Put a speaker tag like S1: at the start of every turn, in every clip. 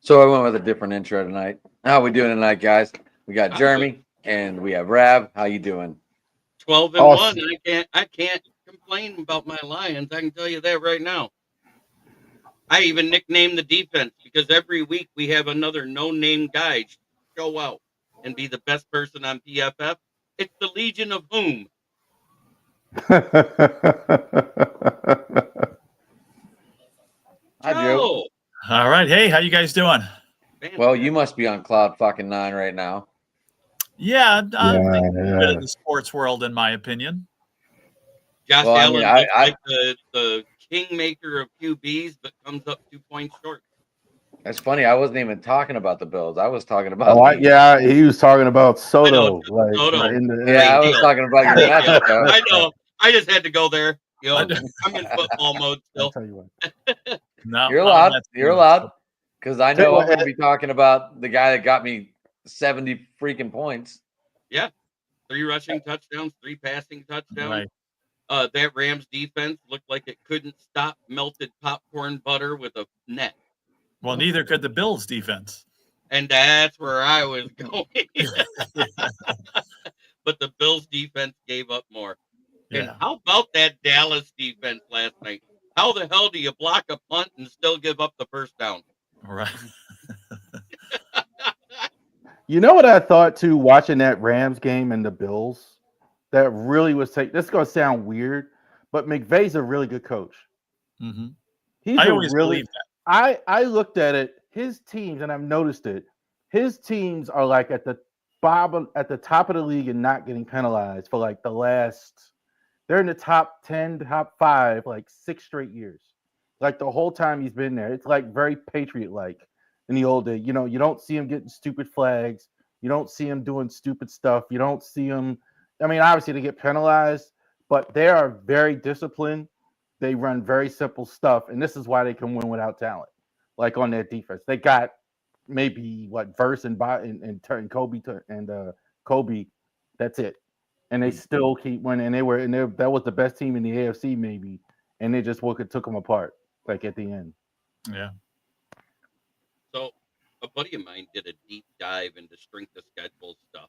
S1: So I went with a different intro tonight. How we doing tonight, guys? We got
S2: I'm good.
S1: Jeremy and we have Rav. How you doing?
S2: 12-1.
S3: Awesome.
S2: I can't complain about my Lions. I can tell you that right now. I even nicknamed the defense because every week we have another no-name guy show out and be the best person on PFF. It's the Legion of Whom.
S1: Hi, Joe.
S2: Joe.
S4: All right. Hey, how you guys doing?
S1: Well, you
S2: Fantastic.
S1: must be on cloud fucking nine right now.
S4: Yeah, I'm
S3: Yeah,
S4: making a bit
S3: yeah.
S4: of the sports world, in my opinion.
S2: Josh
S1: Well, I mean,
S2: Allen looks like the kingmaker of QBs, but comes up 2 points short.
S1: That's funny. I wasn't even talking about the Bills. I was talking about
S3: Oh,
S1: the.
S3: yeah, he was talking about
S2: I know,
S3: Soto, like
S2: Soto.
S3: in the.
S1: Yeah,
S2: Great
S1: I was
S2: deal.
S1: talking about your
S2: Great
S1: Mets,
S2: deal.
S1: Joe.
S2: I know. I just had to go there.
S4: I-
S2: I'm in football mode
S3: I'll
S2: still.
S3: tell you what.
S4: no,
S1: You're
S4: I'm
S1: allowed.
S4: not
S1: You're
S4: doing
S1: allowed.
S4: it.
S1: Because I
S3: Tell you
S1: know I'm
S3: what,
S1: going to be talking about the guy that got me 70 freaking points.
S2: Yeah. 3 rushing touchdowns, 3 passing touchdowns.
S4: Right.
S2: That Rams defense looked like it couldn't stop melted popcorn butter with a net.
S4: Well, neither could the Bills defense.
S2: And that's where I was going. But the Bills defense gave up more. And
S4: Yeah.
S2: how about that Dallas defense last night? How the hell do you block a punt and still give up the first down?
S4: Right.
S3: You know what I thought too, watching that Rams game and the Bills, that really was take. This is gonna sound weird, but McVay's a really good coach.
S4: hmm
S3: He's
S4: I
S3: a
S4: always
S3: really.
S4: believe that.
S3: I looked at it. His teams, and I've noticed it. His teams are like at the top of the league and not getting penalized for like the last. They're in the top 10, top 5, like 6 straight years. Like the whole time he's been there. It's like very Patriot like in the old day. You know, you don't see him getting stupid flags. You don't see him doing stupid stuff. You don't see him. I mean, obviously they get penalized, but they are very disciplined. They run very simple stuff, and this is why they can win without talent. Like on their defense, they got maybe what Verse and Kobe Kobe. That's it, and they still keep winning. And that was the best team in the AFC maybe, and they just took them apart like at the end.
S4: Yeah.
S2: So a buddy of mine did a deep dive into strength of schedule stuff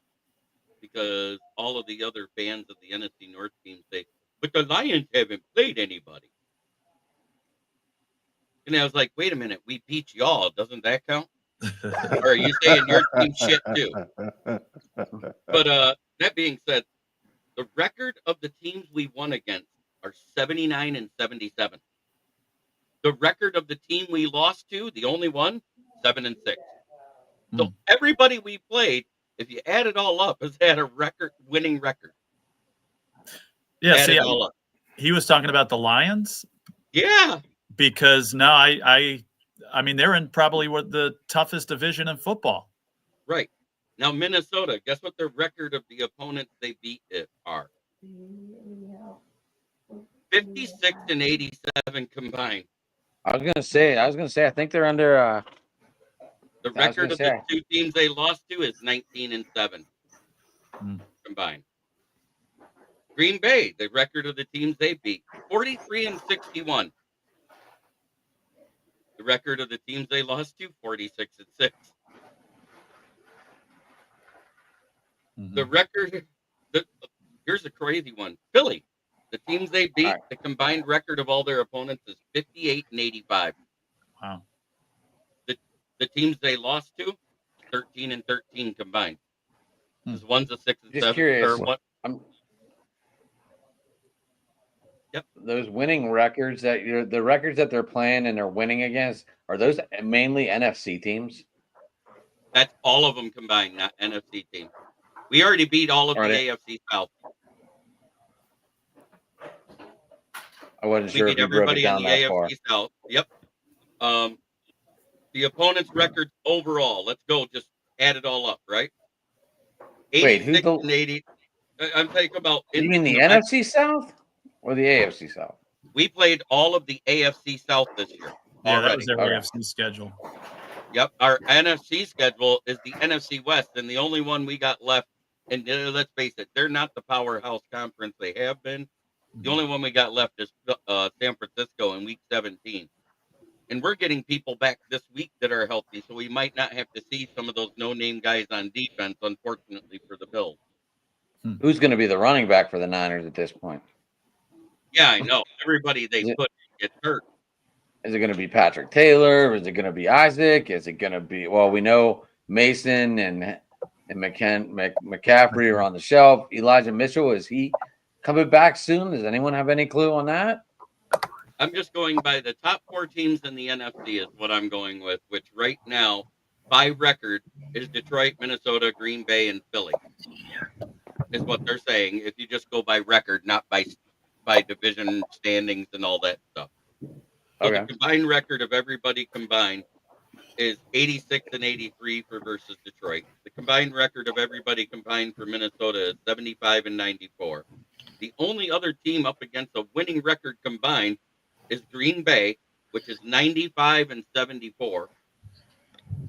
S2: because all of the other fans of the NFC North teams say, but the Lions haven't played anybody. And I was like, wait a minute, we beat y'all. Doesn't that count? Or are you saying your team shit too? But that being said, the record of the teams we won against are 79 and 77. The record of the team we lost to, the only one, 7 and 6. So everybody we played, if you add it all up, has had a winning record.
S4: Yeah.
S2: Add
S4: See,
S2: it all up.
S4: he was talking about the Lions
S2: Yeah.
S4: because no, I mean, they're in probably what the toughest division in football.
S2: Right. Now, Minnesota, guess what the record of the opponents they beat are? 56 and 87 combined.
S1: I was going to say, I think they're under.
S2: The
S1: I was
S2: record
S1: gonna
S2: of the
S1: say.
S2: 2 teams they lost to is 19 and 7 combined. Green Bay, the record of the teams they beat, 43 and 61. The record of the teams they lost to, 46 and 6. The record, here's a crazy one. Philly, the teams they beat,
S1: Right.
S2: the combined record of all their opponents is 58 and 85.
S4: Wow.
S2: The teams they lost to, 13 and 13 combined. Because one's a 6 and
S1: Just
S2: 7.
S1: curious.
S2: Or what? Yep.
S1: Those winning records the records that they're playing and they're winning against, are those mainly NFC teams?
S2: That's all of them combined, not NFC teams. We already beat all of the AFC South.
S1: I wasn't
S2: We
S1: sure
S2: beat
S1: if you broke it
S2: everybody in
S1: down
S2: the
S1: that far.
S2: AFC South. Yep. The opponent's records overall, let's go, just add it all up, right? 86 and 80. I'm talking about.
S1: You mean the NFC South or the AFC South?
S2: We played all of the AFC South this year.
S4: Yeah,
S2: already.
S4: that was their AFC schedule.
S2: Yep. Our NFC schedule is the NFC West, and the only one we got left, and let's face it, they're not the powerhouse conference they have been. The only one we got left is San Francisco in week 17. And we're getting people back this week that are healthy, so we might not have to see some of those no-name guys on defense, unfortunately, for the Bills.
S1: Who's going to be the running back for the Niners at this point?
S2: Yeah, I know. Everybody they
S1: Is it-
S2: put gets hurt.
S1: Is it going to be Patrick Taylor? Is it going to be Isaac? Is it going to be? Well, we know Mason and McCaffrey are on the shelf. Elijah Mitchell, is he coming back soon? Does anyone have any clue on that?
S2: I'm just going by the top 4 teams in the NFC is what I'm going with, which right now, by record, is Detroit, Minnesota, Green Bay, and Philly. Is what they're saying. If you just go by record, not by division standings and all that stuff. So
S1: Okay.
S2: the combined record of everybody combined is 86 and 83 for versus Detroit. The combined record of everybody combined for Minnesota is 75 and 94. The only other team up against a winning record combined is Green Bay, which is 95 and 74.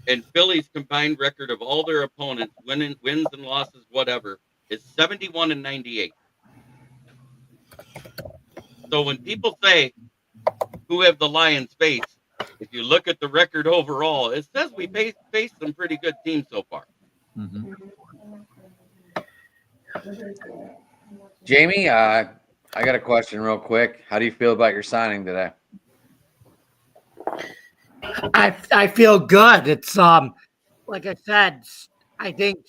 S2: And Philly's combined record of all their opponents, wins and losses, whatever, is 71 and 98. So when people say, who have the Lions faced, if you look at the record overall, it says we faced some pretty good teams so far.
S4: Mm-hmm.
S1: Jamie, I got a question real quick. How do you feel about your signing today?
S5: I feel good. It's like I said, I think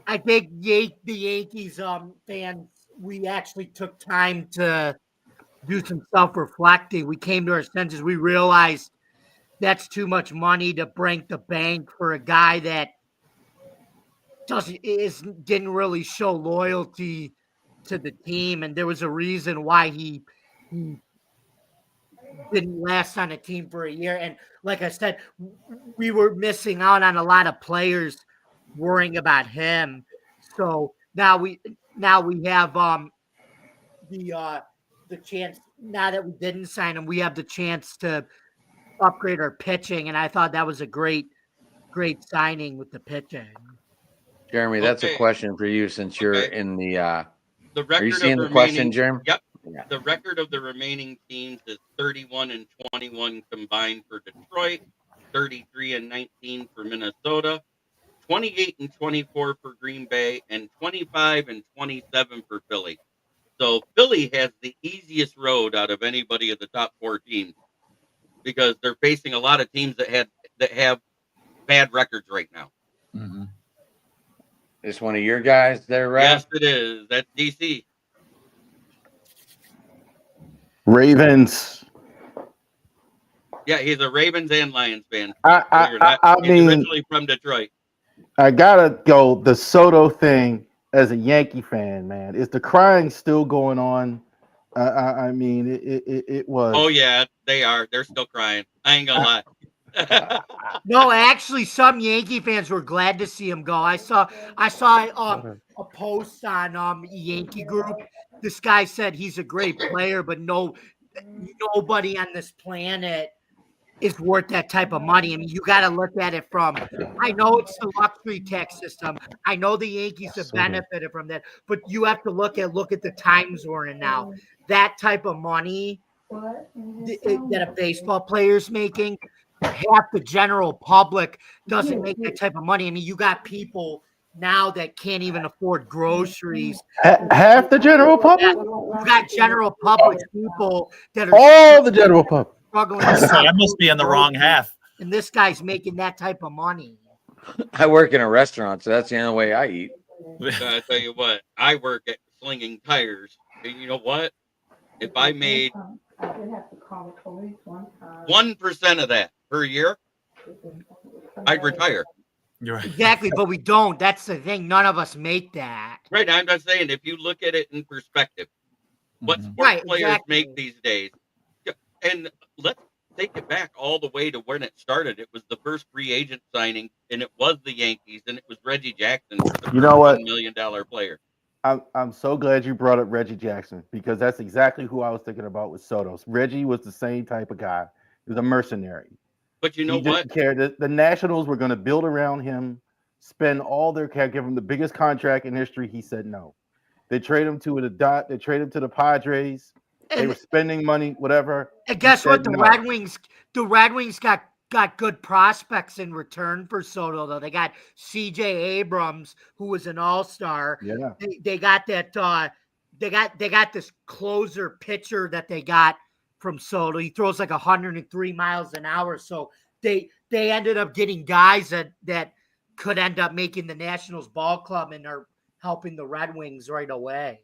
S5: the Yankees fans, we actually took time to do some self-reflecting. We came to our senses. We realized that's too much money to break the bank for a guy that didn't really show loyalty to the team, and there was a reason why he didn't last on a team for a year. And like I said, we were missing out on a lot of players worrying about him. So now we have the chance, now that we didn't sign him, we have the chance to upgrade our pitching, and I thought that was a great signing with the pitching.
S1: Jeremy, that's a
S2: Okay.
S1: question for you since you're
S2: Okay.
S1: in the
S2: The
S1: are
S2: record
S1: you seeing
S2: of
S1: the question,
S2: remaining,
S1: Jeremy?
S2: Yep.
S1: Yeah.
S2: The record of the remaining teams is 31 and 21 combined for Detroit, 33 and 19 for Minnesota, 28 and 24 for Green Bay, and 25 and 27 for Philly. So Philly has the easiest road out of anybody of the top 4 teams because they're facing a lot of teams that have bad records right now.
S4: Mm-hmm.
S1: Is one of your guys there, right?
S2: Yes, it is. That's DC.
S3: Ravens.
S2: Yeah, he's a Ravens and Lions fan.
S3: I
S2: He's
S3: mean,
S2: originally from Detroit.
S3: I gotta go the Soto thing as a Yankee fan, man. Is the crying still going on? I mean, it was.
S2: Oh yeah, they are. They're still crying. I ain't gonna lie.
S5: No, actually, some Yankee fans were glad to see him go. I saw a post on Yankee group. This guy said he's a great player, but nobody on this planet is worth that type of money. I mean, you got to look at it from. I know it's the luxury tax system. I know the Yankees have benefited from that, but you have to look at the times we're in now. That type of money that a baseball player's making, half the general public doesn't make that type of money. I mean, you got people now that can't even afford groceries.
S3: Half the general public?
S5: You got general public people that are
S3: all the general public
S5: struggling.
S4: I must be in the wrong half.
S5: And this guy's making that type of money.
S1: I work in a restaurant, so that's the only way I eat.
S2: I tell you what, I work at slinging tires, and you know what? If I made 1% of that per year, I'd retire.
S4: You're right.
S5: Exactly, but we don't. That's the thing. None of us make that.
S2: Right. I'm not saying if you look at it in perspective, what
S4: Mhm.
S2: sports
S5: Right,
S2: players
S5: exactly.
S2: make these days. And let's take it back all the way to when it started. It was the first free agent signing, and it was the Yankees, and it was Reggie Jackson, the
S3: You know what?
S2: $1 million player.
S3: I'm so glad you brought up Reggie Jackson because that's exactly who I was thinking about with Soto. Reggie was the same type of guy. He was a mercenary.
S2: But you know
S3: He
S2: what?
S3: didn't care. The Nationals were going to build around him, spend all their cash, give him the biggest contract in history. He said no. They trade him to the Padres. They were spending money, whatever.
S5: And guess what?
S3: said
S5: The
S3: no.
S5: Red Wings got good prospects in return for Soto, though. They got CJ Abrams, who was an all-star.
S3: Yeah.
S5: They got that they got this closer pitcher that they got from Soto. He throws like 103 miles an hour. So they ended up getting guys that could end up making the Nationals ball club and are helping the Red Wings right away.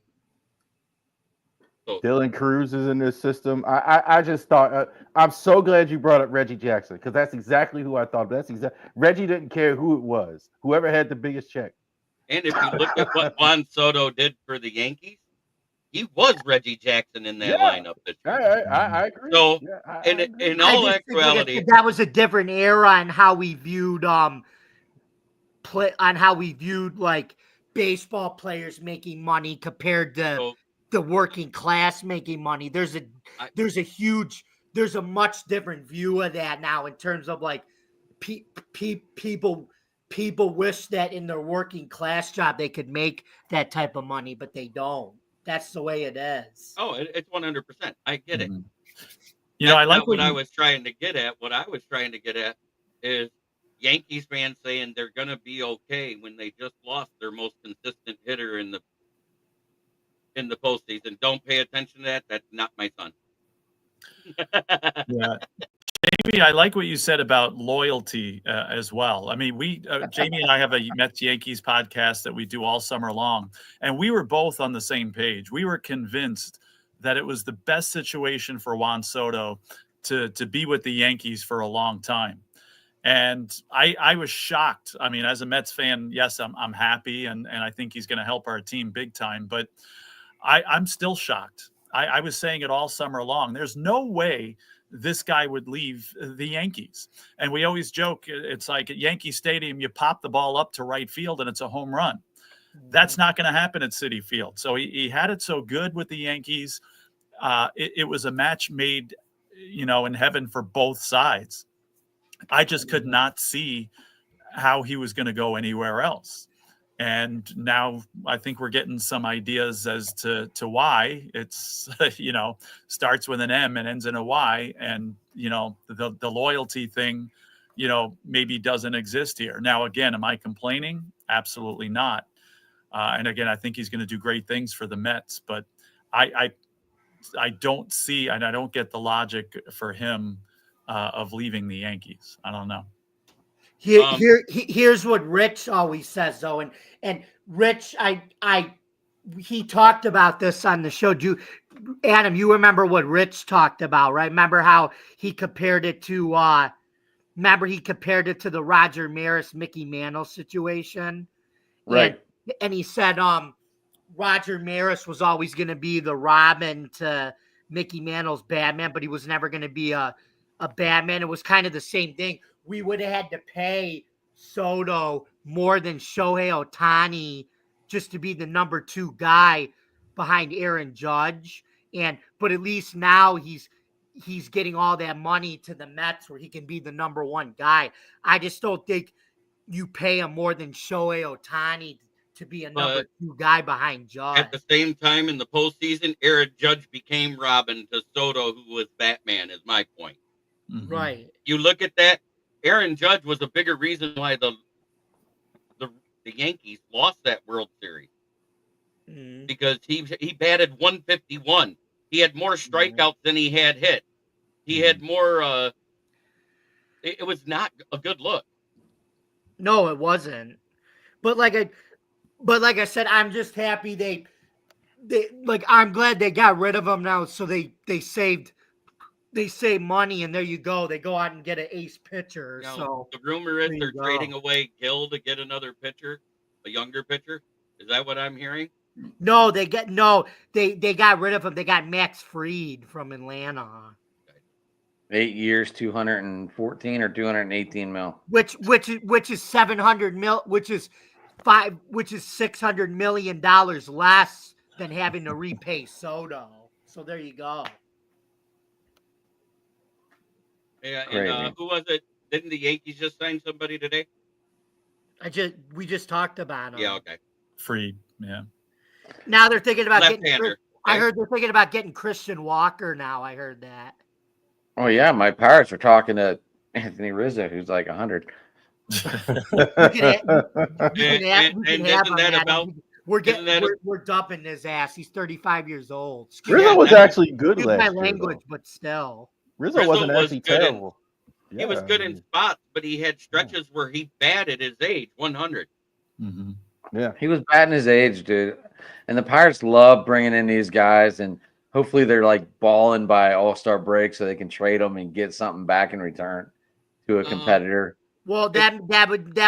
S3: Dylan Cruz is in this system. I just thought I'm so glad you brought up Reggie Jackson because that's exactly who I thought. Reggie didn't care who it was, whoever had the biggest check.
S2: And if you look at what Juan Soto did for the Yankees, he was Reggie Jackson in that lineup.
S3: I agree.
S2: So,
S3: Yeah, I
S2: in
S3: agree.
S2: all
S5: I just think,
S2: actuality,
S5: that was a different era on how we viewed like baseball players making money compared to the working class making money. There's a much different view of that now in terms of like people wish that in their working class job they could make that type of money, but they don't. That's the way it is.
S2: oh, it's 100%. I get it.
S4: Mhm. You know, I like
S2: what I was trying to get at. What I was trying to get at is Yankees fans saying they're going to be okay when they just lost their most consistent hitter in the postseason. Don't pay attention to that. That's not my son.
S4: Yeah. Jamie, I like what you said about loyalty as well. I mean, Jamie and I have a Mets Yankees podcast that we do all summer long, and we were both on the same page. We were convinced that it was the best situation for Juan Soto to be with the Yankees for a long time. And I was shocked. I mean, as a Mets fan, yes, I'm happy, and I think he's going to help our team big time, but I'm still shocked. I was saying it all summer long. There's no way this guy would leave the Yankees. And we always joke, it's like at Yankee Stadium, you pop the ball up to right field and it's a home run. That's not going to happen at Citi Field. So he had it so good with the Yankees. It was a match made, in heaven for both sides. I just could not see how he was going to go anywhere else. And now I think we're getting some ideas as to why. It's, starts with an M and ends in a Y. And, the loyalty thing, maybe doesn't exist here. Now, again, am I complaining? Absolutely not. And again, I think he's going to do great things for the Mets. But I don't see, and I don't get the logic for him of leaving the Yankees. I don't know.
S5: Here's what Rich always says, though, and Rich, he talked about this on the show. Adam, you remember what Rich talked about, right? Remember how he compared it to the Roger Maris, Mickey Mantle situation,
S1: Right?
S5: And he said, Roger Maris was always going to be the Robin to Mickey Mantle's Batman, but he was never going to be a Batman. It was kind of the same thing. We would have had to pay Soto more than Shohei Ohtani just to be the number 2 guy behind Aaron Judge. But at least now he's getting all that money to the Mets where he can be the number 1 guy. I just don't think you pay him more than Shohei Ohtani to be a number 2 guy behind Judge.
S2: At the same time, in the postseason, Aaron Judge became Robin to Soto, who was Batman, is my point.
S4: Mm-hmm.
S5: Right.
S2: You look at that, Aaron Judge was a bigger reason why the Yankees lost that World Series.
S5: Mm-hmm.
S2: Because he batted 151. He had more strikeouts than he had hit. He had more. It was not a good look.
S5: No, it wasn't. But like I said, I'm just happy they I'm glad they got rid of him now. So they saved money, and there you go. They go out and get an ace pitcher.
S2: Now,
S5: so
S2: the rumor is
S5: there
S2: they're
S5: you go.
S2: trading away Gill to get another pitcher, a younger pitcher. Is that what I'm hearing?
S5: No, they got rid of him. They got Max Fried from Atlanta.
S1: 8 years, 214 or 218 mil.
S5: Which is 700 mil, which is $600 million less than having to repay Soto. So there you go.
S2: Yeah,
S1: Crazy.
S2: and who was it? Didn't the Yankees just sign somebody today?
S5: We just talked about him.
S2: Yeah, okay.
S4: Freed, yeah.
S5: Now they're thinking about
S2: Left-hander.
S5: getting I heard they're thinking about getting Christian Walker now. I heard that.
S1: Oh yeah, my Pirates are talking to Anthony Rizzo, who's like 100.
S5: You can
S2: And
S5: have
S2: isn't
S5: him,
S2: that
S5: Adam.
S2: about?
S5: We're
S2: isn't that
S5: we're dumping his ass. He's 35 years old.
S3: Rizzo
S2: Yeah,
S3: was
S2: that-
S3: actually good
S5: Excuse my
S3: last year.
S5: language,
S3: Though.
S5: but still.
S3: Rizzo
S2: Rizzo
S3: wasn't
S2: was
S3: actually
S2: good in-
S3: terrible.
S2: He was good in spots, but he had stretches where he batted his age 100.
S4: Mhm.
S3: Yeah.
S1: He was batting his age, dude. And the Pirates love bringing in these guys, and hopefully they're like balling by All-Star break so they can trade them and get something back in return to a competitor.
S5: Well, that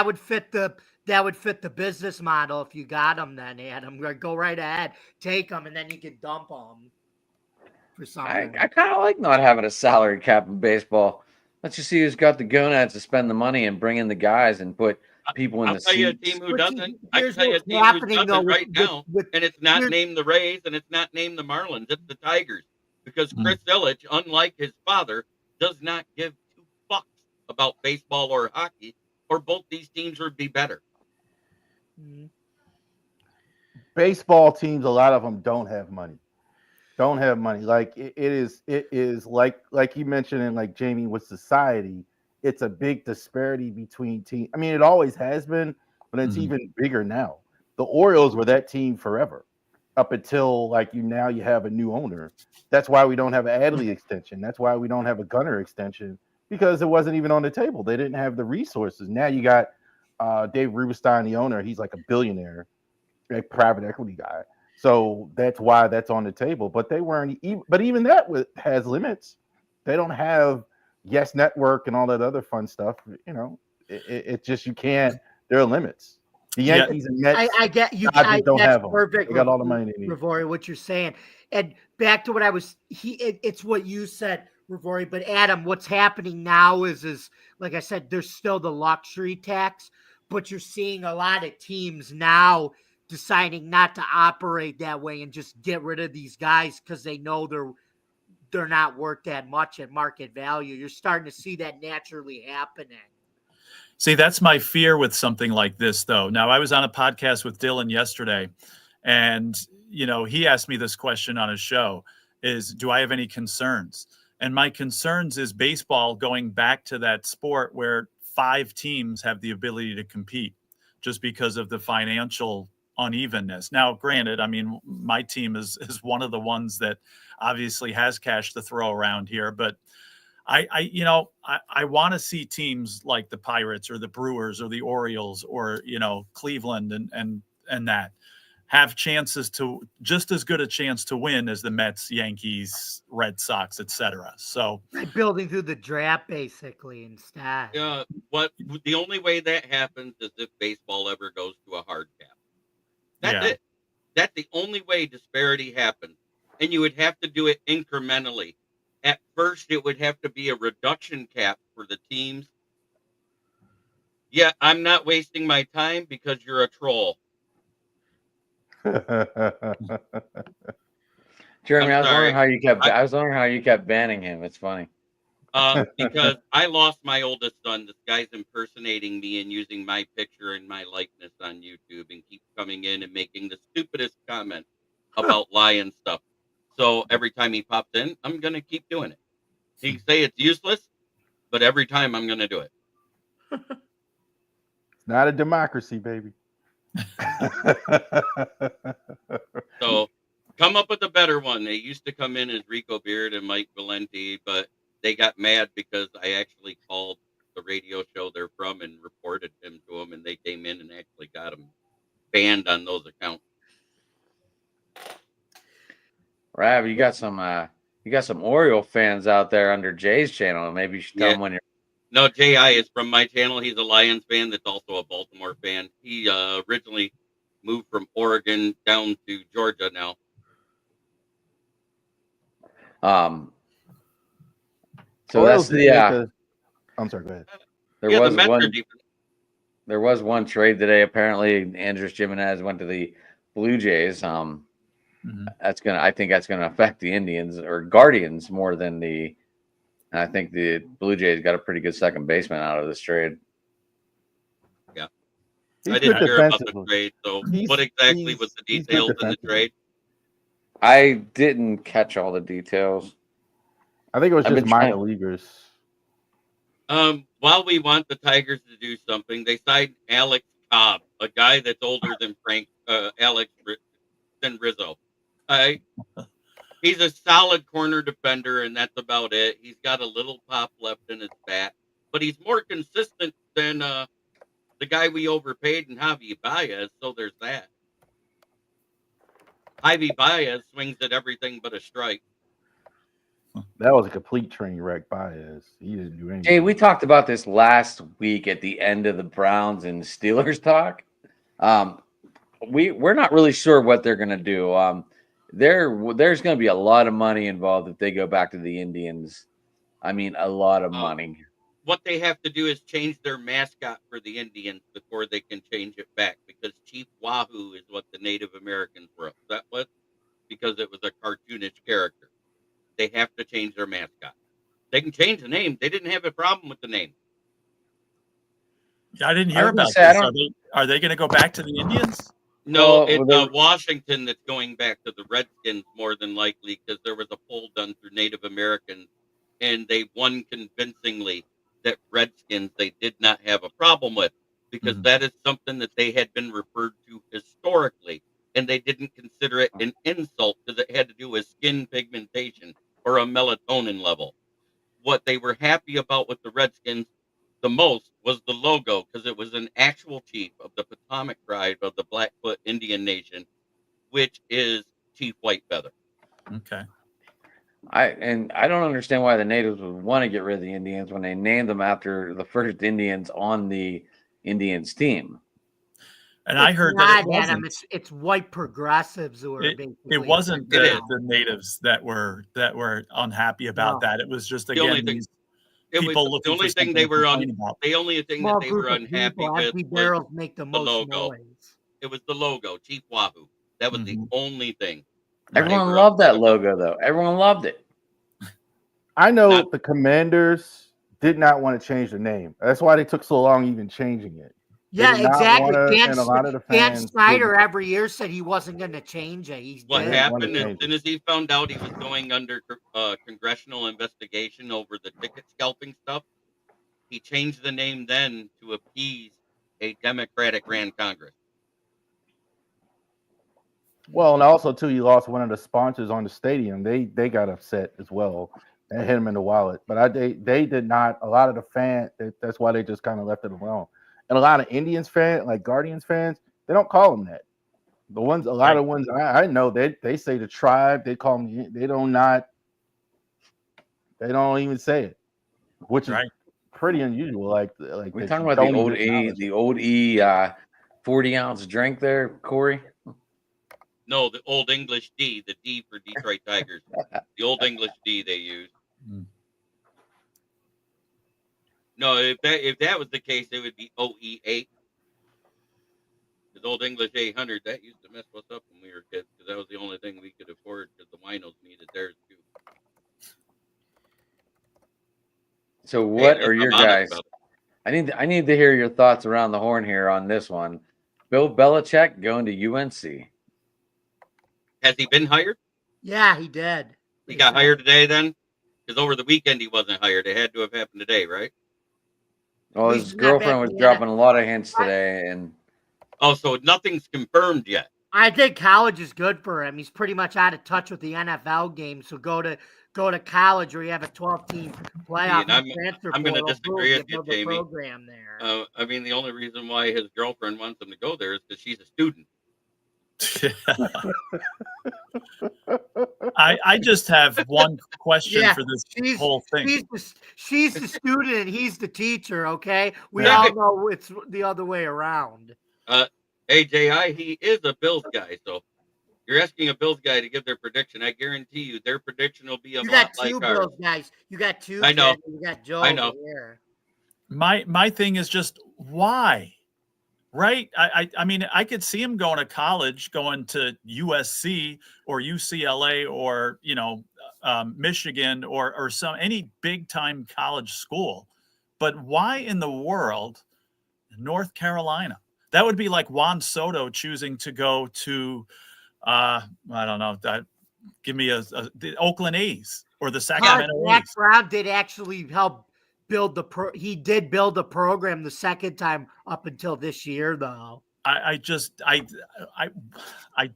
S5: would fit the business model if you got them. Then Adam, go right ahead, take them, and then you can dump them for something.
S1: I kind of like not having a salary cap in baseball. Let's just see who's got the gonads to spend the money and bring in the guys and put people in
S2: I'll
S1: the
S2: tell you a
S1: seats.
S2: team who
S5: But
S2: doesn't. I can
S5: here's
S2: tell you a
S5: what's
S2: team who
S5: happening, though,
S2: doesn't right now,
S5: with-
S2: and it's not
S5: here's-
S2: named the Rays and it's not named the Marlins. It's the Tigers, because
S4: Mm.
S2: Chris Ilitch, unlike his father, does not give two fucks about baseball or hockey, or both these teams would be better.
S5: Mhm.
S3: Baseball teams, a lot of them don't have money. Like it is like you mentioned, and like Jamie with society, it's a big disparity between teams. I mean, it always has been, but it's
S4: Mhm.
S3: even bigger now. The Orioles were that team forever, up until like now you have a new owner. That's why we don't have an Adley extension. That's why we don't have a Gunner extension, because it wasn't even on the table. They didn't have the resources. Now you got Dave Rubenstein, the owner. He's like a billionaire, a private equity guy. So that's why that's on the table. But they weren't. But even that has limits. They don't have Yes Network and all that other fun stuff. You know, it just you can't. There are limits. The
S4: Yeah.
S3: Yankees and Mets.
S5: I get you.
S3: Dodgers don't
S5: That's
S3: have 'em.
S5: perfect.
S3: They got all the money they need.
S5: Ravori, what you're saying, and back to what I was. It's what you said, Ravori. But Adam, what's happening now is like I said, there's still the luxury tax, but you're seeing a lot of teams now deciding not to operate that way and just get rid of these guys because they know they're not worth that much at market value. You're starting to see that naturally happening.
S4: See, that's my fear with something like this, though. Now, I was on a podcast with Dylan yesterday, and he asked me this question on his show: "Is do I have any concerns?" And my concerns is baseball going back to that sport where 5 teams have the ability to compete, just because of the financial unevenness. Now, granted, I mean, my team is one of the ones that obviously has cash to throw around here, but I want to see teams like the Pirates or the Brewers or the Orioles or Cleveland and that have chances to just as good a chance to win as the Mets, Yankees, Red Sox, etc. So
S5: Like building through the draft basically instead.
S2: Yeah, the only way that happens is if baseball ever goes to a hard cap. That's
S4: Yeah.
S2: it. That's the only way disparity happens, and you would have to do it incrementally. At first, it would have to be a reduction cap for the teams. Yeah, I'm not wasting my time because you're a troll.
S1: Jeremy,
S2: I'm sorry.
S1: I was wondering how you kept banning him. It's funny.
S2: Because I lost my oldest son. This guy's impersonating me and using my picture and my likeness on YouTube and keeps coming in and making the stupidest comment about Lion stuff. So every time he pops in, I'm going to keep doing it. He can say it's useless, but every time I'm going to do it.
S3: It's not a democracy, baby.
S2: So come up with a better one. They used to come in as Rico Beard and Mike Valenti, but they got mad because I actually called the radio show they're from and reported him to them, and they came in and actually got him banned on those accounts.
S1: Rav, you got some Oriole fans out there under Jay's channel. Maybe you should tell them when you're.
S2: No, J.I. is from my channel. He's a Lions fan that's also a Baltimore fan. He originally moved from Oregon down to Georgia now.
S1: So that's the
S3: I'm sorry, go ahead.
S1: There was one trade today. Apparently, Andres Gimenez went to the Blue Jays. I think that's gonna affect the Indians or Guardians more than the. I think the Blue Jays got a pretty good second baseman out of this trade.
S2: Yeah,
S3: He's
S2: I didn't
S3: good
S2: hear about the
S3: defensively.
S2: trade. So,
S3: He's-
S2: what exactly was the
S3: he's good
S2: details in the
S3: defensively.
S2: trade?
S1: I didn't catch all the details.
S3: I think it was
S1: I've
S3: just
S1: been
S3: minor
S1: trying-
S3: leaguers.
S2: While we want the Tigers to do something, they signed Alex Cobb, a guy that's older than than Rizzo. He's a solid corner defender, and that's about it. He's got a little pop left in his bat, but he's more consistent than the guy we overpaid in Javi Baez. So there's that. Javi Baez swings at everything but a strike.
S3: That was a complete train wreck. Baez. He didn't do anything.
S1: Jay, we talked about this last week at the end of the Browns and Steelers talk. We're not really sure what they're going to do. There's going to be a lot of money involved if they go back to the Indians. I mean, a lot of money.
S2: What they have to do is change their mascot for the Indians before they can change it back, because Chief Wahoo is what the Native Americans were upset with, because it was a cartoonish character. They have to change their mascot. They can change the name. They didn't have a problem with the name.
S4: Yeah, I didn't
S1: I
S4: hear
S1: was
S4: about
S1: gonna
S4: this. Are they going to go back to the Indians?
S2: No,
S1: Well,
S2: it's Washington that's going back to the Redskins more than likely, because there was a poll done through Native Americans, and they won convincingly that Redskins they did not have a problem with, because that is something that they had been referred to historically, and they didn't consider it an insult because it had to do with skin pigmentation or a melatonin level. What they were happy about with the Redskins the most was the logo, because it was an actual chief of the Potomac tribe of the Blackfoot Indian Nation, which is Chief Whitefeather.
S4: Okay.
S1: I don't understand why the natives would want to get rid of the Indians when they named them after the first Indians on the Indians team.
S4: And I heard that
S5: it's white progressives who are
S4: it wasn't the natives that were unhappy about that. It was just again these people looking for something to complain about.
S2: The only thing that they were unhappy with was
S5: make the
S2: logo.
S5: Noise.
S2: It was the logo, Chief Wahoo. That was the only thing.
S1: Everyone loved that logo, though. Everyone loved it.
S3: I know the Commanders did not want to change the name. That's why they took so long even changing it.
S5: Yeah, exactly. Dan
S3: fans
S5: Snyder every year said he wasn't going to change it.
S2: What happened as soon as he found out he was going under congressional investigation over the ticket scalping stuff, he changed the name then to appease a Democratic-ran Congress.
S3: Well, and also too, you lost one of the sponsors on the stadium. They got upset as well. That hit them in the wallet. But they did not. A lot of the fans. That's why they just kind of left it alone. And a lot of Indians fans, like Guardians fans, they don't call them that. The ones, a lot of ones I know, they say the tribe. They call them. They don't even say it, which is pretty unusual. Like
S1: we're talking about the old 40-ounce drink there, Corey.
S2: No, the Old English D, the D for Detroit Tigers. The Old English D they use. No, if that was the case, it would be OE8. The Old English 800, that used to mess us up when we were kids, because that was the only thing we could afford, because the winos needed theirs too.
S1: So what are your guys? I need to hear your thoughts around the horn here on this one. Bill Belichick going to UNC.
S2: Has he been hired?
S5: Yeah, he did.
S2: He got hired today then? Because over the weekend he wasn't hired. It had to have happened today, right?
S1: Well, his girlfriend was dropping a lot of hints today, and
S2: so nothing's confirmed yet.
S5: I think college is good for him. He's pretty much out of touch with the NFL game. So go to college where you have a 12-team playoff.
S2: I'm going to disagree with you, Jamie.
S5: Program there.
S2: I mean, the only reason why his girlfriend wants him to go there is because she's a student.
S4: I just have one question for this whole thing.
S5: She's the student and he's the teacher, okay? We all know it's the other way around.
S2: AJI, he is a Bills guy, so you're asking a Bills guy to give their prediction. I guarantee you their prediction will be a lot like ours. You got two
S5: Bills guys. You got two.
S2: I know.
S5: You got Joe
S2: I know.
S5: Here.
S4: My thing is just why? Right. I mean, I could see him going to college, going to USC or UCLA or, Michigan or any big time college school. But why in the world North Carolina? That would be like Juan Soto choosing to go to, I don't know, give me the Oakland A's or the
S5: But
S4: Sacramento
S5: Mac
S4: A's.
S5: Brown did actually help build he did build the program the second time up until this year, though.
S4: I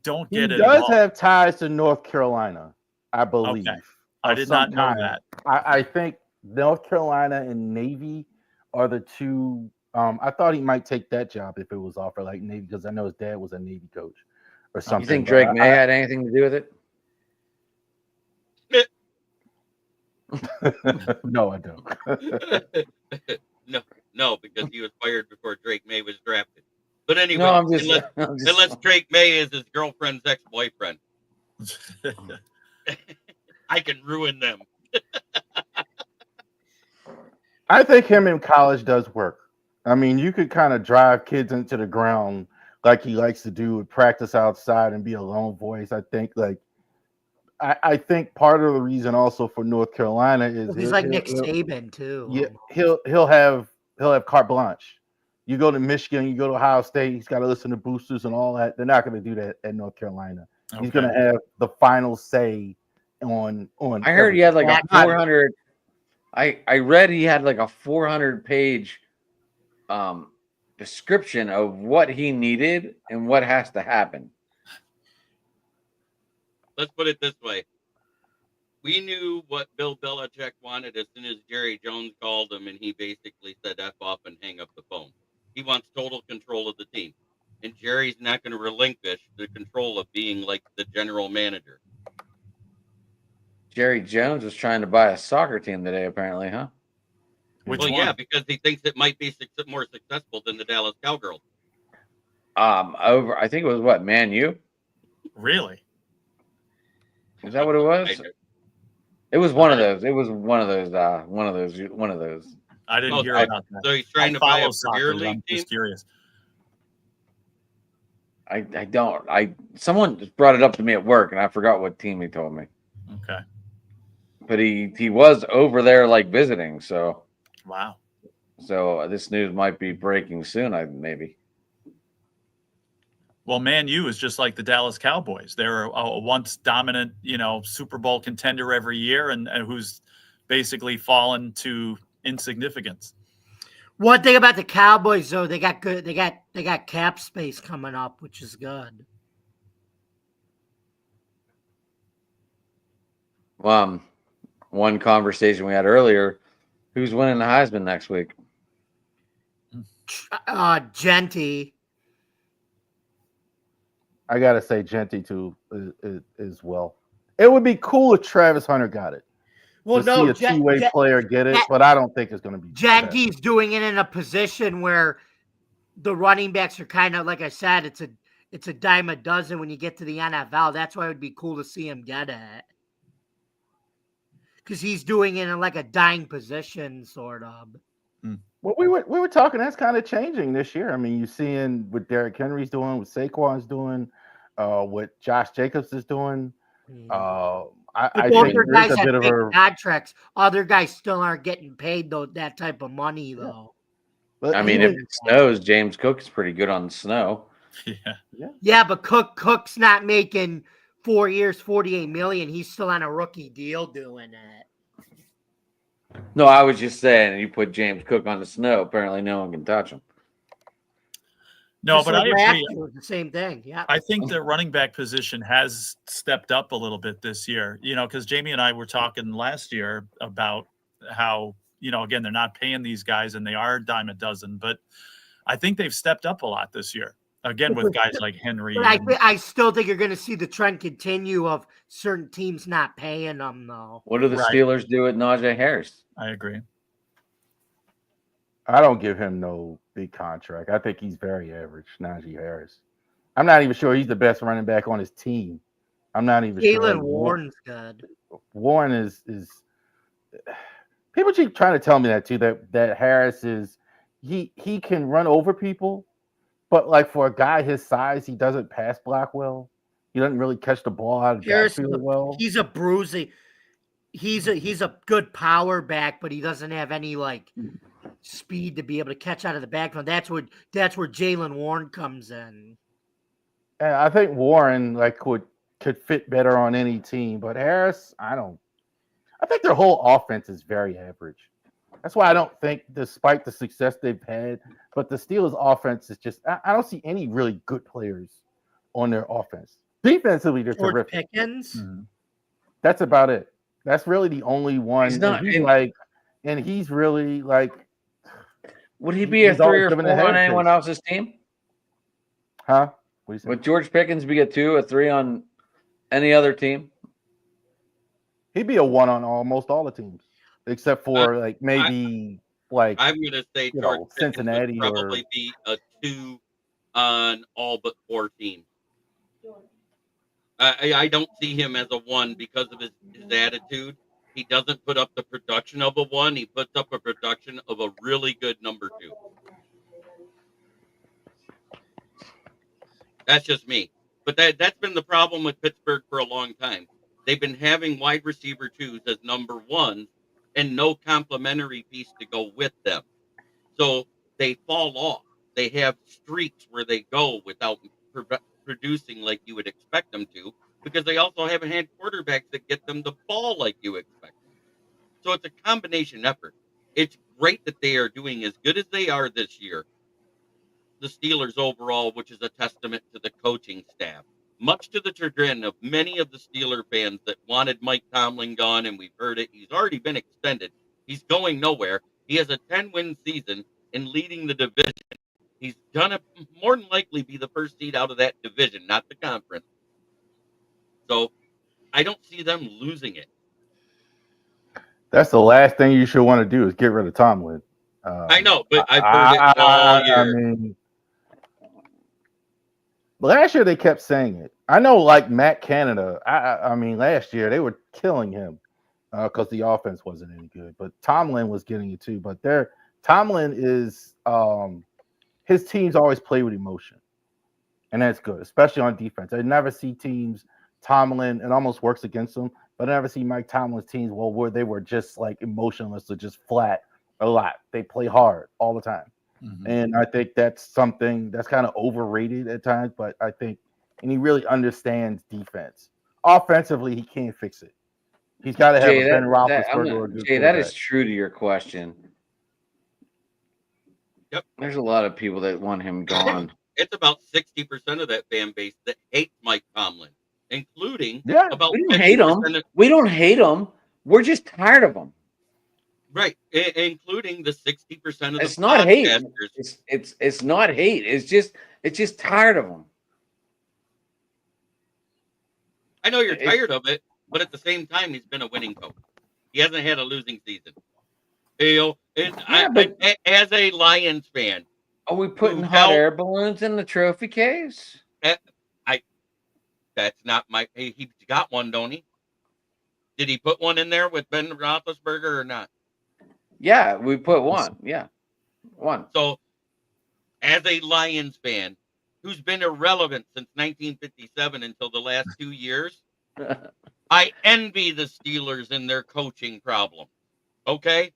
S4: don't
S3: He
S4: get it at
S3: does
S4: all.
S3: have ties to North Carolina, I believe.
S4: Okay. I
S3: of
S4: did
S3: some
S4: not know
S3: kind.
S4: that.
S3: I think North Carolina and Navy are the two. I thought he might take that job if it was offered like Navy, because I know his dad was a Navy coach or something.
S1: You think
S3: but
S1: Drake May had anything to do with it?
S3: No, I don't.
S2: No, because he was fired before Drake May was drafted. But anyway,
S1: No, I'm just,
S2: unless Drake May is his girlfriend's ex-boyfriend, I can ruin them.
S3: I think him in college does work. I mean, you could kind of drive kids into the ground like he likes to do and practice outside and be a lone voice. I think I think part of the reason also for North Carolina is
S5: He's like Nick Saban too.
S3: Yeah, he'll have carte blanche. You go to Michigan, you go to Ohio State, he's got to listen to boosters and all that. They're not going to do that at North Carolina. He's going to have the final say on.
S1: I heard he had like a 400. I read he had like a 400-page description of what he needed and what has to happen.
S2: Let's put it this way. We knew what Bill Belichick wanted as soon as Jerry Jones called him, and he basically said F off and hang up the phone. He wants total control of the team. And Jerry's not going to relinquish the control of being like the general manager.
S1: Jerry Jones was trying to buy a soccer team today, apparently, huh?
S2: Yeah, because he thinks it might be more successful than the Dallas Cowgirls.
S1: I think it was what, Man U?
S4: Really?
S1: Is that what it was? It was one of those. It was one of those.
S4: I didn't hear about that.
S2: So he's trying to buy a Premier League
S4: I'm just
S2: team.
S4: curious.
S1: I don't. Someone just brought it up to me at work, and I forgot what team he told me.
S4: Okay.
S1: But he was over there like visiting. So
S4: wow.
S1: So this news might be breaking soon. Maybe.
S4: Well, Man U is just like the Dallas Cowboys. They're a once dominant, Super Bowl contender every year, and who's basically fallen to insignificance.
S5: One thing about the Cowboys, though, they got good. They got cap space coming up, which is good.
S1: One conversation we had earlier: who's winning the Heisman next week?
S5: Genty.
S3: I gotta say, Genty too as well. It would be cool if Travis Hunter got it.
S5: Well,
S3: see a two-way player get it, but I don't think it's going to be.
S5: Genty's doing it in a position where the running backs are kind of, like I said, it's a dime a dozen when you get to the NFL. That's why it would be cool to see him get it, because he's doing it in like a dying position, sort of.
S3: Well, we were talking. That's kind of changing this year. I mean, you're seeing what Derrick Henry's doing, what Saquon's doing, what Josh Jacobs is doing. I think there's a bit of a
S5: contracts. Other guys still aren't getting paid that type of money though.
S3: But
S1: I mean, if it snows, James Cook is pretty good on the snow.
S5: Yeah, but Cook's not making 4 years, $48 million. He's still on a rookie deal doing it.
S1: No, I was just saying, you put James Cook on the snow. Apparently, no one can touch him.
S4: No,
S5: Just
S4: but I agree.
S5: It was the same thing. Yeah,
S4: I think the running back position has stepped up a little bit this year. Because Jamie and I were talking last year about how again, they're not paying these guys and they are a dime a dozen, but I think they've stepped up a lot this year. Again, with guys like Henry.
S5: But I still think you're going to see the trend continue of certain teams not paying them, though.
S1: What do the Steelers do with Najee Harris?
S4: I agree.
S3: I don't give him no big contract. I think he's very average, Najee Harris. I'm not even sure he's the best running back on his team. I'm not even sure.
S5: Jaylen Warren's good.
S3: Warren is people keep trying to tell me that too, that Harris is he can run over people. But like for a guy his size, he doesn't pass block well. He doesn't really catch the ball out of the backfield well.
S5: He's a bruising. He's a good power back, but he doesn't have any like speed to be able to catch out of the backfield. That's where Jaylen Warren comes in.
S3: And I think Warren could fit better on any team. But Harris, I think their whole offense is very average. That's why I don't think, despite the success they've had, but the Steelers' offense is just, I don't see any really good players on their offense. Defensively, they're
S5: George
S3: terrific.
S5: Pickens.
S4: Mhm.
S3: That's about it. That's really the only one.
S1: He's not-
S3: and he's really like,
S1: Would he be a
S3: he's always
S1: 3 or
S3: given
S1: 4
S3: a head
S1: on anyone
S3: case.
S1: else's team?
S3: huh? What do you say?
S1: Would George Pickens be a 2, a 3 on any other team?
S3: He'd be a 1 on almost all the teams, except for like maybe like
S2: I'm going to say
S3: you
S2: George
S3: know,
S2: Pickens
S3: Cincinnati
S2: would
S3: or
S2: probably be a 2 on all but 4 teams. I don't see him as a 1 because of his attitude. He doesn't put up the production of a 1. He puts up a production of a really good number 2. That's just me. But that's been the problem with Pittsburgh for a long time. They've been having wide receiver 2s as number 1 and no complementary piece to go with them. So they fall off. They have streaks where they go without producing like you would expect them to, because they also haven't had quarterbacks that get them the ball like you expect. So it's a combination effort. It's great that they are doing as good as they are this year. The Steelers overall, which is a testament to the coaching staff, much to the chagrin of many of the Steeler fans that wanted Mike Tomlin gone, and we've heard it. He's already been extended. He's going nowhere. He has a 10-win season and leading the division. He's gonna more than likely be the first seed out of that division, not the conference. So I don't see them losing it.
S3: that's the last thing you should want to do is get rid of Tomlin.
S2: I know, but I've heard it all year.
S3: I mean, last year they kept saying it. I know, like Matt Canada. I mean, last year they were killing him because the offense wasn't any good. But Tomlin was getting it too. But Tomlin is his teams always play with emotion, and that's good, especially on defense. I never see teams Tomlin. It almost works against them. But I never see Mike Tomlin's teams where they were just like emotionless or just flat a lot. They play hard all the time.
S4: Mhm.
S3: And I think that's something that's kind of overrated at times, but I think, and he really understands defense. Offensively, he can't fix it. He's got to have a Ben Roethlisberger or a good
S1: Jay, that is
S3: quarterback.
S1: true to your question.
S2: Yep.
S1: There's a lot of people that want him gone.
S2: It's about 60% of that fan base that hates Mike Tomlin, including
S3: Yeah,
S2: about
S1: We don't hate
S2: 50%
S1: him.
S2: of-
S1: We don't hate him. We're just tired of him.
S2: right, including the 60% of the
S1: It's not hate.
S2: podcasters.
S1: It's not hate. It's just tired of him.
S2: I know you're
S1: It-
S2: tired of it, but at the same time, he's been a winning coach. He hasn't had a losing season. You know, and
S1: Yeah, but-
S2: as a Lions fan,
S1: Are we putting
S2: Who
S1: hot
S2: held-
S1: air balloons in the trophy case?
S2: that's not my. He got one, don't he? Did he put one in there with Ben Roethlisberger or not?
S1: Yeah, we put one. Yeah, one.
S2: So, as a Lions fan who's been irrelevant since 1957 until the last 2 years, I envy the Steelers in their coaching problem. Okay?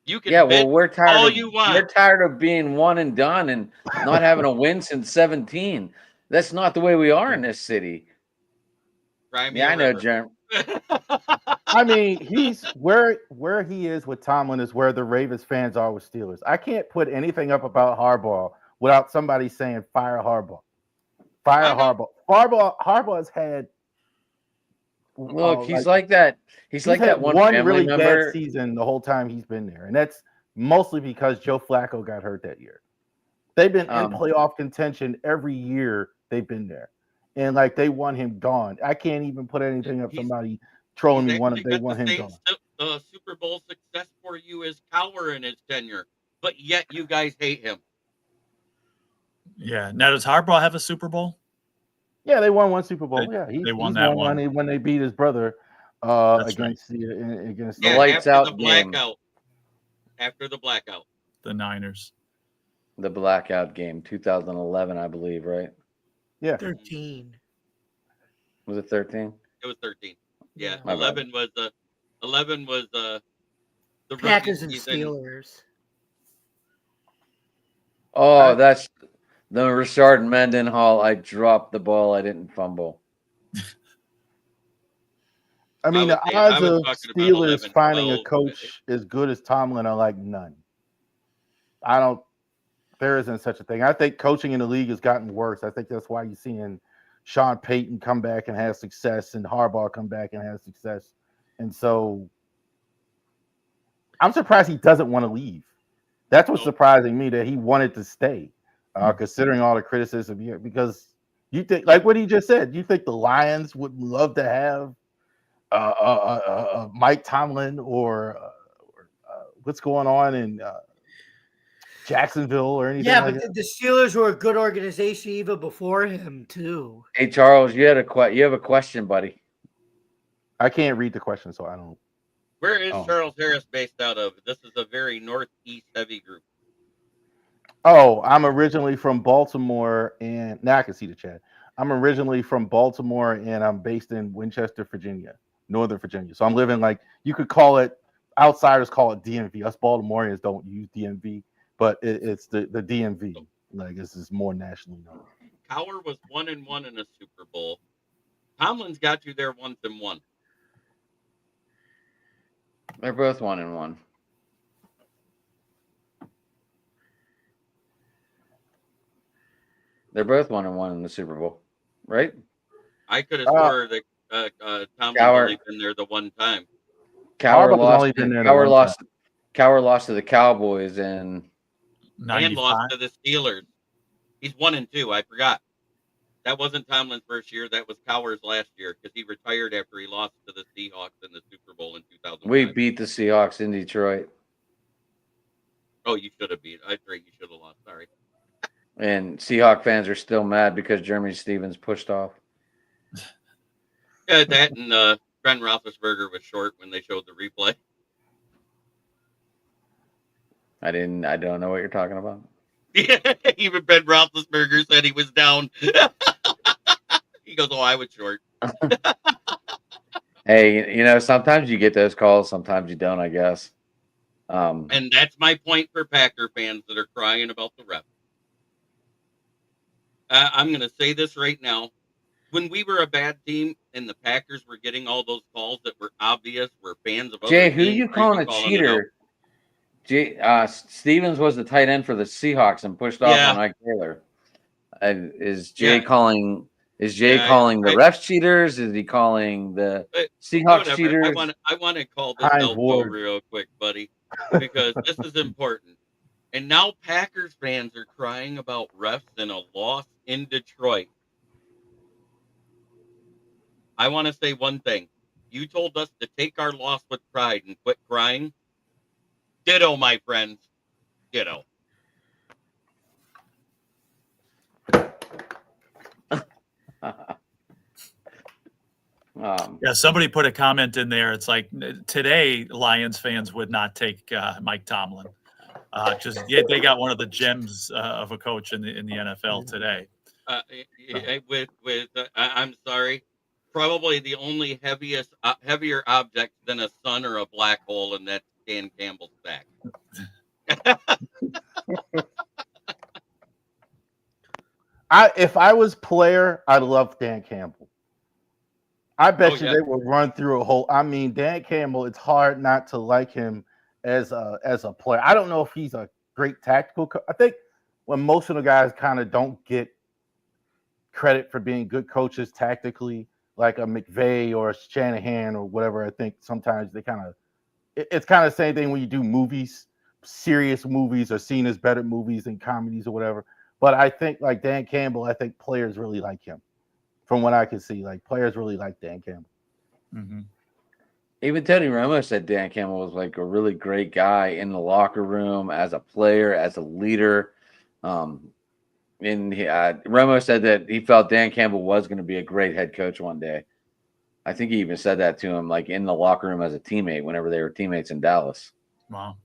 S2: You can
S1: Yeah,
S2: bitch
S1: well, we're tired.
S2: all
S1: of,
S2: you want.
S1: We're tired of being one and done and not having a win since 17. That's not the way we are in this city.
S2: Cry me
S1: Yeah,
S2: a
S1: I know,
S2: river.
S1: Jeremy.
S3: I mean, he's where he is with Tomlin is where the Ravens fans are with Steelers. I can't put anything up about Harbaugh without somebody saying fire Harbaugh. Fire
S2: I know.
S3: Harbaugh. Harbaugh has had
S1: Look, he's like that. He's like
S3: had
S1: that one family
S3: really
S1: member.
S3: bad season the whole time he's been there, and that's mostly because Joe Flacco got hurt that year. They've been in playoff contention every year they've been there, and like they want him gone. I can't even put anything up.
S2: He's-
S3: Somebody trolling me
S2: He's
S3: one
S2: actually
S3: they
S2: got
S3: want
S2: the
S3: him
S2: same
S3: gone.
S2: Super Bowl success for you as Cowher in his tenure, but yet you guys hate him.
S4: Yeah. Now, does Harbaugh have a Super Bowl?
S3: Yeah, they won one Super Bowl.
S4: They-
S3: Yeah,
S4: they won
S3: he's
S4: that
S3: won
S4: one.
S3: when they beat his brother
S4: That's
S3: against against
S1: The
S2: Yeah,
S1: lights
S2: after
S1: out
S2: the
S1: game.
S2: blackout. After the blackout.
S4: The Niners.
S1: The blackout game, 2011, I believe, right?
S3: yeah.
S5: 13.
S1: Was it 13?
S2: It was 13. Yeah,
S1: My bad.
S2: 11 was the rookie
S5: Packers and
S2: season.
S5: Steelers.
S1: Oh, The Rashard Mendenhall, I dropped the ball. I didn't fumble.
S3: I mean, the
S2: I
S3: odds
S2: was
S3: of
S2: talking about
S3: Steelers
S2: 11,
S3: finding a
S2: 12.
S3: coach as good as Tomlin are like none. There isn't such a thing. I think coaching in the league has gotten worse. I think that's why you're seeing Sean Payton come back and have success and Harbaugh come back and have success. And so I'm surprised he doesn't want to leave. That's what's surprising me, that he wanted to stay, considering all the criticism here. Because you think, like what he just said, you think the Lions would love to have Mike Tomlin or what's going on in Jacksonville or anything like that?
S5: The Steelers were a good organization even before him too.
S1: Hey Charles, you have a question, buddy.
S3: I can't read the question, so I don't.
S2: Where is Charles Harris based out of? This is a very northeast heavy group.
S3: Oh, I'm originally from Baltimore, and now I can see the chat. I'm originally from Baltimore, and I'm based in Winchester, Virginia, Northern Virginia. So I'm living, like, you could call it, outsiders call it DMV. Us Baltimoreans don't use DMV, but it's the DMV. Like, this is more nationally known.
S2: Cowher was 1-1 in a Super Bowl. Tomlin's got you there 1-1.
S1: They're both 1-1. They're both 1-1 in the Super Bowl, right?
S2: I could have swore that Tomlin's only been there the one time.
S1: Cowher lost to the Cowboys and
S4: 95.
S2: lost to the Steelers. He's 1-2. I forgot. That wasn't Tomlin's first year. That was Cowher's last year because he retired after he lost to the Seahawks in the Super Bowl in 2005.
S1: We beat the Seahawks in Detroit.
S2: Oh, you should have beat. I think you should have lost. Sorry.
S1: And Seahawk fans are still mad because Jeremy Stevens pushed off.
S2: Yeah, that and Ben Roethlisberger was short when they showed the replay.
S1: I don't know what you're talking about.
S2: Even Ben Roethlisberger said he was down. He goes, "Oh, I was short."
S1: Hey, sometimes you get those calls, sometimes you don't, I guess.
S2: And that's my point for Packer fans that are crying about the ref. I'm going to say this right now. When we were a bad team and the Packers were getting all those calls that were obvious, were fans of
S1: Jay,
S2: other
S1: who
S2: teams,
S1: you calling a cheater? Stevens was the tight end for the Seahawks and pushed off on Ike Taylor. Is Jay calling the refs cheaters? Is he calling the Seahawks cheaters?
S2: I want to call this elbow real quick, buddy, because this is important. And now Packers fans are crying about refs and a loss in Detroit. I want to say one thing. You told us to take our loss with pride and quit crying. Ditto, my friends. Ditto.
S4: Somebody put a comment in there. It's like today Lions fans would not take Mike Tomlin. They got one of the gems of a coach in the NFL today.
S2: I'm sorry. Probably the only heavier object than a sun or a black hole, and that's Dan Campbell's back.
S3: If I was player, I'd love Dan Campbell. I bet they would run through a whole. I mean, Dan Campbell, it's hard not to like him as a player. I don't know if he's a great tactical I think when most of the guys kind of don't get credit for being good coaches tactically, like a McVay or a Shanahan or whatever, I think sometimes they kind of it's kind of the same thing when you do movies. Serious movies are seen as better movies than comedies or whatever. But I think like Dan Campbell, I think players really like him. From what I can see, like players really like Dan Campbell.
S4: Mm-hmm.
S1: Even Tony Romo said Dan Campbell was like a really great guy in the locker room as a player, as a leader. And Romo said that he felt Dan Campbell was going to be a great head coach one day. I think he even said that to him, like in the locker room as a teammate whenever they were teammates in Dallas.
S4: Wow.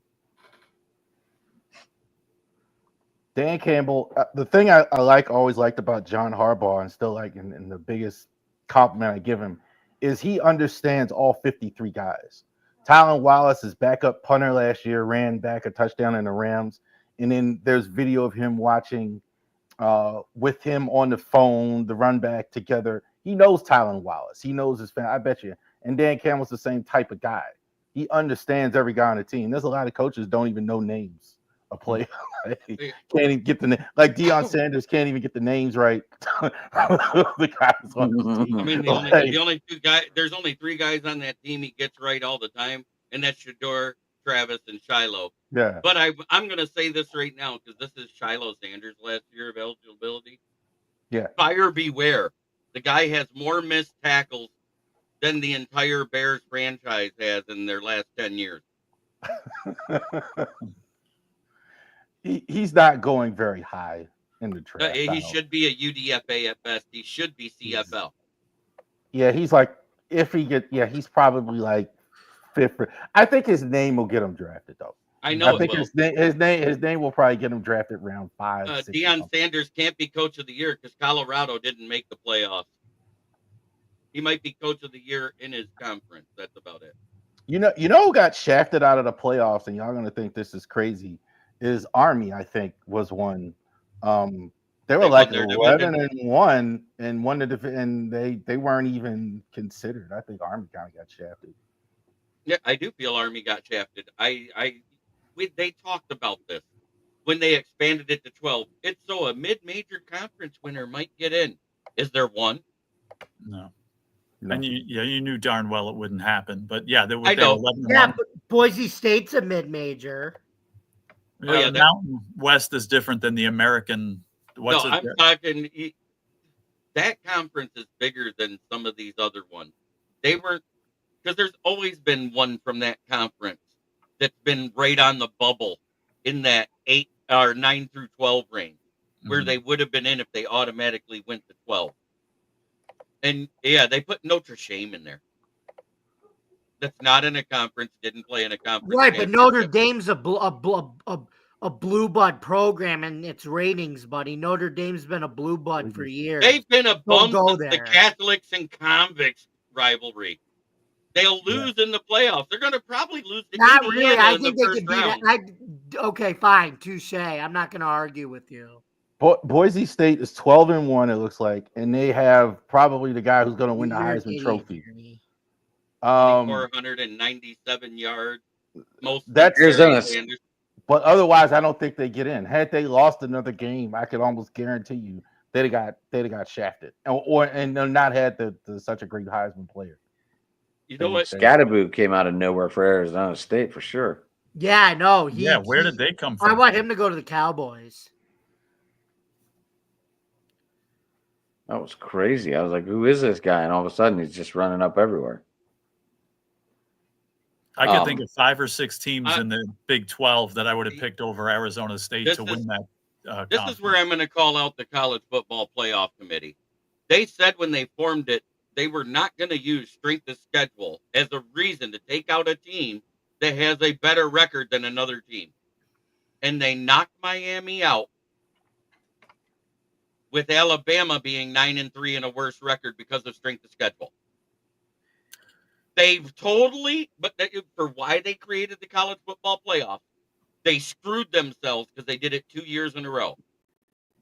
S3: Dan Campbell, the thing I always liked about John Harbaugh and still like, and the biggest compliment I give him is he understands all 53 guys. Tylan Wallace, his backup punter last year, ran back a touchdown in the Rams. And then there's video of him watching with him on the phone, the run back together. He knows Tylan Wallace. He knows his fan. I bet you. And Dan Campbell's the same type of guy. He understands every guy on the team. There's a lot of coaches don't even know names of players. Can't even get the name. Like Deion Sanders can't even get the names right. The guys on the team.
S2: I mean, the only two guys. There's only three guys on that team he gets right all the time, and that's Shedeur, Travis, and Shiloh.
S3: Yeah.
S2: But I'm going to say this right now because this is Shiloh Sanders' last year of eligibility.
S3: Yeah.
S2: Buyer beware. The guy has more missed tackles than the entire Bears franchise has in their last 10 years.
S3: He's not going very high in the draft.
S2: He should be a UDFA at best. He should be CFL.
S3: Yeah, he's like, if he get, he's probably like fifth. I think his name will get him drafted though.
S2: I know.
S3: I think his name will probably get him drafted round 5.
S2: Deion Sanders can't be coach of the year because Colorado didn't make the playoffs. He might be coach of the year in his conference. That's about it.
S3: You know who got shafted out of the playoffs, and y'all gonna think this is crazy, is Army. I think was one. They were like 11-1 and won the and they weren't even considered. I think Army kind of got shafted.
S2: Yeah, I do feel Army got shafted. They talked about this when they expanded it to 12. It's so a mid-major conference winner might get in. Is there one?
S4: No. And you knew darn well it wouldn't happen. But yeah, they were
S2: 11-1.
S5: Yeah, but Boise State's a mid-major.
S4: The Mountain West is different than the American.
S2: I'm talking. That conference is bigger than some of these other ones. They weren't, because there's always been one from that conference that's been right on the bubble in that 8 or 9 through 12 range, where they would have been in if they automatically went to 12. And yeah, they put Notre Dame in there. That's not in a conference. Didn't play in a conference.
S5: Right, but Notre Dame's a blue blood program in its ratings, buddy. Notre Dame's been a blue blood for years.
S2: They've been a bump since the Catholics and convicts rivalry. They'll lose in the playoffs. They're going to probably lose to
S5: Not
S2: Indiana
S5: really. I
S2: in
S5: think
S2: the
S5: they
S2: first
S5: could
S2: round.
S5: beat it. Okay, fine. Touche. I'm not going to argue with you.
S3: Boise State is 12-1. It looks like, and they have probably the guy who's going to win the Heisman Trophy.
S2: 497 yards.
S3: That's
S1: Arizona.
S3: But otherwise, I don't think they get in. Had they lost another game, I could almost guarantee you they'd have got shafted, and not had such a great Heisman player.
S2: You know what?
S1: Scatterboot came out of nowhere for Arizona State for sure.
S5: Yeah, I know.
S4: Where did they come from?
S5: I want him to go to the Cowboys.
S1: That was crazy. I was like, who is this guy? And all of a sudden, he's just running up everywhere.
S4: I could think of 5 or 6 teams in the Big 12 that I would have picked over Arizona State to win that.
S2: This is where I'm going to call out the College Football Playoff Committee. They said when they formed it, they were not going to use strength of schedule as a reason to take out a team that has a better record than another team. And they knocked Miami out with Alabama being 9-3 and a worse record because of strength of schedule. They've for why they created the college football playoff, they screwed themselves because they did it 2 years in a row.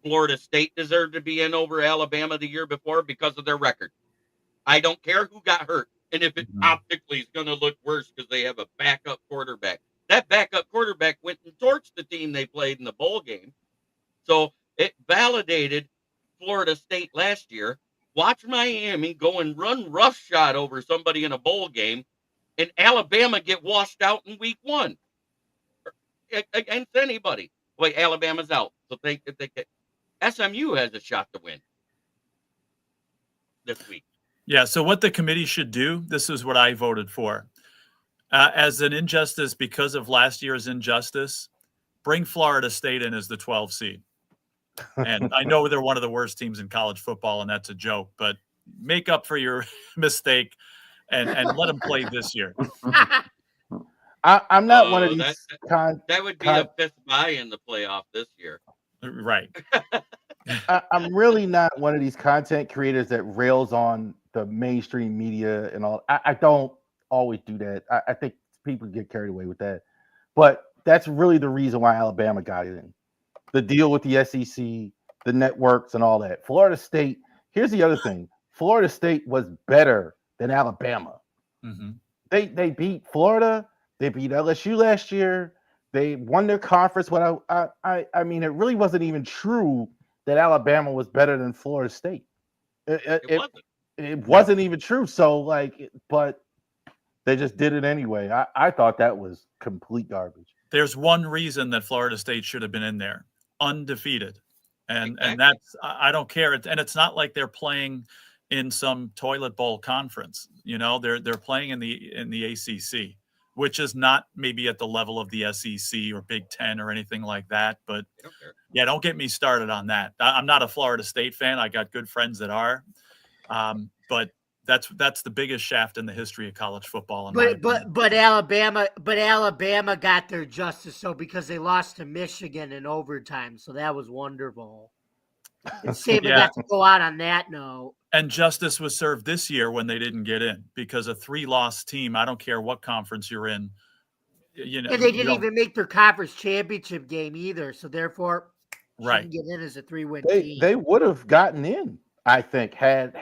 S2: Florida State deserved to be in over Alabama the year before because of their record. I don't care who got hurt. And if it optically is going to look worse because they have a backup quarterback. That backup quarterback went and torched the team they played in the bowl game. So it validated Florida State last year. Watch Miami go and run roughshod over somebody in a bowl game, and Alabama get washed out in week 1 against anybody. Wait, Alabama's out. So SMU has a shot to win this week.
S4: Yeah, so what the committee should do, this is what I voted for. As an injustice because of last year's injustice, bring Florida State in as the 12 seed. And I know they're one of the worst teams in college football, and that's a joke, but make up for your mistake and let them play this year.
S3: I'm not one of these.
S2: That would be a 5th bye in the playoff this year.
S4: Right.
S3: I'm really not one of these content creators that rails on the mainstream media and all. I don't always do that. I think people get carried away with that. But that's really the reason why Alabama got it in. The deal with the SEC, the networks and all that. Florida State. Here's the other thing. Florida State was better than Alabama.
S4: Mm-hmm.
S3: They beat Florida. They beat LSU last year. They won their conference. What I mean, it really wasn't even true that Alabama was better than Florida State. It wasn't even true. So but they just did it anyway. I thought that was complete garbage.
S4: There's one reason that Florida State should have been in there, undefeated, and that's I don't care. And it's not like they're playing in some toilet bowl conference. They're playing in the ACC, which is not maybe at the level of the SEC or Big Ten or anything like that. But yeah, don't get me started on that. I'm not a Florida State fan. I got good friends that are, but that's the biggest shaft in the history of college football.
S5: But Alabama got their justice, so because they lost to Michigan in overtime, so that was wonderful. And Saban got to go out on that note.
S4: And justice was served this year when they didn't get in, because a 3-loss team, I don't care what conference you're in,
S5: and they didn't even make their conference championship game either, so therefore,
S4: right,
S5: get in as a 3-win team.
S3: They would have gotten in, I think, had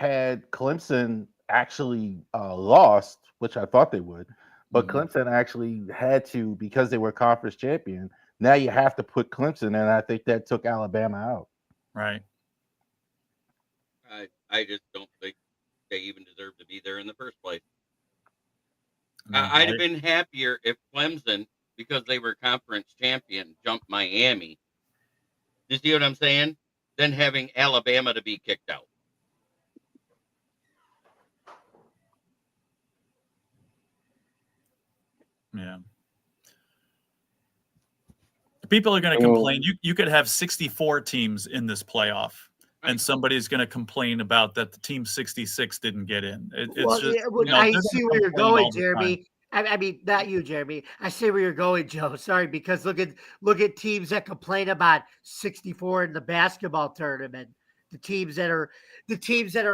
S3: Clemson actually lost, which I thought they would, but Clemson actually had to, because they were conference champion. Now you have to put Clemson in, and I think that took Alabama out.
S4: Right.
S2: I just don't think they even deserve to be there in the first place. I'd have been happier if Clemson, because they were conference champion, jumped Miami. You see what I'm saying? Than having Alabama to be kicked out.
S4: Yeah. People are going to complain. You could have 64 teams in this playoff, and somebody's going to complain about that the team 66 didn't get in.
S5: I see where you're going, Jeremy. I mean, not you, Jeremy. I see where you're going, Joe. Sorry, because look at teams that complain about 64 in the basketball tournament. The teams that are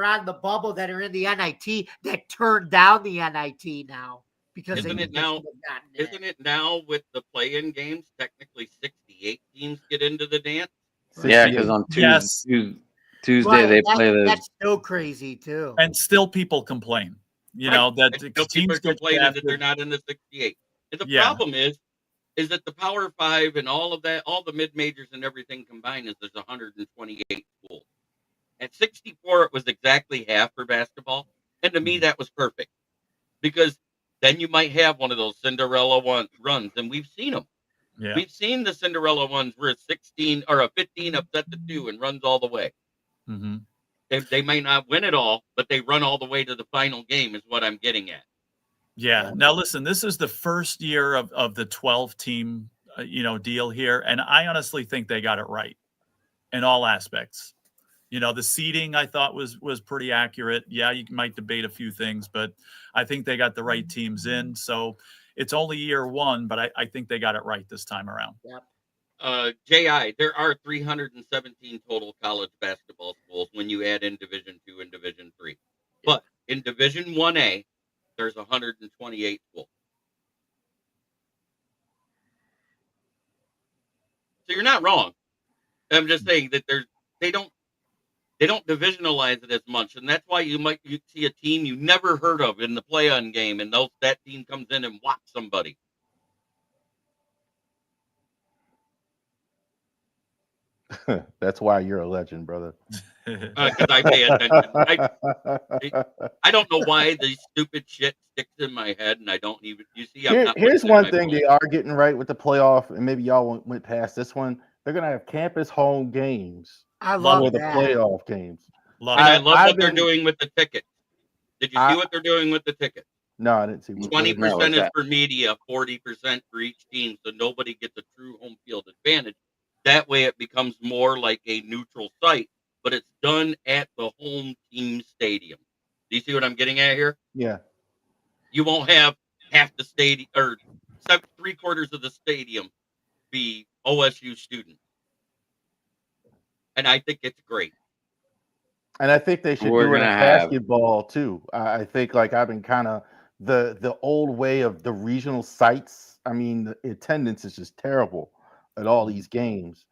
S5: on the bubble, that are in the NIT, that turned down the NIT now. Because
S2: isn't it now with the play-in games, technically 68 teams get into the dance?
S1: Yeah, because on Tuesday they play
S5: that's so crazy too.
S4: And still people complain. That
S2: teams get complaining that they're not in the 68. And the problem is that the Power 5 and all of that, all the mid-majors and everything combined, is there's 128 schools. At 64, it was exactly half for basketball. And to me, that was perfect. Because then you might have one of those Cinderella runs, and we've seen them. Yeah. We've seen the Cinderella ones where a 16 or a 15 upset the 2 and runs all the way.
S4: Mm-hmm.
S2: They might not win it all, but they run all the way to the final game is what I'm getting at.
S4: Yeah. Now, listen, this is the first year of the 12-team, deal here, and I honestly think they got it right in all aspects. The seeding I thought was pretty accurate. Yeah, you might debate a few things, but I think they got the right teams in. So it's only year one, but I think they got it right this time around.
S5: Yep.
S2: JI, there are 317 total college basketball schools when you add in Division II and Division III. But in Division 1A, there's 128 schools. So you're not wrong. I'm just saying that they don't divisionalize it as much, and that's why you see a team you never heard of in the play-on game, and that team comes in and whops somebody.
S3: That's why you're a legend, brother.
S2: Because I pay attention. I don't know why the stupid shit sticks in my head, and I don't even. You see,
S3: here's one thing they are getting right with the playoff, and maybe y'all went past this one. They're gonna have campus home games.
S5: I love
S3: the playoff games.
S2: I love what they're doing with the tickets. Did you see what they're doing with the tickets?
S3: No, I didn't see.
S2: 20% is for media, 40% for each team, so nobody gets a true home field advantage. That way, it becomes more like a neutral site, but it's done at the home team stadium. Do you see what I'm getting at here?
S3: Yeah.
S2: You won't have half the stadium or 3/4 of the stadium be OSU students. And I think it's great.
S3: And I think they should do it in basketball too. I think I've been kind of the old way of the regional sites. I mean, the attendance is just terrible at all these games.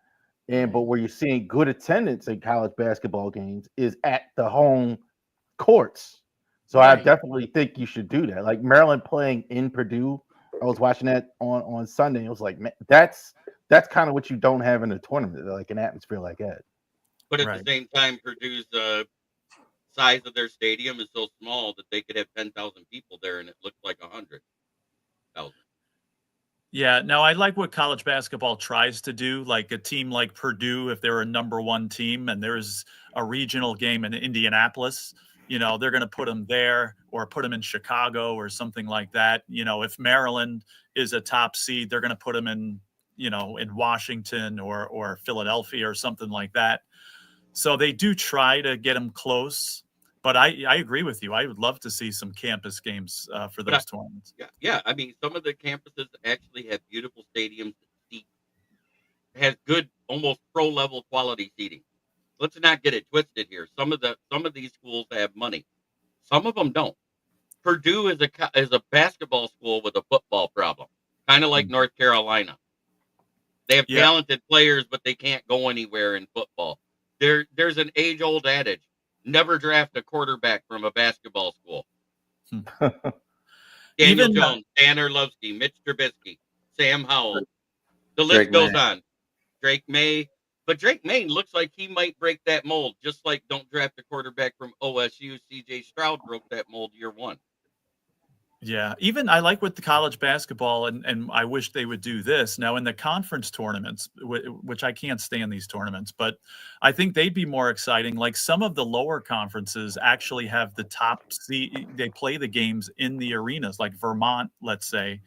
S3: but where you're seeing good attendance in college basketball games is at the home courts. So I
S5: Right.
S3: definitely think you should do that. Like Maryland playing in Purdue, I was watching that on Sunday. I was like, man, that's kind of what you don't have in a tournament, like an atmosphere like that.
S2: But at
S4: Right.
S2: the same time, Purdue's size of their stadium is so small that they could have 10,000 people there, and it looked like 100,000.
S4: Yeah, no, I like what college basketball tries to do. Like a team like Purdue, if they're a number one team and there's a regional game in Indianapolis, they're going to put them there or put them in Chicago or something like that. If Maryland is a top seed, they're going to put them in, in Washington or Philadelphia or something like that. So they do try to get them close. But I agree with you. I would love to see some campus games for those tournaments.
S2: Yeah. I mean, some of the campuses actually have beautiful stadiums that seat has good, almost pro level quality seating. Let's not get it twisted here. Some of these schools have money. Some of them don't. Purdue is a basketball school with a football problem, kind of like North Carolina. They have talented players, but they can't go anywhere in football. There's an age-old adage. Never draft a quarterback from a basketball school. Daniel Jones, Dan Orlovsky, Mitch Trubisky, Sam Howell. The list goes on. Drake May. But Drake May looks like he might break that mold, just like don't draft a quarterback from OSU. CJ Stroud broke that mold year one.
S4: Yeah, even I like with the college basketball, and I wish they would do this now in the conference tournaments, which I can't stand these tournaments, but I think they'd be more exciting. Like some of the lower conferences actually have the top seed. They play the games in the arenas, like Vermont, let's say.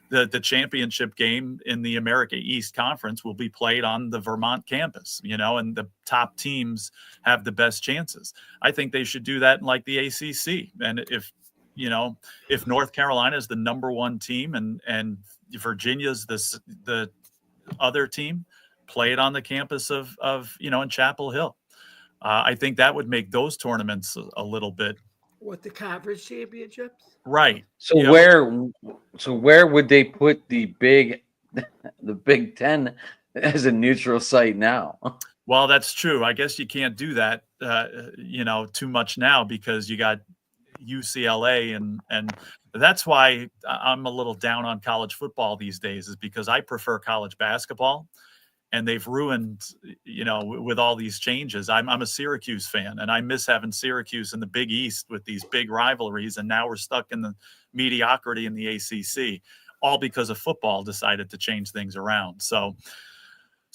S4: The championship game in the America East Conference will be played on the Vermont campus, and the top teams have the best chances. I think they should do that in like the ACC. And if North Carolina is the number one team and Virginia's the other team, play it on the campus of in Chapel Hill. I think that would make those tournaments a little bit.
S5: What, the conference championships?
S4: Right.
S1: So where would they put the Big Ten as a neutral site now?
S4: Well, that's true. I guess you can't do that, too much now because you got UCLA and that's why I'm a little down on college football these days, is because I prefer college basketball, and they've ruined, with all these changes. I'm a Syracuse fan, and I miss having Syracuse in the Big East with these big rivalries, and now we're stuck in the mediocrity in the ACC, all because of football decided to change things around. So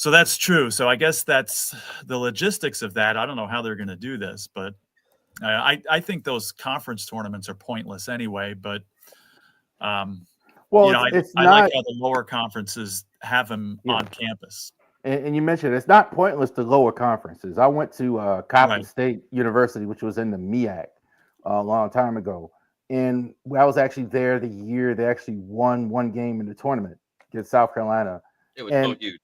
S4: that's true. So I guess that's the logistics of that. I don't know how they're going to do this, but I think those conference tournaments are pointless anyway, but I like how the lower conferences have them on campus.
S3: And you mentioned it's not pointless to lower conferences. I went to Coppin State University, which was in the MEAC a long time ago, and I was actually there the year they actually won one game in the tournament against South Carolina.
S2: It was so huge.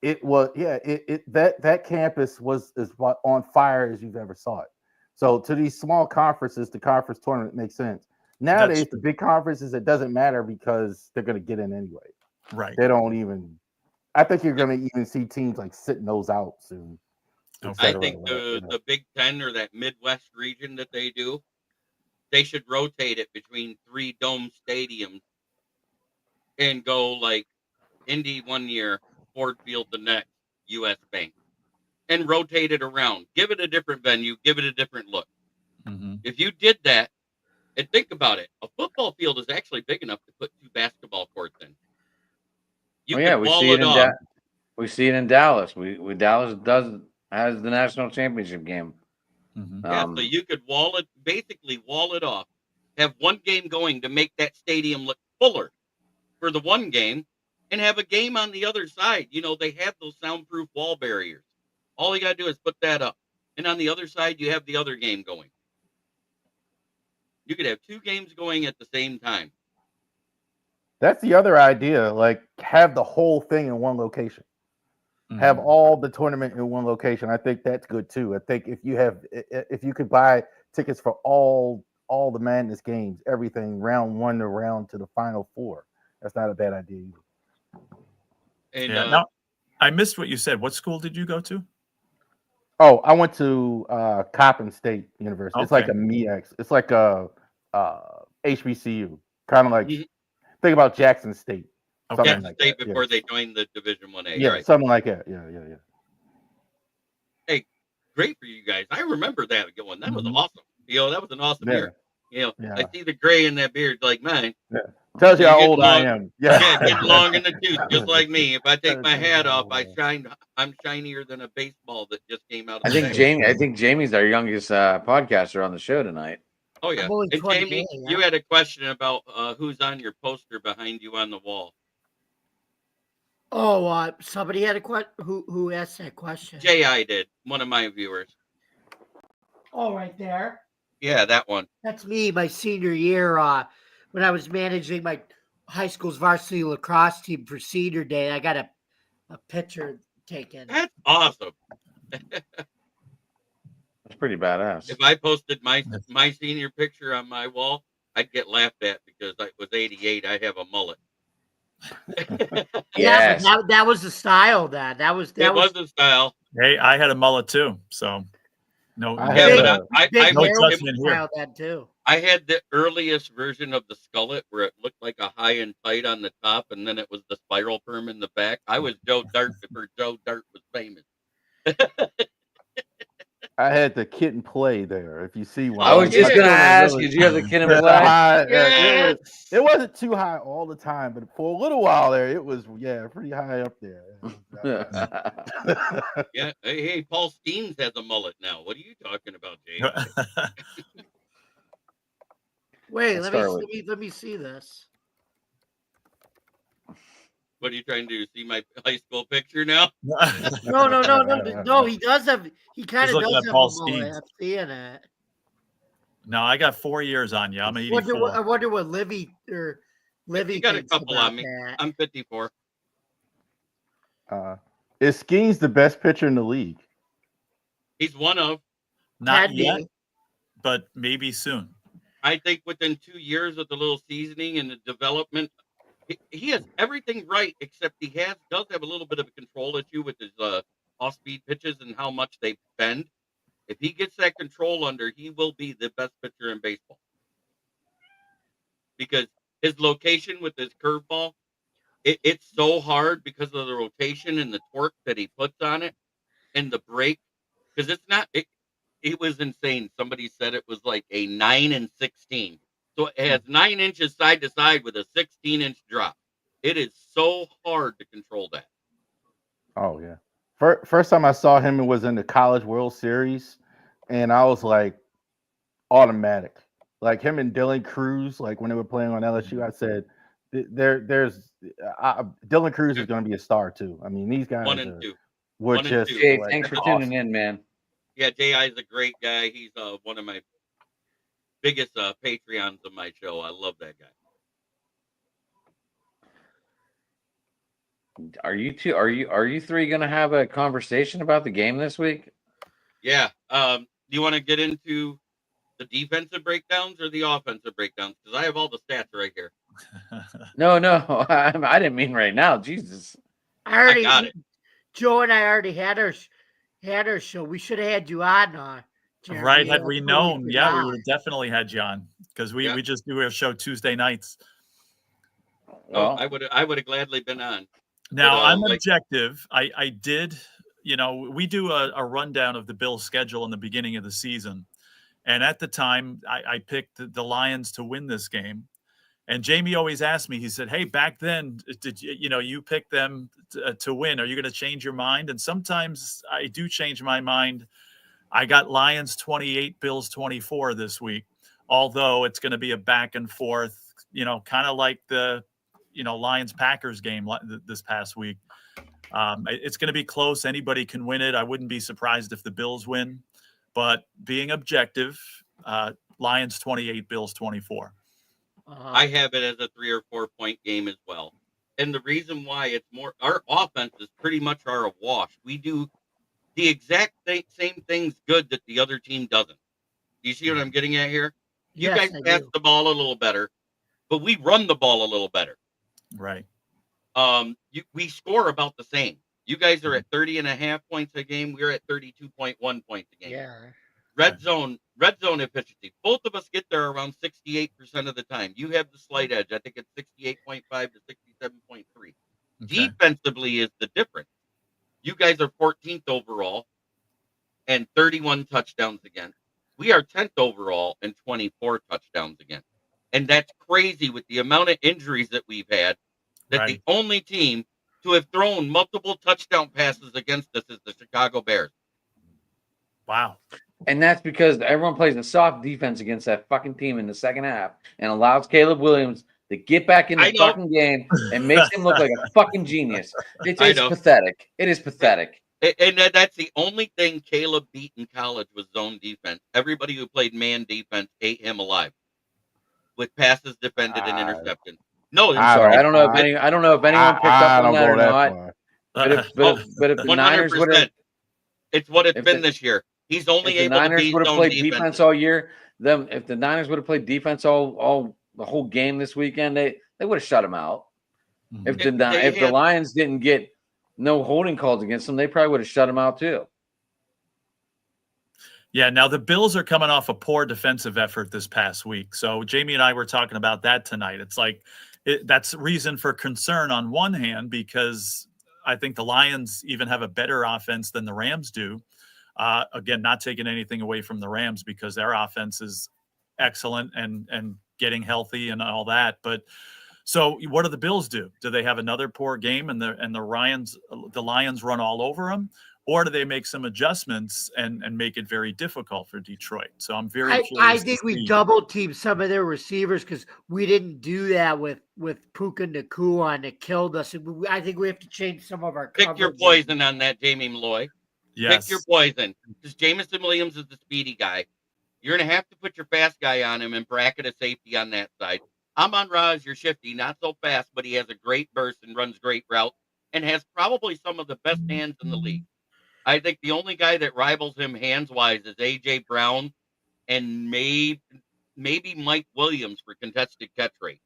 S3: It was that campus was as on fire as you've ever saw it. So to these small conferences, the conference tournament makes sense. Nowadays, the big conferences, it doesn't matter because they're going to get in anyway.
S4: Right.
S3: They don't even. I think you're going to even see teams like sitting those out soon.
S2: I think the Big Ten or that Midwest region that they do, they should rotate it between 3 dome stadiums and go like Indy one year, Ford Field the next, US Bank. And rotate it around. Give it a different venue. Give it a different look.
S4: Mm-hmm.
S2: If you did that, and think about it, a football field is actually big enough to put 2 basketball courts in.
S1: We see it in Dallas. Dallas has the national championship game.
S4: Mm-hmm.
S2: So you could wall it off. Have one game going to make that stadium look fuller for the one game, and have a game on the other side. They have those soundproof wall barriers. All you got to do is put that up. And on the other side, you have the other game going. You could have 2 games going at the same time.
S3: That's the other idea. Like, have the whole thing in one location. Mm-hmm. Have all the tournament in one location. I think that's good too. I think if you could buy tickets for all the Madness games, everything, round 1 to round to the Final 4, that's not a bad idea either.
S2: And
S4: I missed what you said. What school did you go to?
S3: Oh, I went to Coppin State University. It's like
S4: Okay.
S3: a MEX. It's like a HBCU, kind of like
S2: Mhm.
S3: think about Jackson State.
S4: Okay.
S2: Jackson
S3: like
S2: State
S3: that,
S2: before
S3: yeah.
S2: they joined the Division 1A.
S3: Yeah,
S2: Right.
S3: something like that. Yeah.
S2: Great for you guys. I remember that one. That was
S4: Mhm.
S2: awesome. That was an awesome
S3: Yeah.
S2: year. I
S3: Yeah.
S2: see the gray in that beard like mine.
S3: Tells you
S2: You
S3: how
S2: get
S3: old I
S2: long-
S3: am.
S2: Yeah,
S3: Yeah.
S2: getting long in the tooth, just like me. If I take my hat off, I'm shinier than a baseball that just came out of
S1: I
S2: the
S1: think
S2: bag.
S1: Jamie. I think Jamie's our youngest podcaster on the show tonight.
S2: Oh, yeah.
S5: I'm only
S2: And
S5: 28,
S2: Jamie,
S5: yeah.
S2: you had a question about who's on your poster behind you on the wall.
S5: Oh, somebody had a question. Who asked that question?
S2: J.I. did, one of my viewers.
S5: Oh, right there.
S2: Yeah, that one.
S5: That's me, my senior year, when I was managing my high school's varsity lacrosse team for senior day. I got a picture taken.
S2: That's awesome.
S1: That's pretty badass.
S2: If I posted my senior picture on my wall, I'd get laughed at because I was 88. I have a mullet.
S5: Yeah,
S1: Yes.
S5: but that was the style. That was
S2: a style.
S4: Hey, I had a mullet too. So no,
S3: I
S2: Yeah,
S3: had
S2: but
S3: a-
S2: I
S4: no
S2: went-
S4: judgment here.
S5: style that too.
S2: I had the earliest version of the skullet where it looked like a high and tight on the top, and then it was the spiral perm in the back. I was Joe Dirt before Joe Dirt was famous.
S3: I had the kid and play there. If you see one,
S1: I was
S2: yeah.
S1: just gonna ask, did you have the kid in
S3: Yeah,
S1: play?
S2: Yes!
S3: it wasn't too high all the time, but for a little while there, it was pretty high up there.
S2: Yeah. Hey, Paul Steens has a mullet now. What are you talking about, Jay?
S5: Wait,
S1: Let's
S5: let
S1: start with-
S5: me see this.
S2: What are you trying to do? See my high school picture now?
S5: No. He does have. He kind
S4: He's
S5: of
S4: looking
S5: does
S4: at
S5: have
S4: Paul
S5: a mullet.
S4: Steens.
S5: I'm seeing it.
S4: No, I got 4 years on you. I'm 84.
S5: I wonder what Livy
S2: You got a
S5: thinks
S2: couple
S5: about
S2: on me.
S5: that.
S2: I'm 54.
S3: Is Skeens the best pitcher in the league?
S2: He's one of.
S4: Not
S5: Can
S4: yet,
S5: be.
S4: but maybe soon.
S2: I think within 2 years of the little seasoning and the development, he has everything right, except he does have a little bit of a control issue with his off-speed pitches and how much they bend. If he gets that control under, he will be the best pitcher in baseball. Because his location with his curveball, it's so hard because of the rotation and the torque that he puts on it and the break. Because it's not, it was insane. Somebody said it was like a 9 and 16. So it has 9 inches side to side with a 16-inch drop. It is so hard to control that.
S3: Oh yeah. First time I saw him, it was in the College World Series, and I was like, automatic. Like him and Dylan Cruz, like when they were playing on LSU, I said, there's Dylan Cruz is going to be a star too. I mean, these guys
S2: 1 and 2.
S3: were
S2: 1 and
S3: just
S2: 2.
S1: Jay,
S3: like,
S1: thanks for
S3: awesome.
S1: tuning in, man.
S2: Yeah, J.I. is a great guy. He's one of my biggest Patreons of my show. I love that guy.
S1: Are you three gonna have a conversation about the game this week?
S2: Yeah. Do you want to get into the defensive breakdowns or the offensive breakdowns? Because I have all the stats right here.
S1: No, I didn't mean right now. Jesus.
S5: I
S2: got it.
S5: Joe and I already had our show. We should have had you on. Jeremy.
S4: Right. Had
S5: That's
S4: we
S5: what
S4: known, yeah, we
S5: forgot.
S4: would have definitely had you on because we just do our show Tuesday nights.
S1: Well,
S2: I would have gladly been on.
S4: Now,
S2: But,
S4: I'm
S2: like-
S4: objective. I did, we do a rundown of the Bills' schedule in the beginning of the season. And at the time, I picked the Lions to win this game. And Jamie always asked me, he said, hey, back then, did you picked them to win. Are you going to change your mind? And sometimes I do change my mind. I got Lions 28, Bills 24 this week, although it's going to be a back and forth, kind of like the Lions-Packers game this past week. It's going to be close. Anybody can win it. I wouldn't be surprised if the Bills win. But being objective, Lions 28, Bills 24.
S2: I have it as a 3 or 4 point game as well. And the reason why it's more, our offense is pretty much our wash. We do the exact same things good that the other team doesn't. Do you see what I'm getting at here? You
S5: Yes,
S2: guys
S5: I
S2: pass
S5: do.
S2: the ball a little better, but we run the ball a little better.
S4: Right.
S2: We score about the same. You guys are at 30.5 points a game. We're at 32.1 points a game.
S5: Yeah.
S2: Red zone efficiency. Both of us get there around 68% of the time. You have the slight edge. I think it's 68.5 to 67.3.
S4: Okay.
S2: Defensively is the difference. You guys are 14th overall and 31 touchdowns against. We are 10th overall and 24 touchdowns against. And that's crazy with the amount of injuries that we've had, that
S4: Right.
S2: the only team to have thrown multiple touchdown passes against us is the Chicago Bears.
S4: Wow.
S1: And that's because everyone plays a soft defense against that fucking team in the second half and allows Caleb Williams to get back in
S2: I
S1: the
S2: know.
S1: fucking game and makes him look like a fucking genius. It's
S2: know.
S1: pathetic. It is pathetic.
S2: And that's the only thing Caleb beat in college was zone defense. Everybody who played man defense ate him alive with passes defended and interceptions. No,
S1: I'm sorry. I don't know if anyone picked up on that or not.
S3: far.
S1: But if the Niners would have,
S2: 100%. It's what it's
S1: if
S2: been
S1: the-
S2: this year. He's only
S1: if the
S2: able to
S1: Niners
S2: beat
S1: would have
S2: zone
S1: played
S2: defense.
S1: defense all year, if the Niners would have played defense all the whole game this weekend, they would have shut him out. If the Lions didn't get no holding calls against them, they probably would have shut him out too.
S4: Yeah, now the Bills are coming off a poor defensive effort this past week. So Jamie and I were talking about that tonight. It's like that's reason for concern on one hand, because I think the Lions even have a better offense than the Rams do. Again, not taking anything away from the Rams because their offense is excellent and getting healthy and all that. But so what do the Bills do? Do they have another poor game and the Lions run all over them? Or do they make some adjustments and make it very difficult for Detroit? So I'm very curious.
S5: I think we double teamed some of their receivers because we didn't do that with Puka Nacua, and it killed us. I think we have to change some of our
S2: Pick your
S5: coverages.
S2: poison on that, Jamie Malloy.
S4: Yes.
S2: Pick your poison. Because Jameson Williams is the speedy guy. You're going to have to put your fast guy on him and bracket a safety on that side. Amon-Ra is your shifty, not so fast, but he has a great burst and runs great routes and has probably some of the best hands in the league. I think the only guy that rivals him hands-wise is A.J. Brown and maybe Mike Williams for contested catch rate.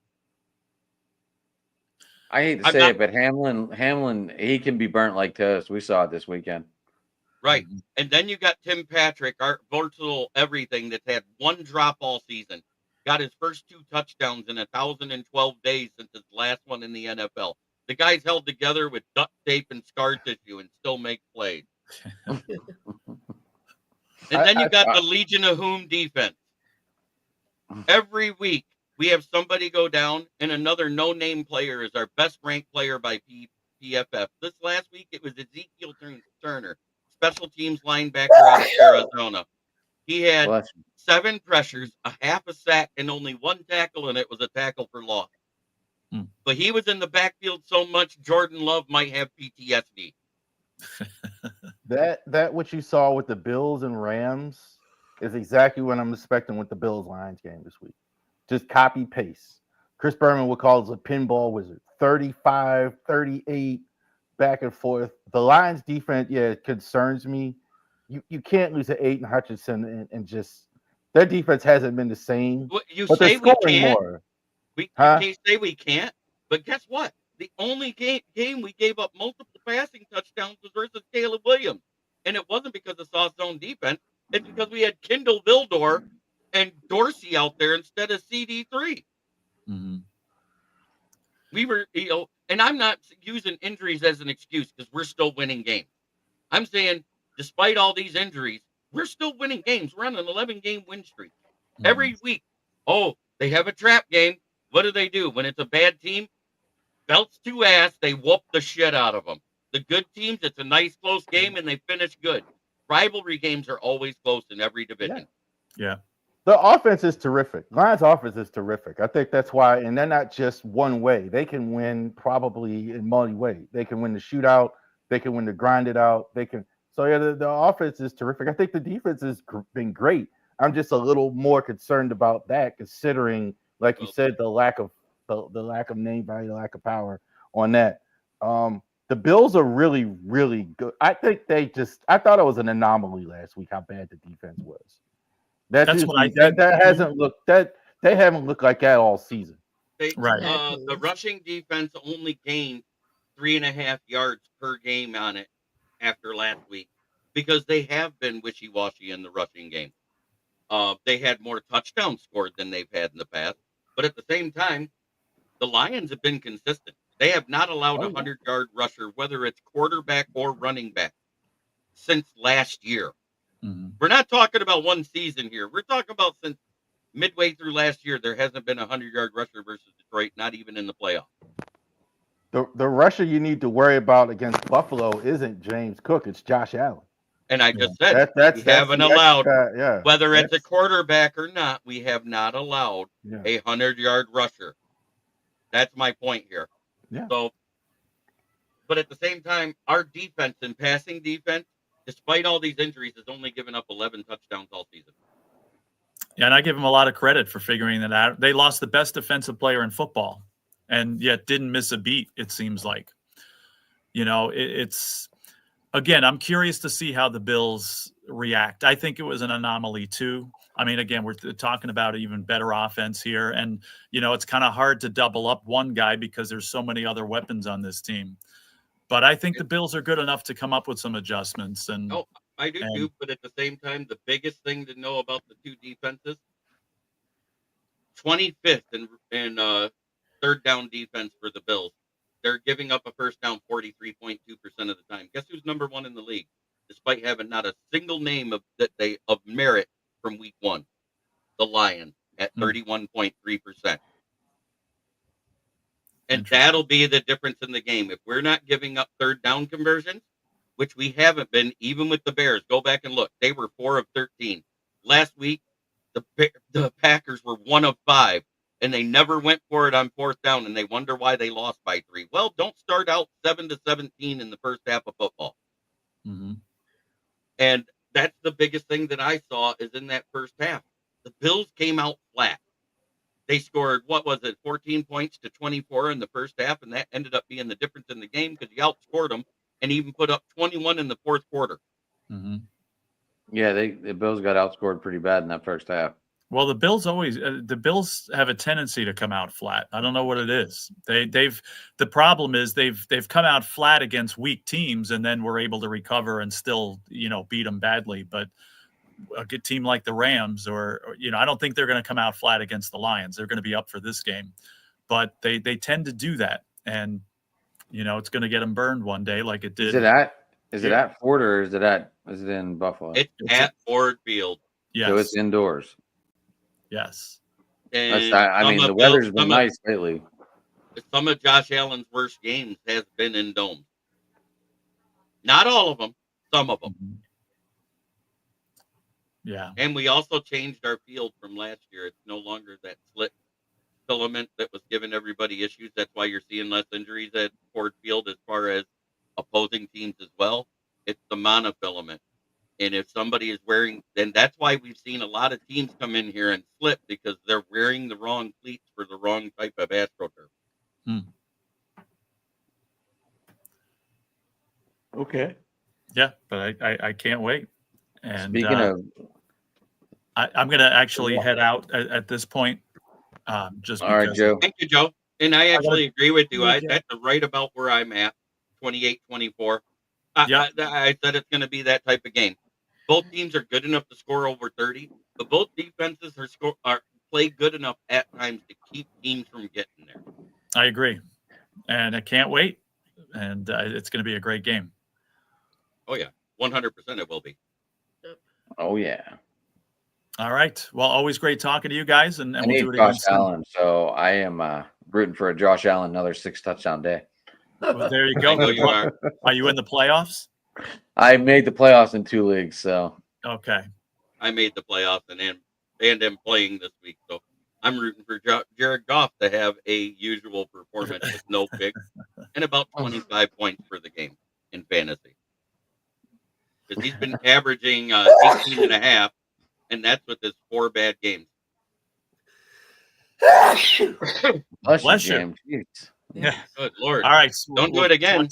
S1: I hate to say it, but Hamlin, he can be burnt like toast. We saw it this weekend.
S2: Right. And then you got Tim Patrick, our versatile everything that's had one drop all season. Got his first 2 touchdowns in 1,012 days since his last one in the NFL. The guy's held together with duct tape and scar tissue and still make plays. And then you got the Legion of Whom defense. Every week we have somebody go down, and another no-name player is our best ranked player by PFF. This last week it was Ezekiel Turner, special teams linebacker out of Arizona. He had 7 pressures, a half a sack, and only 1 tackle, and it was a tackle for loss. But he was in the backfield so much, Jordan Love might have PTSD.
S3: That what you saw with the Bills and Rams is exactly what I'm expecting with the Bills Lions game this week. Just copy paste. Chris Berman would call it a pinball wizard. 35, 38, back and forth. The Lions defense, it concerns me. You can't lose to Aiden Hutchinson and just their defense hasn't been the same.
S2: Well, you
S3: but
S2: say
S3: they're
S2: we
S3: scoring
S2: can't.
S3: more.
S2: You can't say we can't, but guess what? The only game we gave up multiple passing touchdowns was versus Caleb Williams. And it wasn't because of soft zone defense. It's because we had Kindle Vildor and Dorsey out there instead of CD3.
S4: Mm-hmm.
S2: We were, and I'm not using injuries as an excuse because we're still winning games. I'm saying, despite all these injuries, we're still winning games. We're on an 11-game win streak.
S4: Mm-hmm.
S2: Every week, they have a trap game. What do? When it's a bad team, belts to ass, they whoop the shit out of them. The good teams, it's a nice, close game, and they finish good. Rivalry games are always close in every division.
S4: Yeah.
S3: The offense is terrific. Lions offense is terrific. I think that's why, and they're not just one way. They can win probably in multi-way. They can win the shootout. They can win the grind it out. They can. So the offense is terrific. I think the defense has been great. I'm just a little more concerned about that, considering, like you said, the lack of name value, the lack of power on that. The Bills are really, really good. I think I thought it was an anomaly last week how bad the defense was. That's what I think. That hasn't looked they haven't looked like that all season.
S2: The rushing defense only gained 3.5 yards per game on it after last week because they have been wishy-washy in the rushing game. They had more touchdowns scored than they've had in the past, but at the same time, the Lions have been consistent. They have not allowed a 100-yard rusher, whether it's quarterback or running back, since last year.
S4: Mhm.
S2: We're not talking about one season here. We're talking about since midway through last year, there hasn't been a 100-yard rusher versus Detroit, not even in the playoffs.
S3: The rusher you need to worry about against Buffalo isn't James Cook, it's Josh Allen.
S2: And I just said
S3: That's
S2: we haven't
S3: the
S2: allowed,
S3: extra, yeah.
S2: whether it's a
S3: That's-
S2: quarterback or not, we have not allowed
S3: yeah.
S2: a 100-yard rusher. That's my point here.
S3: Yeah.
S2: So, but at the same time, our defense and passing defense, despite all these injuries, has only given up 11 touchdowns all season.
S4: Yeah, and I give them a lot of credit for figuring that out. They lost the best defensive player in football, and yet didn't miss a beat. It seems like, it's again. I'm curious to see how the Bills react. I think it was an anomaly too. I mean, again, we're talking about an even better offense here, and it's kind of hard to double up one guy because there's so many other weapons on this team. But I think the Bills are good enough to come up with some adjustments. And
S2: Oh, I do too, but at the same time, the biggest thing to know about the two defenses, 25th in third down defense for the Bills. They're giving up a first down 43.2% of the time. Guess who's number one in the league, despite having not a single name of merit from week one? The Lions at 31.3%. And that'll be the difference in the game. If we're not giving up third down conversions, which we haven't been, even with the Bears, go back and look. They were 4 of 13. Last week, the Packers were 1 of 5, and they never went for it on fourth down, and they wonder why they lost by 3. Well, don't start out 7-17 in the first half of football.
S4: Mm-hmm.
S2: And that's the biggest thing that I saw is in that first half. The Bills came out flat. They scored, 14 points to 24 in the first half, and that ended up being the difference in the game because you outscored them and even put up 21 in the fourth quarter.
S4: Mm-hmm.
S1: Yeah, the Bills got outscored pretty bad in that first half.
S4: Well, the Bills have a tendency to come out flat. I don't know what it is. The problem is they've come out flat against weak teams, and then we're able to recover and still beat them badly. But a good team like the Rams, or I don't think they're going to come out flat against the Lions. They're going to be up for this game, but they tend to do that, and it's going to get them burned one day, like it did.
S1: Is it at Ford or is it in Buffalo?
S2: It's at Ford Field.
S4: Yes.
S1: So it's indoors.
S4: Yes.
S2: And
S1: the weather's been nice lately.
S2: Some of Josh Allen's worst games has been in domes. Not all of them, some of them.
S4: Mm-hmm. Yeah.
S2: And we also changed our field from last year. It's no longer that slit filament that was giving everybody issues. That's why you're seeing less injuries at Ford Field as far as opposing teams as well. It's the monofilament. And if somebody is wearing, then that's why we've seen a lot of teams come in here and slip because they're wearing the wrong cleats for the wrong type of AstroTurf.
S3: Okay.
S4: Yeah, but I can't wait. And
S1: Speaking of,
S4: I'm going to actually head out at this point. Just
S1: all right, Joe.
S2: Thank you, Joe. And I actually agree with you. That's right about where I'm at, 28-24. I said it's going to be that type of game. Both teams are good enough to score over 30, but both defenses are play good enough at times to keep teams from getting there.
S4: I agree, and I can't wait. And it's going to be a great game.
S2: Oh yeah, 100% it will be.
S1: Oh yeah.
S4: All right. Well, always great talking to you guys, and
S1: I
S4: we'll
S1: need
S4: do it again
S1: Josh
S4: soon.
S1: Allen, so I am rooting for a Josh Allen another 6 touchdown day.
S4: Well, there you go.
S2: I know you are.
S4: Are you in the playoffs?
S1: I made the playoffs in 2 leagues, so
S4: Okay.
S2: I made the playoffs and am playing this week, so I'm rooting for Jared Goff to have a usual performance with no picks and about 25 points for the game in fantasy. Because he's been averaging 18.5, and that's with his 4 bad games.
S1: bless you,
S4: Bless you.
S1: James. Jeez.
S4: Yeah.
S2: Good Lord.
S4: All right. So
S2: Don't do it again.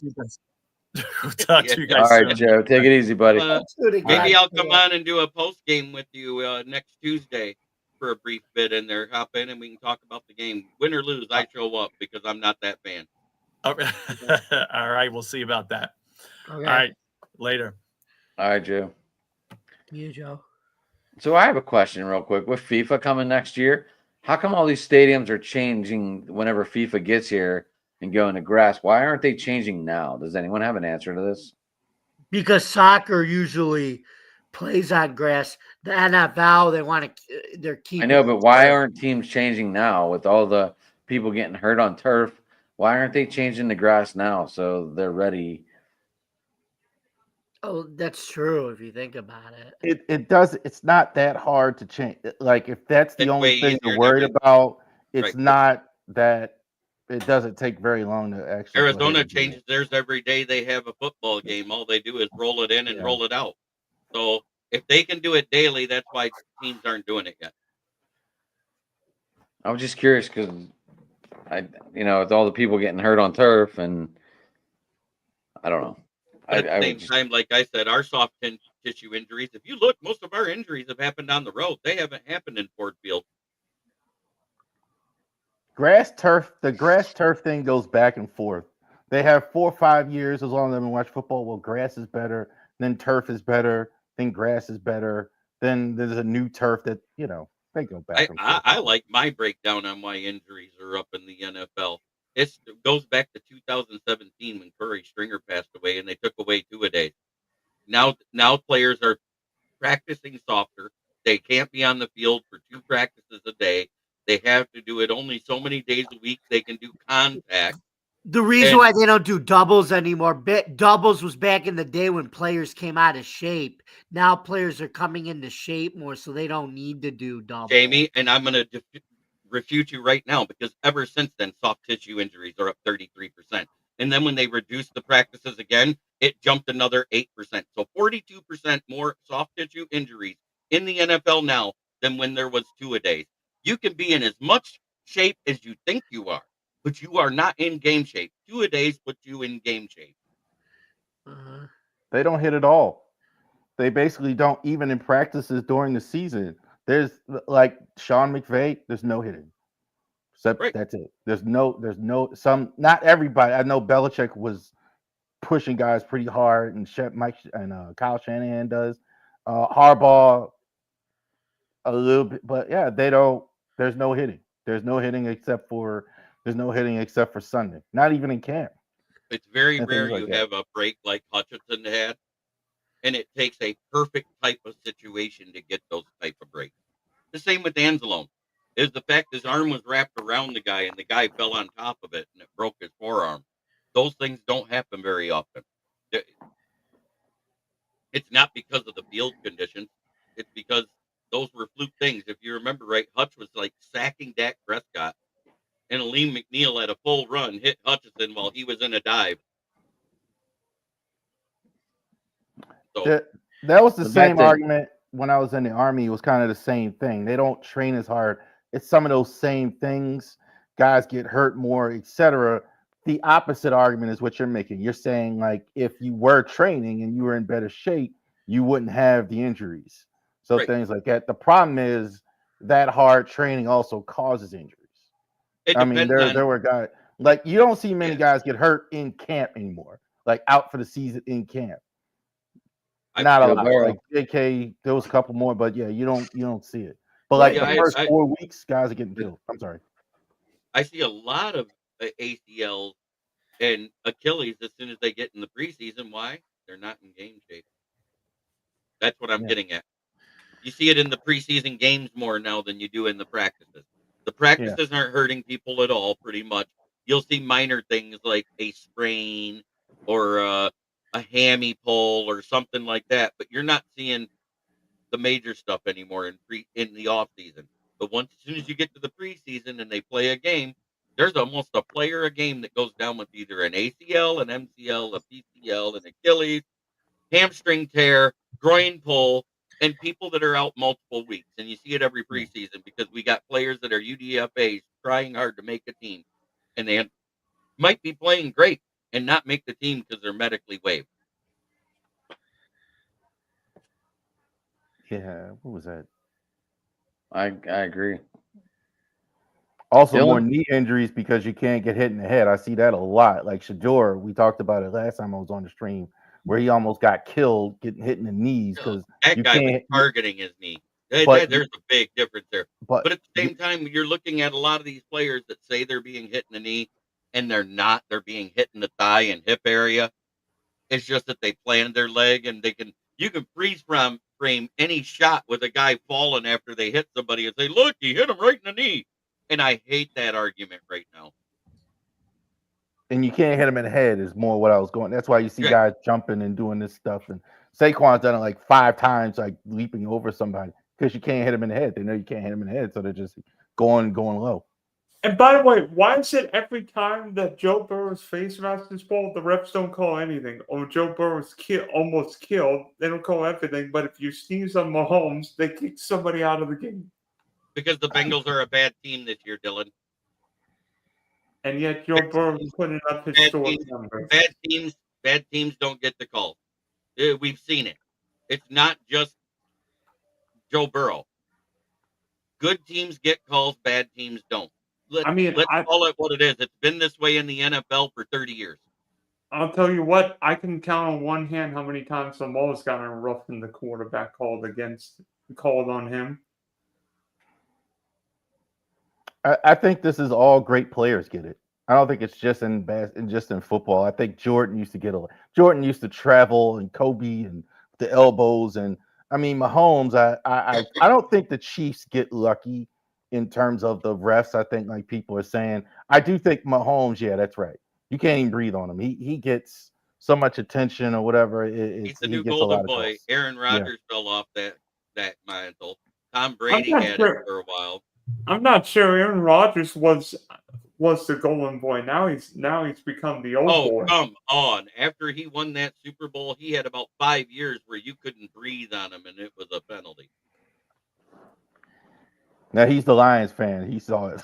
S4: We'll talk to you guys
S1: All right,
S4: soon.
S1: Joe. Take it easy, buddy.
S2: Maybe I'll come on and do a post game with you next Tuesday for a brief bit in there. Hop in and we can talk about the game. Win or lose, I show up because I'm not that fan.
S4: All right, we'll see about that.
S5: Okay.
S4: All right, later.
S1: All right, Joe.
S5: You, Joe.
S1: So I have a question real quick. With FIFA coming next year, how come all these stadiums are changing whenever FIFA gets here and going to grass? Why aren't they changing now? Does anyone have an answer to this?
S5: Because soccer usually plays on grass. The NFL, they want to, they're keeping.
S1: I know, but why aren't teams changing now with all the people getting hurt on turf? Why aren't they changing the grass now so they're ready?
S5: Oh, that's true if you think about it.
S3: It does. It's not that hard to change. Like if that's the
S2: It's
S3: only
S2: way
S3: thing
S2: easier
S3: you're
S2: than
S3: worried
S2: every-
S3: about, it's
S2: Right.
S3: not that. It doesn't take very long to actually. go ahead
S2: Arizona
S3: and do
S2: changes theirs every day they have a football game. All they do is roll it in and
S3: Yeah.
S2: roll it out. So if they can do it daily, that's why teams aren't doing it yet.
S1: I was just curious because with all the people getting hurt on turf, and I don't know.
S2: But at
S1: I
S2: the
S1: would
S2: same time, like I said, our soft tissue injuries, if you look, most of our injuries have happened on the road. They haven't happened in Ford Field.
S3: grass turf. The grass turf thing goes back and forth. They have 4 or 5 years as long as I've been watching football. Well, grass is better, then turf is better, then grass is better. Then there's a new turf that they go back and forth.
S2: I like my breakdown on why injuries are up in the NFL. It goes back to 2017 when Curry Stringer passed away and they took away 2-a-days. Now players are practicing softer. They can't be on the field for 2 practices a day. They have to do it only so many days a week. They can do contact.
S5: The reason why they don't do doubles anymore, doubles was back in the day when players came out of shape. Now players are coming into shape more, so they don't need to do doubles.
S2: Jamie, and I'm going to refute you right now because ever since then, soft tissue injuries are up 33%. And then when they reduced the practices again, it jumped another 8%. So 42% more soft tissue injuries in the NFL now than when there was 2-a-days. You can be in as much shape as you think you are, but you are not in game shape. 2-a-days put you in game shape.
S5: Uh-huh.
S3: They don't hit at all. They basically don't, even in practices during the season. There's like Sean McVay, there's no hitting. Except
S2: Right.
S3: that's it. There's no not everybody. I know Belichick was pushing guys pretty hard, and Mike and Kyle Shanahan does. Harbaugh a little bit, but yeah, they don't. There's no hitting. There's no hitting except for Sunday. Not even in camp.
S2: It's very
S3: And
S2: rare
S3: things like
S2: you
S3: that.
S2: have a break like Hutchinson had, and it takes a perfect type of situation to get those type of breaks. The same with Anzalone is the fact his arm was wrapped around the guy and the guy fell on top of it and it broke his forearm. Those things don't happen very often. It's not because of the field conditions. It's because those were fluke things. If you remember right, Hutch was like sacking Dak Prescott, and Aleem McNeil had a full run, hit Hutchinson while he was in a dive. So
S3: That was the
S1: But
S3: same
S1: back then-
S3: argument when I was in the Army. It was kind of the same thing. They don't train as hard. It's some of those same things. Guys get hurt more, etc. The opposite argument is what you're making. You're saying like if you were training and you were in better shape, you wouldn't have the injuries. So
S2: Right.
S3: things like that. The problem is that hard training also causes injuries.
S2: it
S3: I mean,
S2: depends on
S3: there were guys like you don't see many
S2: Yeah.
S3: guys get hurt in camp anymore, like out for the season in camp.
S2: I
S3: Not a
S1: Joe
S3: lot.
S1: Burrow.
S3: Like JK, there was a couple more, but yeah, you don't see it. But
S5: Well,
S3: like
S2: yeah,
S3: the first
S2: I-
S3: 4 weeks, guys are getting killed. I'm sorry.
S2: I see a lot of ACLs and Achilles as soon as they get in the preseason. Why? They're not in game shape. That's what I'm
S3: Yeah.
S2: getting at. You see it in the preseason games more now than you do in the practices. The practices aren't hurting people at all, pretty much. You'll see minor things like a sprain or a hammy pull or something like that, but you're not seeing the major stuff anymore in the off season. But as soon as you get to the preseason and they play a game, there's almost a player a game that goes down with either an ACL, an MCL, a PCL, an Achilles, hamstring tear, groin pull, and people that are out multiple weeks. And you see it every preseason because we got players that are UDFAs trying hard to make a team, and they might be playing great and not make the team because they're medically waived.
S3: Yeah, what was that?
S1: I agree.
S3: Also, more
S1: Dylan?
S3: knee injuries because you can't get hit in the head. I see that a lot. Like Shador, we talked about it last time I was on the stream, where he almost got killed getting hit in the knees because
S2: That
S3: you
S2: guy was
S3: can't.
S2: targeting his knee.
S3: But
S2: There's a big difference there.
S3: but
S2: But at the same time, you're looking at a lot of these players that say they're being hit in the knee, and they're not. They're being hit in the thigh and hip area. It's just that they planted their leg, and you can freeze frame any shot with a guy falling after they hit somebody and say, "Look, he hit him right in the knee." And I hate that argument right now.
S3: and you can't hit him in the head is more what I was going. That's why you see
S2: Yeah.
S3: guys jumping and doing this stuff. And Saquon's done it like 5 times, like leaping over somebody because you can't hit him in the head. They know you can't hit him in the head, so they're just going low.
S6: And by the way, why is it every time that Joe Burrow's face mask is pulled, the refs don't call anything? Or Joe Burrow's almost killed, they don't call everything. But if you sneeze on Mahomes, they kick somebody out of the game.
S2: Because the Bengals are a bad team this year, Dylan.
S6: And yet Joe Burrow's putting up historic numbers.
S2: Bad teams don't get the call. We've seen it. It's not just Joe Burrow. Good teams get calls, bad teams don't. Let's call it what it is. It's been this way in the NFL for 30 years.
S6: I'll tell you what, I can count on one hand how many times Samoa's gotten rough in the quarterback called on him.
S3: I think this is all great players get it. I don't think it's just in football. I think Jordan used to travel and Kobe and the elbows, and I mean Mahomes. I don't think the Chiefs get lucky in terms of the refs. I think like people are saying. I do think Mahomes. Yeah, that's right. You can't even breathe on him. He gets so much attention or whatever.
S2: He's the new golden boy. Aaron Rodgers fell off that mantle. Tom Brady had it for a while.
S6: I'm not sure Aaron Rodgers was the golden boy. Now he's become the old boy.
S2: Oh, come on. After he won that Super Bowl, he had about 5 years where you couldn't breathe on him, and it was a penalty.
S3: Now he's the Lions fan. He saw it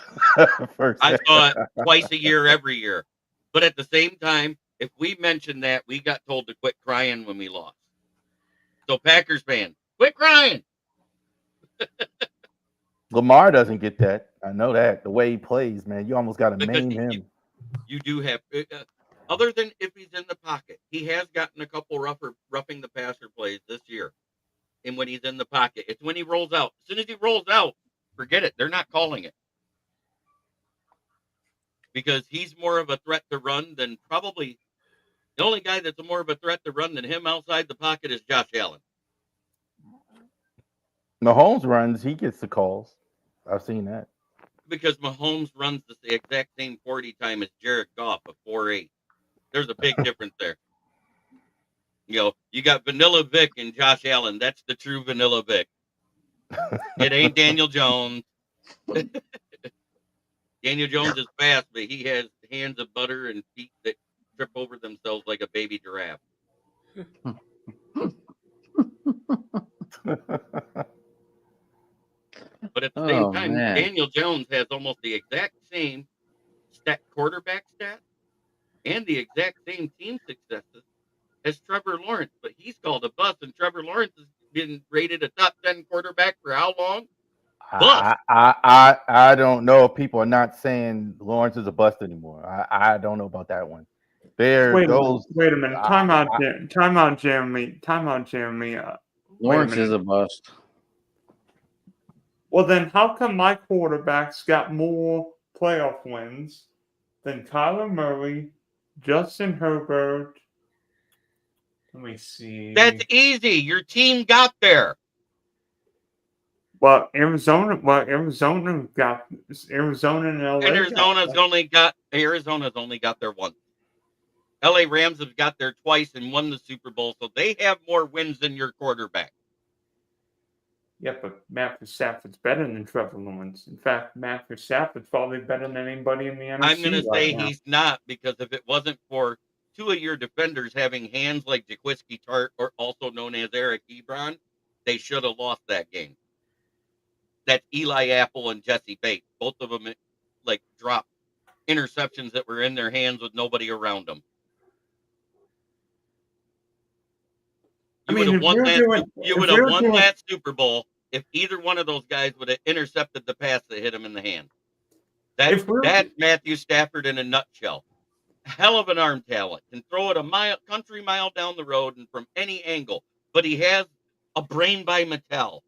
S3: first.
S2: I saw it twice a year, every year. But at the same time, if we mentioned that, we got told to quit crying when we lost. So Packers fans, quit crying.
S3: Lamar doesn't get that. I know that. The way he plays, man, you almost got to maim him.
S2: You do have, other than if he's in the pocket, he has gotten a couple roughing the passer plays this year. And when he's in the pocket, it's when he rolls out. As soon as he rolls out, forget it. They're not calling it. Because he's more of a threat to run than probably the only guy that's more of a threat to run than him outside the pocket is Josh Allen.
S3: Mahomes runs, he gets the calls. I've seen that.
S2: Because Mahomes runs the exact same 40 time as Jared Goff of 4.8. There's a big difference there. You got Vanilla Vic and Josh Allen. That's the true Vanilla Vic. It ain't Daniel Jones. Daniel Jones is fast, but he has hands of butter and feet that trip over themselves like a baby giraffe. But at the same time, Daniel Jones has almost the exact same quarterback stat and the exact same team successes as Trevor Lawrence. But he's called a bust, and Trevor Lawrence has been rated a top 10 quarterback for how long? Bust.
S3: I don't know if people are not saying Lawrence is a bust anymore. I don't know about that one.
S6: Wait a minute. Time out, Jeremy.
S1: Lawrence is a bust.
S6: Well, then how come my quarterbacks got more playoff wins than Kyler Murray, Justin Herbert? Let me see.
S2: That's easy. Your team got there.
S6: Well, Arizona and LA.
S2: And Arizona's only got there once. LA Rams have got there twice and won the Super Bowl, so they have more wins than your quarterback.
S6: Yeah, but Matthew Stafford's better than Trevor Lawrence. In fact, Matthew Stafford's probably better than anybody in the NFC.
S2: I'm going to say he's not, because if it wasn't for two of your defenders having hands like Jaquiski Tartt, or also known as Eric Ebron, they should have lost that game. That's Eli Apple and Jesse Bates. Both of them dropped interceptions that were in their hands with nobody around them. You would have won that Super Bowl if either one of those guys would have intercepted the pass that hit him in the hand. That's Matthew Stafford in a nutshell. Hell of an arm talent. Can throw it a country mile down the road and from any angle. But he has a brain by Mattel.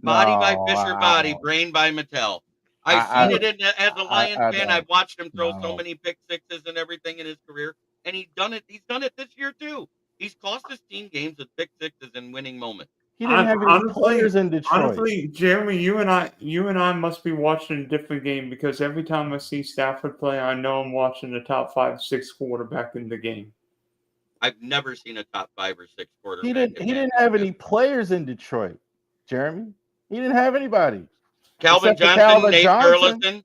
S2: Body by
S3: No,
S2: Fisher body, brain by Mattel. I've seen it as a Lions fan. I've watched him throw so many pick sixes and everything in his career, and he's done it this year too. He's cost his team games with pick sixes and winning moments.
S3: He didn't have any players in Detroit.
S6: Honestly, Jeremy, you and I must be watching a different game because every time I see Stafford play, I know I'm watching the top 5, 6 quarterback in the game.
S2: I've never seen a top 5 or 6 quarterback.
S3: He didn't have any players in Detroit, Jeremy. He didn't have anybody.
S2: Calvin Johnson, Nate Burleson.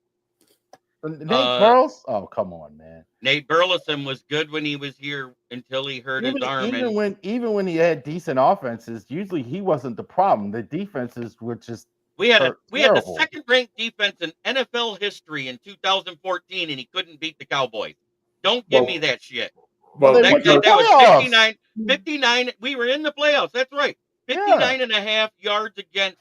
S3: Nate Burles? Oh, come on, man.
S2: Nate Burleson was good when he was here until he hurt his arm.
S3: Even when he had decent offenses, usually he wasn't the problem. The defenses were just
S2: we had the second ranked defense in NFL history in 2014, and he couldn't beat the Cowboys. Don't give me that shit.
S3: Well,
S2: that was 59. We were in the playoffs. That's right. 59 and a half yards against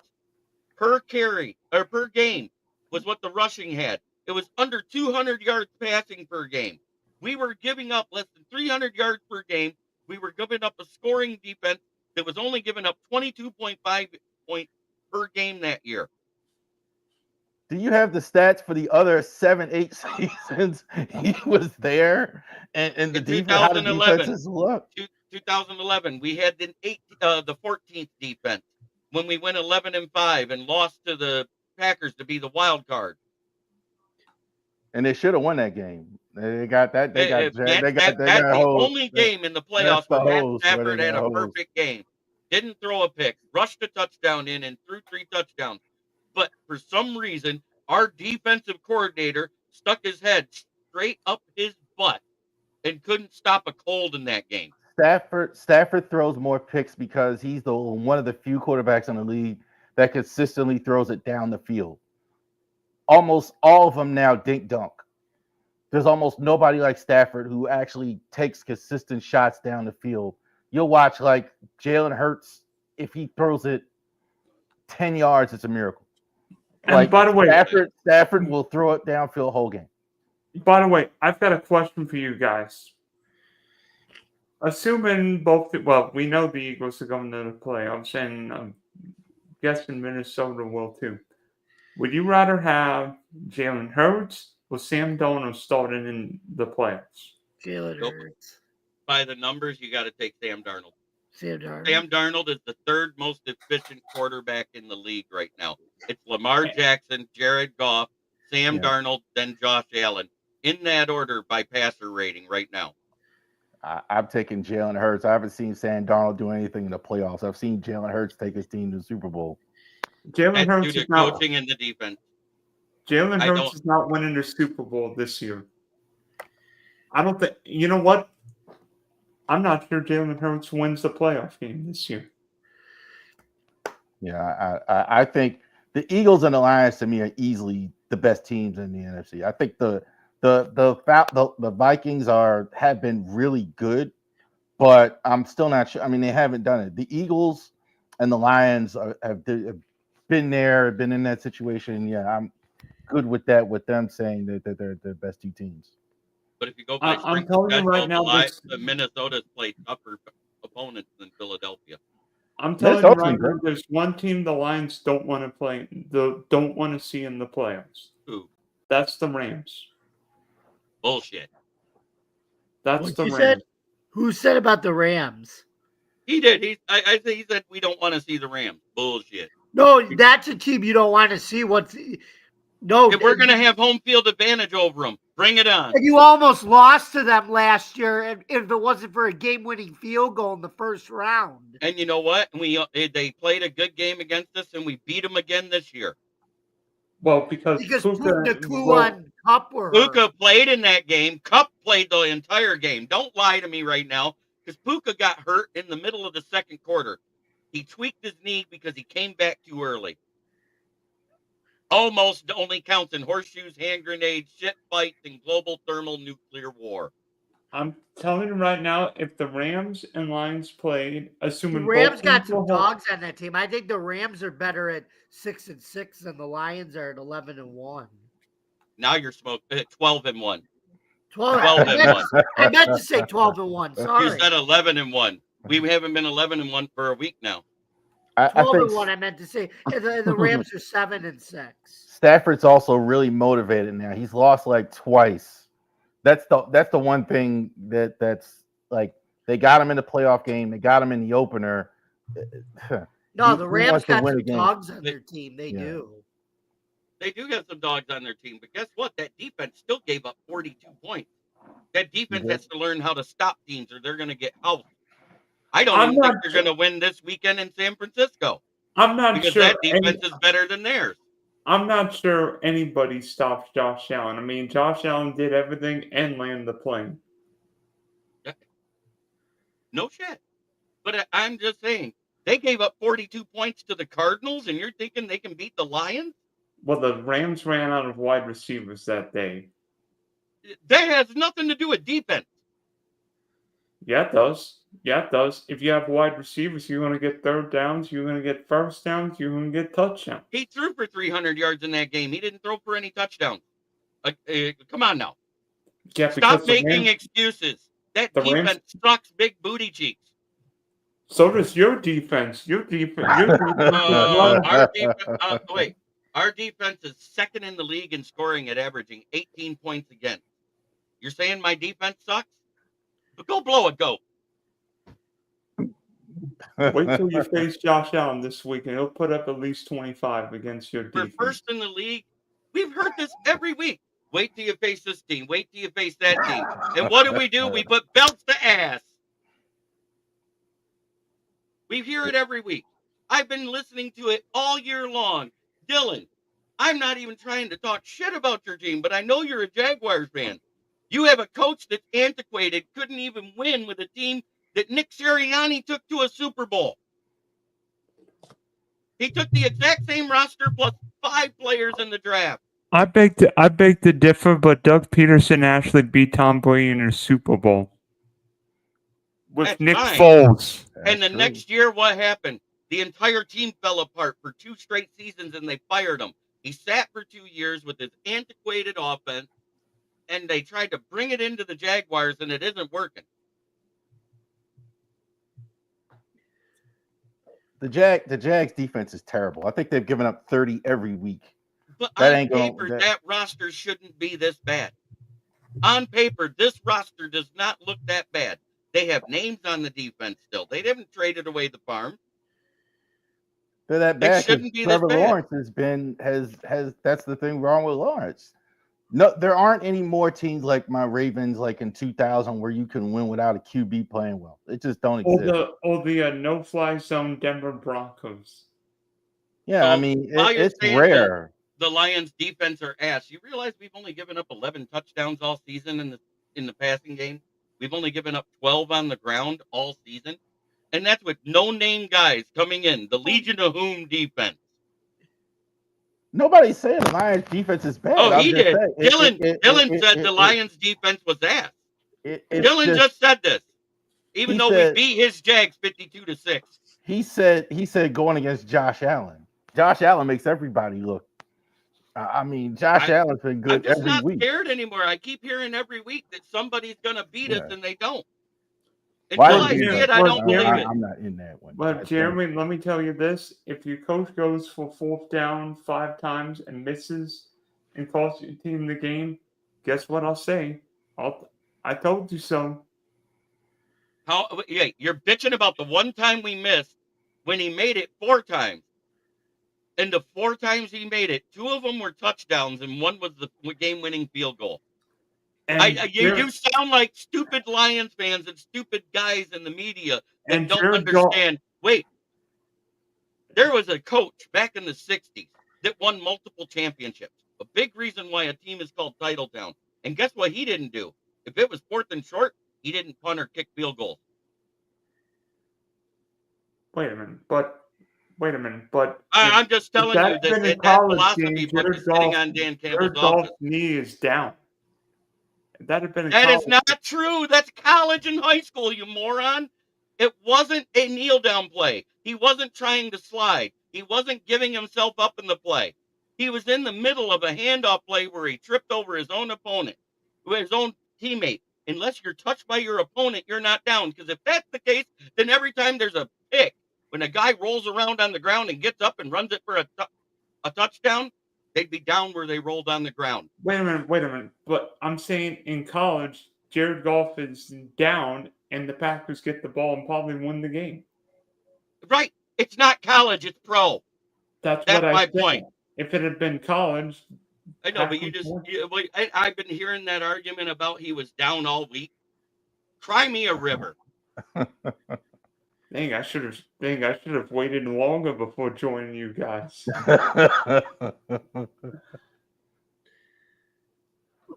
S2: per carry or per game was what the rushing had. It was under 200 yards passing per game. We were giving up less than 300 yards per game. We were giving up a scoring defense that was only giving up 22.5 points per game that year.
S3: Do you have the stats for the other 7-8 seasons he was there? And the defense, how the defenses look?
S2: 2011, we had the 14th defense when we went 11-5 and lost to the Packers to be the wild card.
S3: And they should have won that game. They got that. That's
S2: the only game in the playoffs where Matt Stafford had a perfect game. Didn't throw a pick, rushed a touchdown in, and threw 3 touchdowns. But for some reason, our defensive coordinator stuck his head straight up his butt and couldn't stop a cold in that game.
S3: Stafford throws more picks because he's one of the few quarterbacks in the league that consistently throws it down the field. Almost all of them now dink dunk. There's almost nobody like Stafford who actually takes consistent shots down the field. You'll watch like Jalen Hurts, if he throws it 10 yards, it's a miracle.
S6: And
S3: like,
S6: by the way,
S3: Stafford will throw it downfield whole game.
S6: By the way, I've got a question for you guys. Assuming we know the Eagles are going to the playoffs, and I'm guessing Minnesota will too. Would you rather have Jalen Hurts or Sam Darnold starting in the playoffs?
S5: Jalen Hurts.
S2: By the numbers, you got to take Sam Darnold.
S5: Sam
S2: Darnold is the 3rd most efficient quarterback in the league right now. It's Lamar Jackson, Jared Goff, Sam Darnold, then Josh Allen. In that order by passer rating right now.
S3: I'm taking Jalen Hurts. I haven't seen Sam Darnold do anything in the playoffs. I've seen Jalen Hurts take his team to the Super Bowl.
S6: Jalen Hurts
S2: is not coaching in the defense.
S6: Jalen Hurts is not winning the Super Bowl this year. I don't think. You know what? I'm not sure Jalen Hurts wins the playoff game this year.
S3: Yeah, I think the Eagles and the Lions to me are easily the best teams in the NFC. I think the Vikings have been really good, but I'm still not sure. I mean, they haven't done it. The Eagles and the Lions have been there, been in that situation. Yeah, I'm good with that. With them saying that they're the best 2 teams.
S2: But if you go by
S6: I'm telling you right now,
S2: the Minnesota's played tougher opponents than Philadelphia.
S6: I'm telling you right now, there's one team the Lions don't want to play, don't want to see in the playoffs.
S2: Who?
S6: That's the Rams.
S2: Bullshit.
S6: That's the Rams.
S5: Who said about the Rams?
S2: He did. I think he said we don't want to see the Rams. Bullshit.
S5: No, that's a team you don't want to see.
S2: If we're going to have home field advantage over them, bring it on.
S5: And you almost lost to them last year if it wasn't for a game-winning field goal in the first round.
S2: And you know what? They played a good game against us, and we beat them again this year.
S6: Well, because
S2: Puka played in that game. Kupp played the entire game. Don't lie to me right now, because Puka got hurt in the middle of the second quarter. He tweaked his knee because he came back too early. Almost only counts in horseshoes, hand grenades, shit fights, and global thermal nuclear war.
S6: I'm telling you right now, if the Rams and Lions played, assuming
S5: the Rams got some dogs on that team. I think the Rams are better at 6-6 than the Lions are at 11-1.
S2: Now you're smoking 12-1.
S5: 12.
S2: 12-1.
S5: I meant to say 12-1.
S2: You
S5: Sorry.
S2: said 11-1. We haven't been 11-1 for a week now.
S3: I
S5: 12-1.
S3: think
S5: I meant to say. And the Rams are 7-6.
S3: Stafford's also really motivated now. He's lost like twice. That's the one thing that's like they got him in the playoff game. They got him in the opener.
S5: No, the
S3: He
S5: Rams
S3: wants to
S5: got
S3: win
S5: some
S3: a game.
S5: dogs on their team. They
S3: Yeah.
S5: do.
S2: They do have some dogs on their team, but guess what? That defense still gave up 42 points. That defense has to learn how to stop teams or they're going to get housed. I don't
S6: I'm
S2: even think
S6: not
S2: they're going to win this weekend in San Francisco
S6: I'm not
S2: because
S6: sure.
S2: that defense is better than theirs.
S6: I'm not sure anybody stops Josh Allen. I mean, Josh Allen did everything and landed the plane.
S2: No shit. But I'm just saying, they gave up 42 points to the Cardinals, and you're thinking they can beat the Lions?
S6: Well, the Rams ran out of wide receivers that day.
S2: That has nothing to do with defense.
S6: Yeah, it does. Yeah, it does. If you have wide receivers, you're going to get third downs, you're going to get first downs, you're going to get touchdowns.
S2: He threw for 300 yards in that game. He didn't throw for any touchdowns. Come on now.
S6: Yeah,
S2: Stop
S6: because the
S2: making
S6: Rams,
S2: excuses. That
S6: the Rams-
S2: defense sucks big booty cheeks.
S6: so does your defense. Your defense.
S2: Our defense is second in the league in scoring at averaging 18 points against. You're saying my defense sucks? But go blow a goat.
S6: Wait till you face Josh Allen this week, and he'll put up at least 25 against your
S2: We're
S6: defense.
S2: first in the league. We've heard this every week. Wait till you face this team. Wait till you face that team. And what do? We put belts to ass. We hear it every week. I've been listening to it all year long. Dylan, I'm not even trying to talk shit about your team, but I know you're a Jaguars fan. You have a coach that's antiquated, couldn't even win with a team that Nick Sirianni took to a Super Bowl. He took the exact same roster plus 5 players in the draft.
S7: I beg to differ, but Doug Peterson actually beat Tom Brady in a Super Bowl with
S2: That's
S7: Nick
S2: fine.
S7: Foles.
S2: And the next year, what happened? The entire team fell apart for 2 straight seasons, and they fired him. He sat for 2 years with his antiquated offense, and they tried to bring it into the Jaguars, and it isn't working.
S3: The Jags defense is terrible. I think they've given up 30 every week.
S2: But
S3: That
S2: on
S3: ain't gonna-
S2: paper,
S3: that-
S2: that roster shouldn't be this bad. On paper, this roster does not look that bad. They have names on the defense still. They haven't traded away the farm.
S3: They're that bad. 'Cause
S2: shouldn't be this
S3: Trevor
S2: bad.
S3: Lawrence has that's the thing wrong with Lawrence. No, there aren't any more teams like my Ravens, like in 2000, where you can win without a QB playing well. It just don't exist.
S6: Or the no-fly zone Denver Broncos.
S3: Yeah, I
S2: So,
S3: mean
S2: while you're
S3: it's
S2: saying
S3: rare.
S2: The Lions defense are ass. You realize we've only given up 11 touchdowns all season in the passing game. We've only given up 12 on the ground all season. And that's with no-name guys coming in. The Legion of Whom defense.
S3: Nobody's saying the Lions defense is bad.
S2: Oh,
S3: I'm
S2: he
S3: just
S2: did.
S3: saying,
S2: Dylan said the Lions defense was ass.
S3: it's
S2: Dylan just said this. Even
S3: He
S2: though
S3: said-
S2: we beat his Jags 52-6.
S3: He said going against Josh Allen. Josh Allen makes everybody look. I mean, Josh Allen's been
S2: I'm
S3: good
S2: just
S3: every
S2: not
S3: week.
S2: scared anymore. I keep hearing every week that somebody's going to beat us
S3: Yeah.
S2: and they don't.
S3: Why
S2: Until I
S3: did
S2: see
S3: you-
S2: it, I don't
S6: Well,
S2: believe it.
S3: I'm not in that one.
S6: But Jeremy, let me tell you this: if your coach goes for 4th down 5 times and misses and costs your team the game, guess what I'll say? I told you so.
S2: Yeah, you're bitching about the one time we missed when he made it 4 times. And the 4 times he made it, 2 of them were touchdowns and 1 was the game-winning field goal.
S6: And
S2: You sound like stupid Lions fans and stupid guys in the media that
S6: And
S2: don't
S6: Jared Goff-
S2: understand. Wait, there was a coach back in the 60s that won multiple championships. A big reason why a team is called Titletown. And guess what he didn't do? If it was 4th and short, he didn't punt or kick field goals.
S6: Wait a minute, but
S2: I'm just telling you
S6: that's been
S2: that
S6: in college,
S2: philosophy
S6: James.
S2: book
S6: Jared
S2: is sitting
S6: Goff-
S2: on Dan Campbell's
S6: Jared
S2: office.
S6: Goff's knee is down. If that had been in
S2: That
S6: college,
S2: is not true. That's college and high school, you moron. It wasn't a kneel down play. He wasn't trying to slide. He wasn't giving himself up in the play. He was in the middle of a handoff play where he tripped over his own opponent, his own teammate. Unless you're touched by your opponent, you're not down. Because if that's the case, then every time there's a pick, when a guy rolls around on the ground and gets up and runs it for a touchdown, they'd be down where they rolled on the ground.
S6: Wait a minute. But I'm saying in college, Jared Goff is down, and the Packers get the ball and probably win the game.
S2: Right. It's not college, it's pro.
S6: That's
S2: That's
S6: what
S2: my
S6: I said.
S2: point.
S6: If it had been college,
S2: I know, but
S6: Packers won.
S2: I've been hearing that argument about he was down all week. Cry me a river.
S6: Dang, I should have waited longer before joining you guys.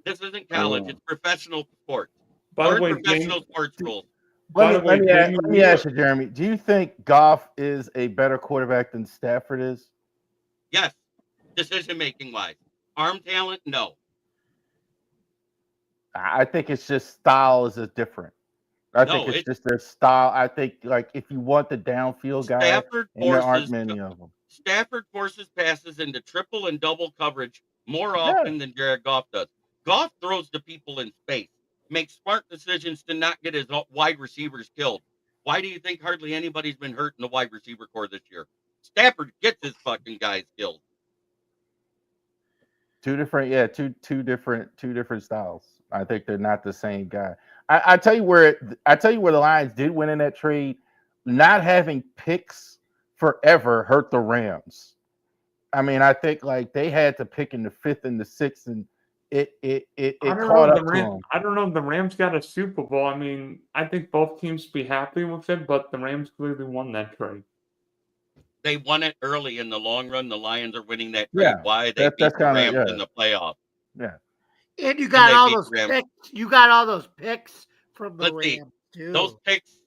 S2: This isn't college, it's professional sports.
S6: By the
S2: Learn
S6: way,
S2: professional sports rules.
S6: By the way, Jamie,
S3: let me ask you, Jeremy. Do you think Goff is a better quarterback than Stafford is?
S2: Yes. Decision making wise. Arm talent, no.
S3: I think it's just style is different. I think it's just their style. I think like if you want the downfield guy, and there aren't many of them.
S2: Stafford forces passes into triple and double coverage more often than Jared Goff does. Goff throws to people in space, makes smart decisions to not get his wide receivers killed. Why do you think hardly anybody's been hurt in the wide receiver core this year? Stafford gets his fucking guys killed.
S3: Two different styles. I think they're not the same guy. I tell you where the Lions did win in that trade. Not having picks forever hurt the Rams. I mean, I think like they had to pick in the 5th and the 6th, and it caught up to them.
S6: I don't know if the Rams got a Super Bowl. I mean, I think both teams be happy with it, but the Rams clearly won that trade.
S2: They won it early. In the long run, the Lions are winning that trade.
S3: Yeah,
S2: Why they beat the Rams in the playoffs?
S3: Yeah,
S5: and you got all those picks. You got all those picks from the Rams too.
S2: Those picks.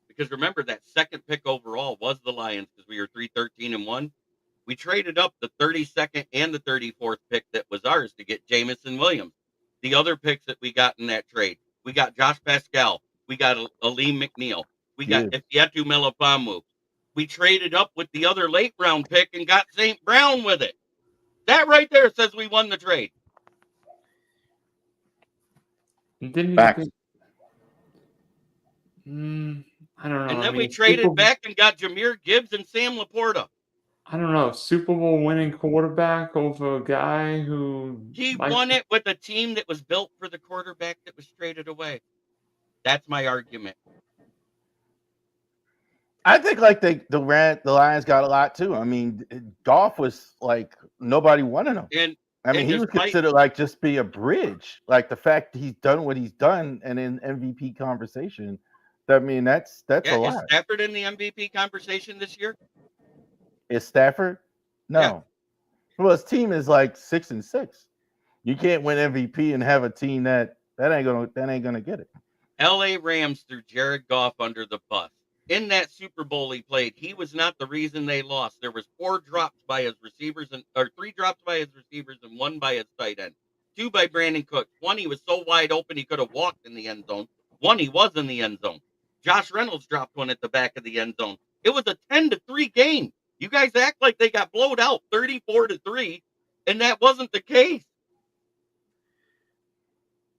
S2: Because remember that second pick overall was the Lions because we were 3-13-1. We traded up the 32nd and the 34th pick that was ours to get Jamison Williams. The other picks that we got in that trade, we got Josh Pascal, we got Aleem McNeil, we got Ifeatu Melifonwu. We traded up with the other late round pick and got St. Brown with it. That right there says we won the trade.
S6: Back. I don't know.
S2: And then we traded back and got Jahmyr Gibbs and Sam Laporta.
S6: I don't know. Super Bowl winning quarterback over a guy who
S2: he won it with a team that was built for the quarterback that was traded away. That's my argument.
S3: I think like the Lions got a lot too. I mean, Goff was like nobody wanted him.
S2: And
S3: I mean, he was considered like just be a bridge. Like the fact he's done what he's done and in MVP conversation. I mean, that's a lot.
S2: Is Stafford in the MVP conversation this year?
S3: Is Stafford? No.
S2: Yeah.
S3: Well, his team is like 6-6. You can't win MVP and have a team that ain't gonna get it.
S2: LA Rams threw Jared Goff under the bus. In that Super Bowl he played, he was not the reason they lost. There was 3 drops by his receivers and 1 by his tight end. 2 by Brandon Cooks. 1 he was so wide open he could have walked in the end zone. 1 he was in the end zone. Josh Reynolds dropped 1 at the back of the end zone. It was a 10-3 game. You guys act like they got blowed out 34-3, and that wasn't the case.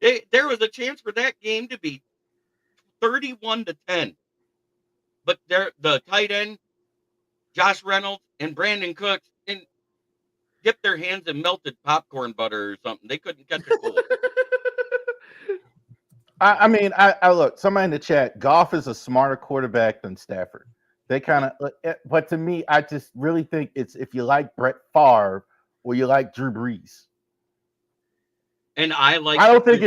S2: There was a chance for that game to be 31-10. But the tight end, Josh Reynolds and Brandon Cooks, dipped their hands in melted popcorn butter or something. They couldn't catch a cold.
S3: I mean, I look, somebody in the chat, Goff is a smarter quarterback than Stafford. They kind of, but to me, I just really think it's if you like Brett Favre or you like Drew Brees.
S2: And I like.
S3: I don't think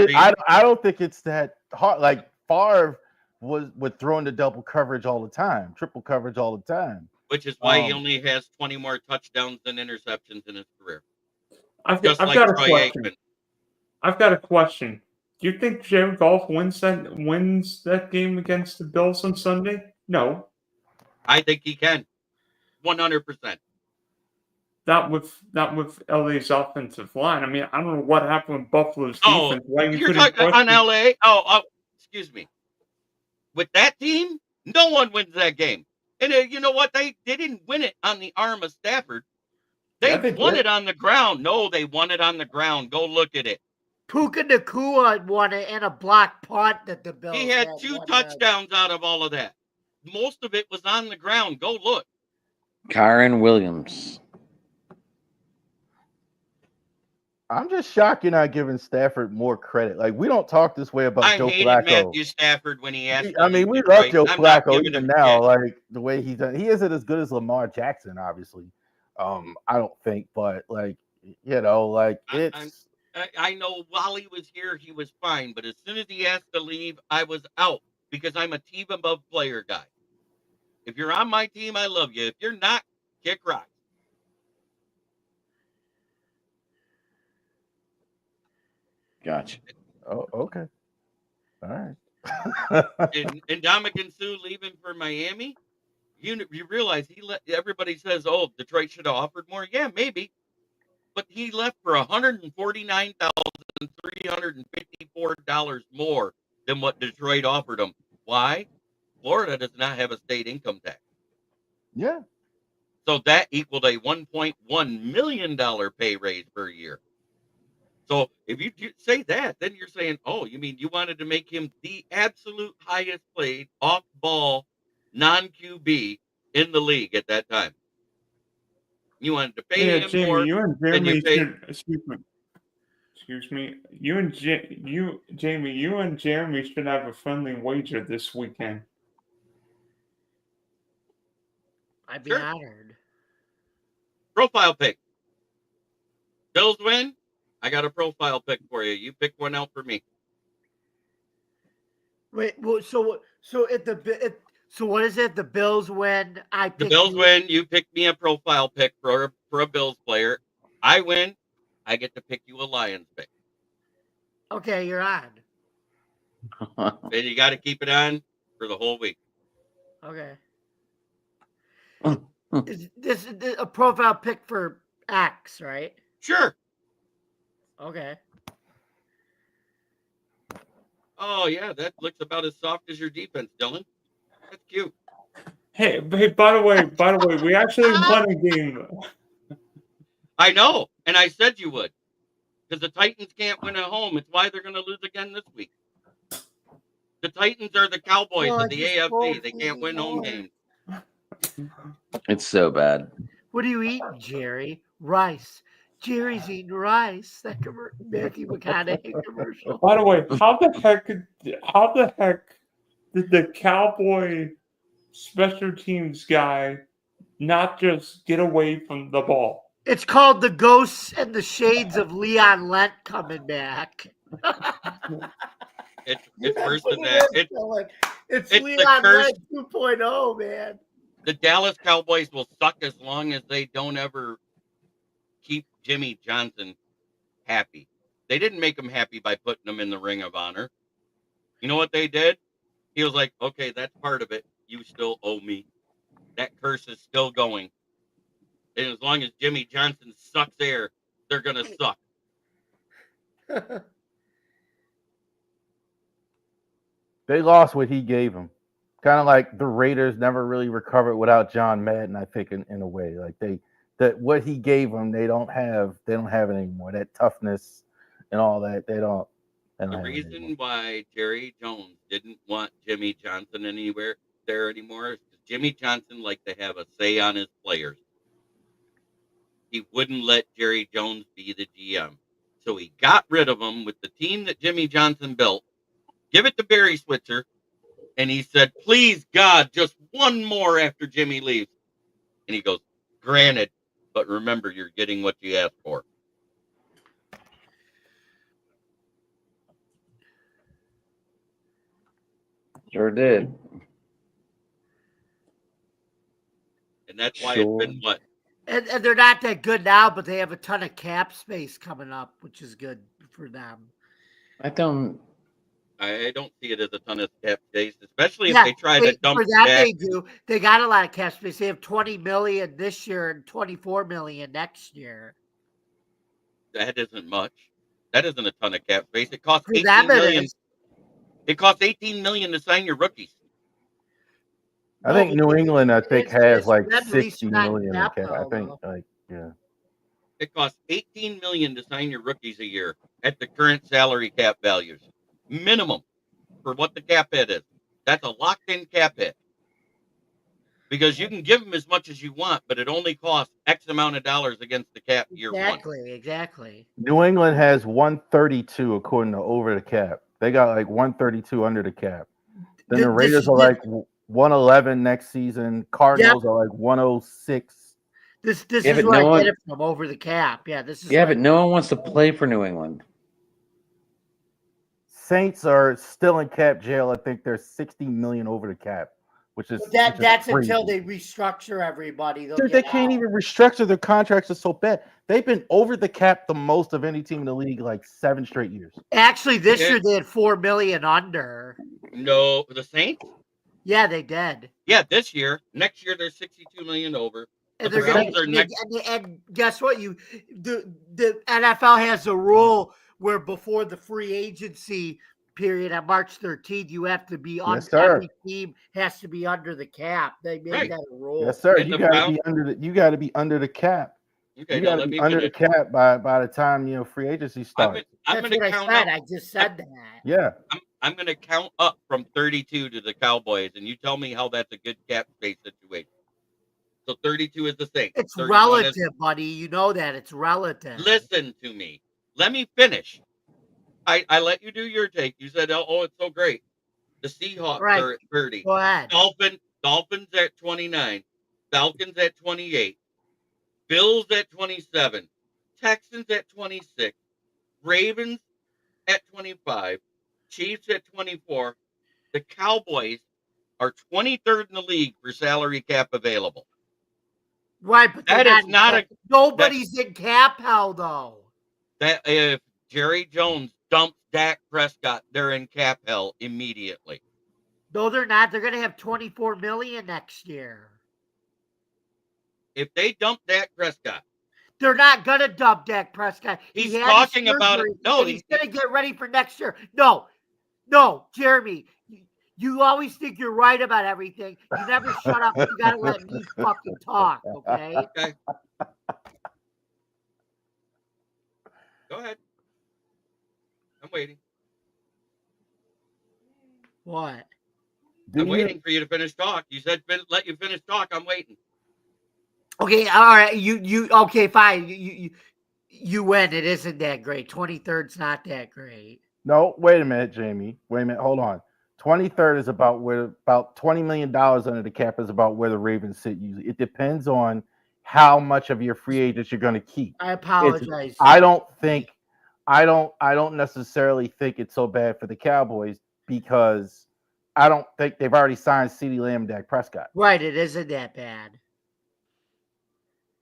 S3: it's that hard. Like Favre would throw into double coverage all the time, triple coverage all the time.
S2: Which is why he only has 20 more touchdowns than interceptions in his career.
S6: I've got a question. I've got a question. Do you think Jared Goff wins that game against the Bills on Sunday? No.
S2: I think he can. 100%.
S6: Not with LA's offensive line. I mean, I don't know what happened with Buffalo's defense.
S2: You're talking on LA? Oh, excuse me. With that team, no one wins that game. And you know what? They didn't win it on the arm of Stafford. They
S6: Yeah, they
S2: won
S6: did.
S2: it on the ground. No, they won it on the ground. Go look at it.
S5: Puka Nacua won it and a block punt that the Bills
S2: He had 2
S5: won that.
S2: touchdowns out of all of that. Most of it was on the ground. Go look.
S1: Kyron Williams.
S3: I'm just shocked you're not giving Stafford more credit. Like, we don't talk this way about
S2: I
S3: Joe
S2: hated
S3: Flacco.
S2: Matthew Stafford when he asked.
S3: I mean, we
S2: Detroit.
S3: love Joe
S2: I'm not
S3: Flacco
S2: giving
S3: even
S2: him
S3: now.
S2: shit.
S3: Like the way he's done, he isn't as good as Lamar Jackson, obviously. I don't think, but like like it's.
S2: I know while he was here, he was fine. But as soon as he asked to leave, I was out because I'm a team above player guy. If you're on my team, I love you. If you're not, kick rocks.
S1: Gotcha.
S3: Oh, okay. All right.
S2: And Ndamukong Suh leaving for Miami, you realize he let everybody says, "Oh, Detroit should have offered more." Yeah, maybe, but he left for $149,354 more than what Detroit offered him. Why? Florida does not have a state income tax,
S3: Yeah.
S2: so that equaled a $1.1 million pay raise per year. So if you say that, then you're saying, oh, you mean you wanted to make him the absolute highest paid off-ball non-QB in the league at that time. You wanted to pay
S6: Yeah,
S2: him
S6: Jamie,
S2: more
S6: you and
S2: than
S6: Jeremy
S2: you paid.
S6: should. Excuse me. Jamie, you and Jeremy should have a friendly wager this weekend.
S5: I'd be
S2: Sure.
S5: honored.
S2: Profile pick. Bills win. I got a profile pick for you. You pick one out for me.
S5: Wait, well, so what is it? The Bills win. I
S2: The
S5: pick
S2: Bills
S5: you.
S2: win. You pick me a profile pick for a Bills player. I win. I get to pick you a Lions pick.
S5: Okay, you're on.
S2: And you got to keep it on for the whole week.
S5: Okay. Is this a profile pick for X, right?
S2: Sure.
S5: Okay.
S2: Oh, yeah, that looks about as soft as your defense, Dylan. That's cute.
S6: Hey, by the way, we actually won a game.
S2: I know, and I said you would. Because the Titans can't win at home. It's why they're going to lose again this week. The Titans are the Cowboys
S5: Oh,
S2: of the AFC. They can't win home games.
S1: It's so bad.
S5: What are you eating, Jerry? Rice. Jerry's eating rice. That Matthew McConaughey commercial.
S6: By the way, how the heck did the Cowboy special teams guy not just get away from the ball?
S5: It's called The Ghosts and the Shades of Leon Lent coming back.
S2: It's worse than that.
S5: It's
S2: the
S5: Leon
S2: curse.
S5: Lent 2.0, man.
S2: The Dallas Cowboys will suck as long as they don't ever keep Jimmy Johnson happy. They didn't make him happy by putting him in the Ring of Honor. You know what they did? He was like, okay, that's part of it. You still owe me. That curse is still going. And as long as Jimmy Johnson sucks air, they're going to suck.
S3: They lost what he gave them. Kind of like the Raiders never really recovered without John Madden, I think, in a way. Like that what he gave them, they don't have it anymore. That toughness and all that, they don't
S2: The reason why Jerry Jones didn't want Jimmy Johnson anywhere there anymore is because Jimmy Johnson liked to have a say on his players. He wouldn't let Jerry Jones be the GM. So he got rid of him with the team that Jimmy Johnson built, give it to Barry Switzer, and he said, please, God, just one more after Jimmy leaves. And he goes, granted, but remember, you're getting what you asked for.
S1: Sure did.
S2: And that's why
S1: Sure.
S2: it's been what?
S5: And they're not that good now, but they have a ton of cap space coming up, which is good for them.
S1: I don't
S2: see it as a ton of cap space, especially
S5: Yeah,
S2: if they try to dump
S5: for that
S2: back.
S5: they do. They got a lot of cap space. They have $20 million this year and $24 million next year.
S2: That isn't much. That isn't a ton of cap space. It costs
S5: For
S2: $18
S5: them, it
S2: million.
S5: is.
S2: It costs $18 million to sign your rookies.
S3: I think New England, I think,
S5: it's-
S3: has
S5: it's
S3: like
S5: them
S3: 60
S5: leasing that
S3: million in
S5: cap
S3: cap. I
S5: though,
S3: think,
S5: though.
S3: like, yeah.
S2: It costs $18 million to sign your rookies a year at the current salary cap values, minimum for what the cap hit is. That's a locked-in cap hit. Because you can give them as much as you want, but it only costs X amount of dollars against the cap year one.
S5: Exactly.
S3: New England has 132 according to over the cap. They got like 132 under the cap. Then the Raiders are like 111 next season. Cardinals are like 106.
S5: This
S1: Yeah,
S5: is
S1: but
S5: where
S1: no
S5: I
S1: one-
S5: get it from, over the cap. Yeah, this is
S1: Yeah,
S5: like,
S1: but no one wants to play for New England.
S3: Saints are still in cap jail. I think they're 60 million over the cap, which is
S5: that's
S3: crazy.
S5: until they restructure everybody.
S3: Dude, they can't even restructure their contracts. Are so bad. They've been over the cap the most of any team in the league, like 7 straight years.
S5: Actually, this
S2: Yeah.
S5: year they had 4 million under.
S2: No, the Saints?
S5: Yeah, they did.
S2: Yeah, this year. Next year, they're 62 million over.
S5: And
S2: The
S5: they're gonna,
S2: Browns are
S5: and,
S2: next.
S5: and guess what? The NFL has a rule where before the free agency period on March 13th, you have to be on.
S3: Yes, sir.
S5: Every team has to be under the cap. They made
S2: Right.
S5: that a rule.
S3: Yes, sir.
S2: And
S3: You
S2: the
S3: got to
S2: Browns-
S3: be under the. You got to be under the cap.
S2: Okay,
S3: You
S2: now
S3: got to
S2: let
S3: be
S2: me
S3: under the
S2: finish.
S3: cap by the time free agency
S2: I'm,
S3: starts.
S2: I'm
S5: That's
S2: going
S5: what
S2: to
S5: I
S2: count
S5: said.
S2: up.
S5: I just said that.
S3: Yeah.
S2: I'm going to count up from 32 to the Cowboys, and you tell me how that's a good cap space situation. So 32 is the Saints.
S5: It's
S2: 31
S5: relative,
S2: is-
S5: buddy. You know that it's relative.
S2: Listen to me. Let me finish. I let you do your take. You said, oh, it's so great. The Seahawks
S5: Right.
S2: are at 30.
S5: Go ahead.
S2: Dolphins at 29. Falcons at 28. Bills at 27. Texans at 26. Ravens at 25. Chiefs at 24. The Cowboys are 23rd in the league for salary cap available.
S5: Right, but
S2: That
S5: they're
S2: is not a-
S5: nobody's in cap hell though.
S2: That if Jerry Jones dumps Dak Prescott, they're in cap hell immediately.
S5: No, they're not. They're gonna have 24 million next year.
S2: If they dump Dak Prescott,
S5: They're not gonna dump Dak Prescott.
S2: He's
S5: He had
S2: talking
S5: his
S2: about it.
S5: surgery,
S2: No,
S5: and he's gonna get ready for next year. No, Jeremy. You always think you're right about everything. You never shut up. You gotta let me fucking talk, okay?
S2: okay. Go ahead. I'm waiting.
S5: What?
S2: I'm waiting for you to finish talk. You said let you finish talk. I'm waiting.
S5: Okay, all right. You okay? Fine. You win. It isn't that great. 23rd's not that great.
S3: No, wait a minute, Jamie. Wait a minute. Hold on. 23rd is about $20 million under the cap is about where the Ravens sit usually. It depends on how much of your free agents you're going to keep.
S5: I apologize.
S3: I don't necessarily think it's so bad for the Cowboys because I don't think they've already signed CeeDee Lamb and Dak Prescott.
S5: Right, it isn't that bad.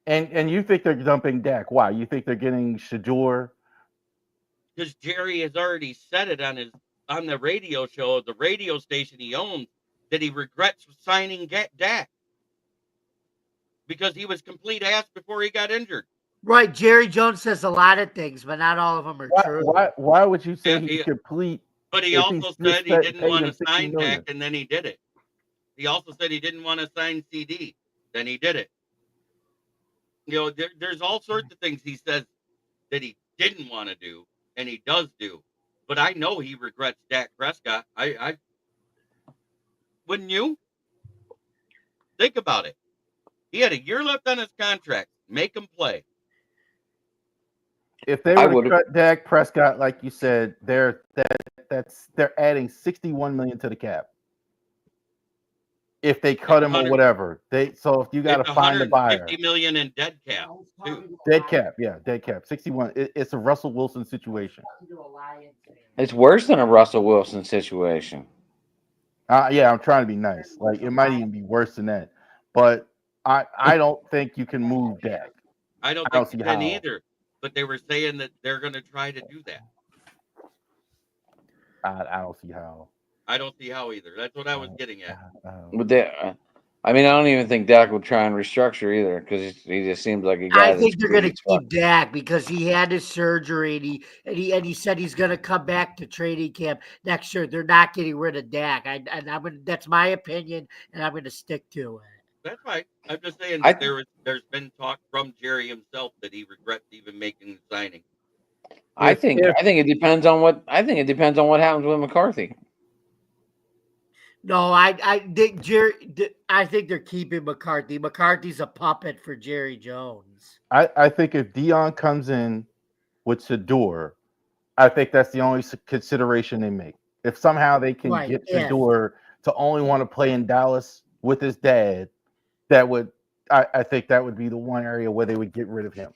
S3: And you think they're dumping Dak? Why? You think they're getting Shador?
S2: Because Jerry has already said it on the radio show, the radio station he owns, that he regrets signing Dak because he was complete ass before he got injured.
S5: Right, Jerry Jones says a lot of things, but not all of them are true.
S3: Why would you say
S2: Yeah,
S3: he's complete?
S2: But he
S3: If
S2: also
S3: he's
S2: said he
S3: paid
S2: didn't
S3: him
S2: want to
S3: $60
S2: sign
S3: million.
S2: Dak, and then he did it. He also said he didn't want to sign CD, then he did it. You know, there's all sorts of things he says that he didn't want to do, and he does do. But I know he regrets Dak Prescott. I wouldn't you? Think about it. He had a year left on his contract. Make him play.
S3: If they
S1: I
S3: were to
S1: would've-
S3: cut Dak Prescott, like you said, they're adding $61 million to the cap. If they cut him or
S2: 100
S3: whatever, so if you got to
S2: It's
S3: find a buyer,
S2: $150 million in dead cap. too.
S3: dead cap, 61. It's a Russell Wilson situation.
S1: It's worse than a Russell Wilson situation.
S3: Yeah, I'm trying to be nice. Like it might even be worse than that, but I don't think you can move Dak.
S2: I don't
S3: I don't
S2: think
S3: see
S2: you can
S3: how.
S2: either. But they were saying that they're going to try to do that.
S3: I don't see how.
S2: I don't see how either. That's what I was getting at.
S1: But I don't even think Dak would try and restructure either because he just seems like a guy.
S5: I think they're going to
S1: that's screwed
S5: keep Dak because he had his surgery and he said he's going to come back to training camp next year. They're not getting rid of Dak. That's my opinion, and I'm going to stick to it.
S2: That's fine. I'm just saying
S1: I-
S2: there's been talk from Jerry himself that he regrets even making the signing.
S1: I think it depends on what happens with McCarthy.
S5: No, I think I think they're keeping McCarthy. McCarthy's a puppet for Jerry Jones.
S3: I think if Dion comes in with Sador, I think that's the only consideration they make. If somehow they can
S5: Right,
S3: get
S5: if.
S3: Sador to only want to play in Dallas with his dad, that would I think that would be the one area where they would get rid of him.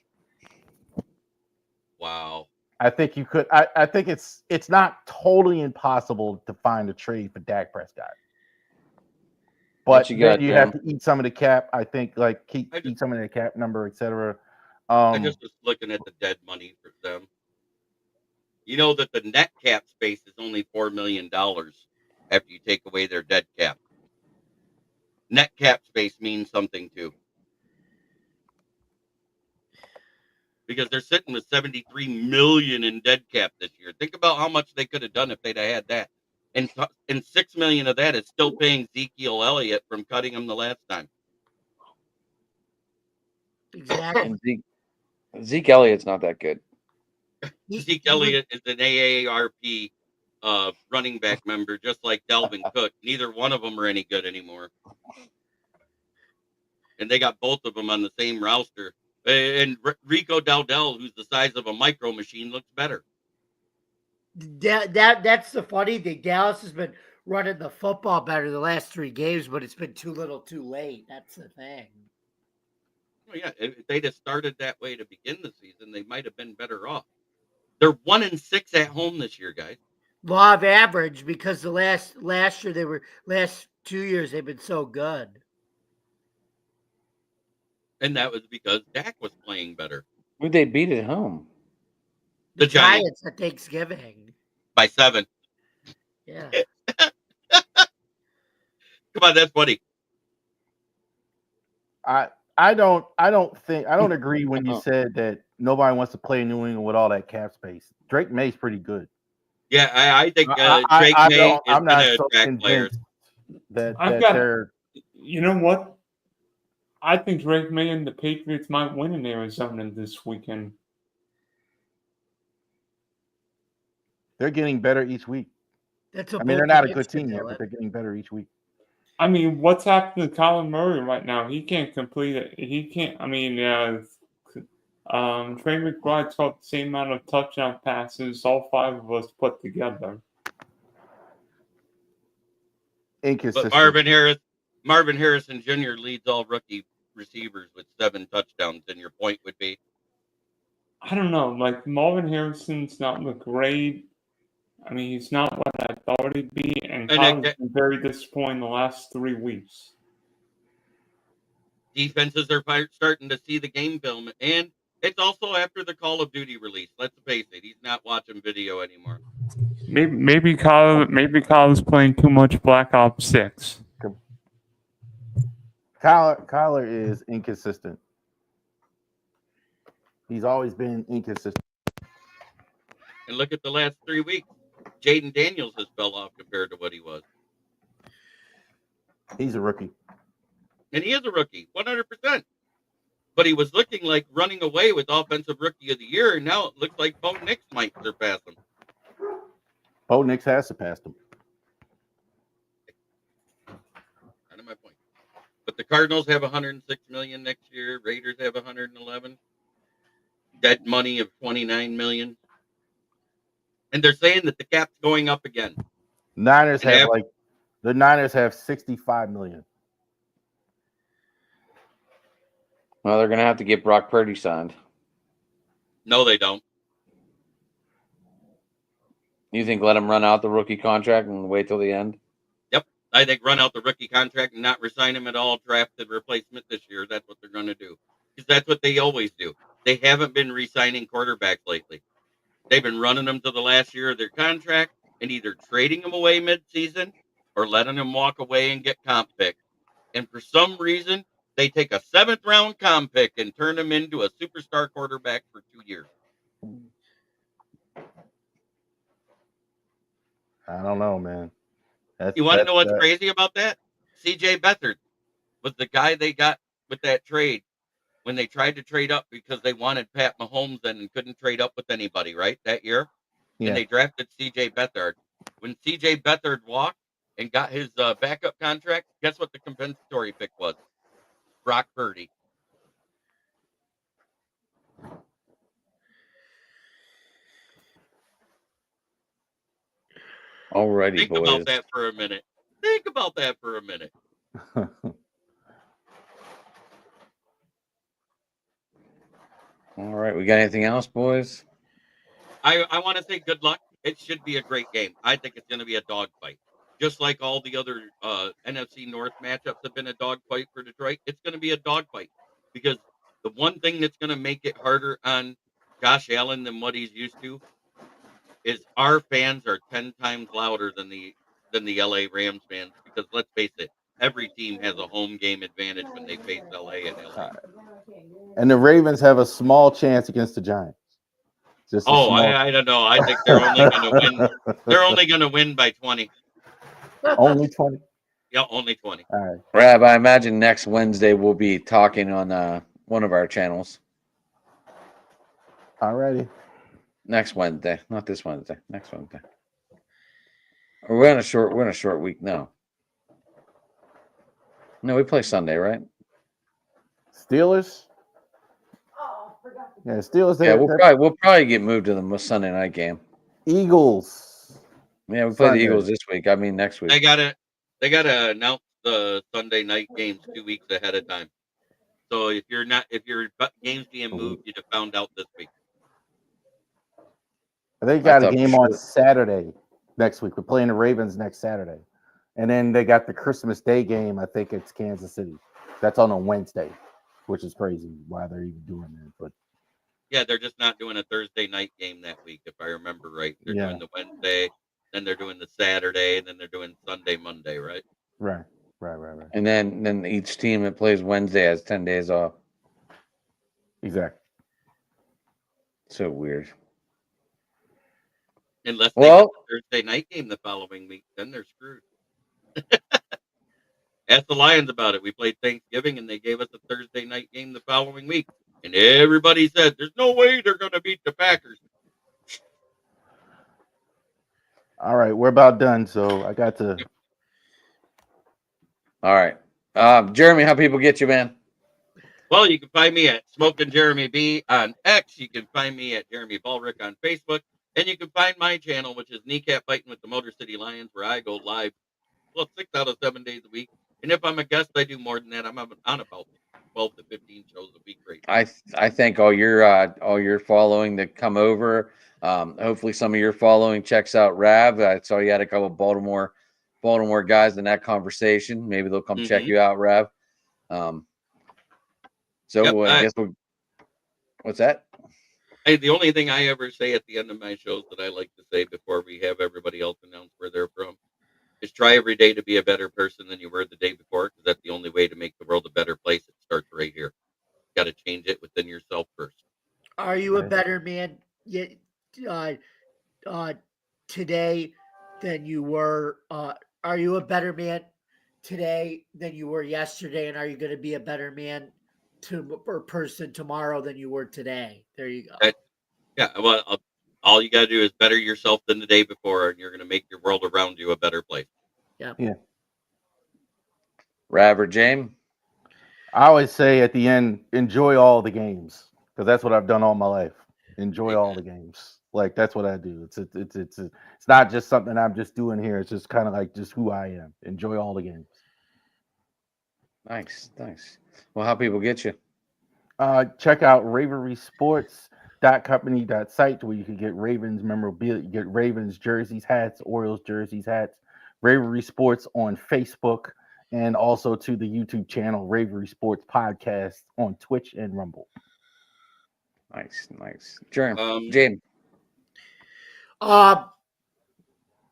S2: Wow.
S3: I think you could. I think it's not totally impossible to find a trade for Dak Prescott. But
S1: you
S3: then
S1: got,
S3: you have to eat some of the cap. I think like eat some of the cap number, etc.
S2: I just was looking at the dead money for them. You know that the net cap space is only $4 million after you take away their dead cap. Net cap space means something too. Because they're sitting with $73 million in dead cap this year. Think about how much they could have done if they'd have had that. And $6 million of that is still paying Ezekiel Elliott from cutting him the last time.
S5: Exactly.
S1: Zeke Elliott's not that good.
S2: Zeke Elliott is an AARP running back member, just like Dalvin Cook. Neither one of them are any good anymore. And they got both of them on the same roster. And Rico Dowdell, who's the size of a micro machine, looks better.
S5: That's the funny thing. Dallas has been running the football better the last 3 games, but it's been too little, too late. That's the thing.
S2: Oh yeah, if they'd have started that way to begin the season, they might have been better off. They're 1-6 at home this year, guys.
S5: Law of average, because the last year last 2 years they've been so good.
S2: And that was because Dak was playing better.
S1: Who'd they beat at home?
S5: The Giants at Thanksgiving.
S2: By 7.
S5: Yeah.
S2: Come on, that's funny.
S3: I don't agree when you said that nobody wants to play New England with all that cap space. Drake May's pretty good.
S2: Yeah, I think Drake May is going to attract players.
S6: You know what? I think Drake May and the Patriots might win in Arizona this weekend.
S3: They're getting better each week. They're not a good team yet, but they're getting better each week.
S6: I mean, what's happening to Kyler Murray right now? He can't complete it. He can't. I mean, Trey McBride caught the same amount of touchdown passes all 5 of us put together.
S3: Inconsistent.
S2: But Marvin Harrison Jr. leads all rookie receivers with 7 touchdowns, and your point would be?
S6: I don't know. Like, Marvin Harrison's not look great. I mean, he's not what I thought he'd be, and Kyler's been very disappointing the last 3 weeks.
S2: Defenses are starting to see the game film, and it's also after the Call of Duty release. Let's face it, he's not watching video anymore.
S7: Maybe Kyler's playing too much Black Ops 6.
S3: Kyler is inconsistent. He's always been inconsistent.
S2: And look at the last 3 weeks. Jaden Daniels has fell off compared to what he was.
S3: He's a rookie.
S2: And he is a rookie, 100%. But he was looking like running away with Offensive Rookie of the Year, and now it looks like Bo Nix might surpass him.
S3: Bo Nix has surpassed him.
S2: Kind of my point. But the Cardinals have $106 million next year. Raiders have $111. Dead money of $29 million. And they're saying that the cap's going up again.
S3: The Niners have $65 million.
S1: Well, they're going to have to get Brock Purdy signed.
S2: No, they don't.
S1: You think let him run out the rookie contract and wait till the end?
S2: Yep. I think run out the rookie contract and not resign him at all, draft the replacement this year. That's what they're going to do. Because that's what they always do. They haven't been re-signing quarterbacks lately. They've been running them to the last year of their contract and either trading them away mid-season or letting them walk away and get comp pick. And for some reason, they take a 7th-round comp pick and turn him into a superstar quarterback for 2 years.
S3: I don't know, man.
S2: You want to know what's crazy about that? C.J. Beathard. was the guy they got with that trade when they tried to trade up because they wanted Pat Mahomes and couldn't trade up with anybody, right? That year.
S3: Yeah.
S2: And they drafted C.J. Beathard. When C.J. Beathard walked and got his backup contract, guess what the compensatory pick was? Brock Purdy.
S1: Alrighty,
S2: Think
S1: boys.
S2: about that for a minute. Think about that for a minute.
S1: All right, we got anything else, boys?
S2: I want to say good luck. It should be a great game. I think it's going to be a dogfight. Just like all the other NFC North matchups have been a dogfight for Detroit, it's going to be a dogfight because the one thing that's going to make it harder on Josh Allen than what he's used to is our fans are 10 times louder than the LA Rams fans because let's face it, every team has a home game advantage when they face LA and LA.
S3: And the Ravens have a small chance against the Giants. Just a small...
S2: I don't know. I think they're only going to win. They're only going to win by 20.
S3: Only 20?
S2: Yeah, only 20.
S3: All right.
S1: Rab, I imagine next Wednesday we'll be talking on one of our channels.
S3: Alrighty.
S1: Next Wednesday, not this Wednesday. Next Wednesday. Or we're in a short week. No, we play Sunday, right?
S3: Steelers? Yeah, Steelers.
S1: Yeah, we'll probably get moved to the Sunday night game.
S3: Eagles.
S1: Yeah, we play
S3: Sunday.
S1: the Eagles this week. I mean next week.
S2: They gotta announce the Sunday night games 2 weeks ahead of time. So if your game's being moved, you'd have found out this week.
S3: They got a game on Saturday next week. We're playing the Ravens next Saturday. And then they got the Christmas Day game. I think it's Kansas City. That's on a Wednesday, which is crazy why they're even doing that. But
S2: yeah, they're just not doing a Thursday night game that week, if I remember right. They're doing the Wednesday, then they're doing the Saturday, and then they're doing Sunday, Monday, right?
S3: Right.
S1: And then each team that plays Wednesday has 10 days off.
S3: Exactly.
S1: So weird.
S2: Unless they get the Thursday night game the following week, then they're screwed. Ask the Lions about it. We played Thanksgiving, and they gave us a Thursday night game the following week. And everybody said, there's no way they're going to beat the Packers.
S3: All right, we're about done, so I got to...
S1: All right. Jeremy, how people get you, man?
S2: Well, you can find me at Smoking Jeremy B on X. You can find me at Jeremy Ballrick on Facebook. And you can find my channel, which is Kneecap Fighting with the Motor City Lions, where I go live 6 out of 7 days a week. And if I'm a guest, I do more than that. I'm on about 12 to 15 shows a week right now.
S1: I thank all your following that come over. Hopefully some of your following checks out Rav. I saw you had a couple of Baltimore guys in that conversation. Maybe they'll come check you out, Rav. I guess what's that?
S2: Hey, the only thing I ever say at the end of my shows that I like to say before we have everybody else announce where they're from is try every day to be a better person than you were the day before, because that's the only way to make the world a better place. It starts right here. You got to change it within yourself first.
S5: Are you a better man today than you were? Are you a better man today than you were yesterday? And are you going to be a better man or person tomorrow than you were today? There you go.
S2: Well, all you got to do is better yourself than the day before, and you're going to make your world around you a better place.
S5: Yeah.
S1: Rav or James?
S3: I always say at the end, enjoy all the games, because that's what I've done all my life. Enjoy all the games. Like, that's what I do. It's not just something I'm just doing here. It's just kind of like just who I am. Enjoy all the games.
S1: Nice. Well, how people get you?
S3: Check out raverysports.company.site, where you can get Ravens memorabilia, get Ravens jerseys, hats, Orioles jerseys, hats. Ravery Sports on Facebook, and also to the YouTube channel Ravery Sports Podcast on Twitch and Rumble.
S1: Nice. James.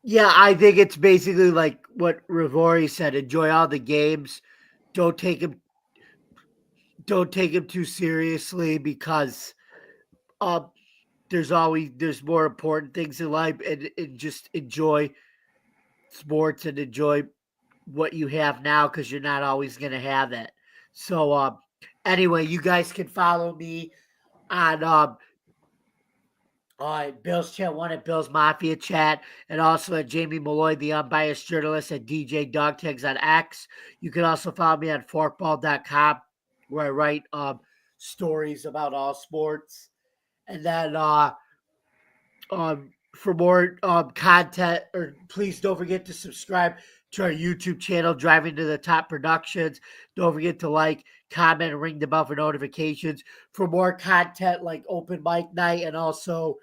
S5: Yeah, I think it's basically like what Ravori said. Enjoy all the games. Don't take them too seriously, because there's more important things in life, and just enjoy sports and enjoy what you have now because you're not always going to have it. So anyway, you guys can follow me on Bill's Chat 1 at Bill's Mafia Chat, and also at Jamie Malloy, the unbiased journalist, at DJ Dogtags on X. You can also follow me on forkball.com, where I write stories about all sports. And then for more content, or please don't forget to subscribe to our YouTube channel, Driving to the Top Productions. Don't forget to like, comment, and ring the bell for notifications. For more content like open mic night and also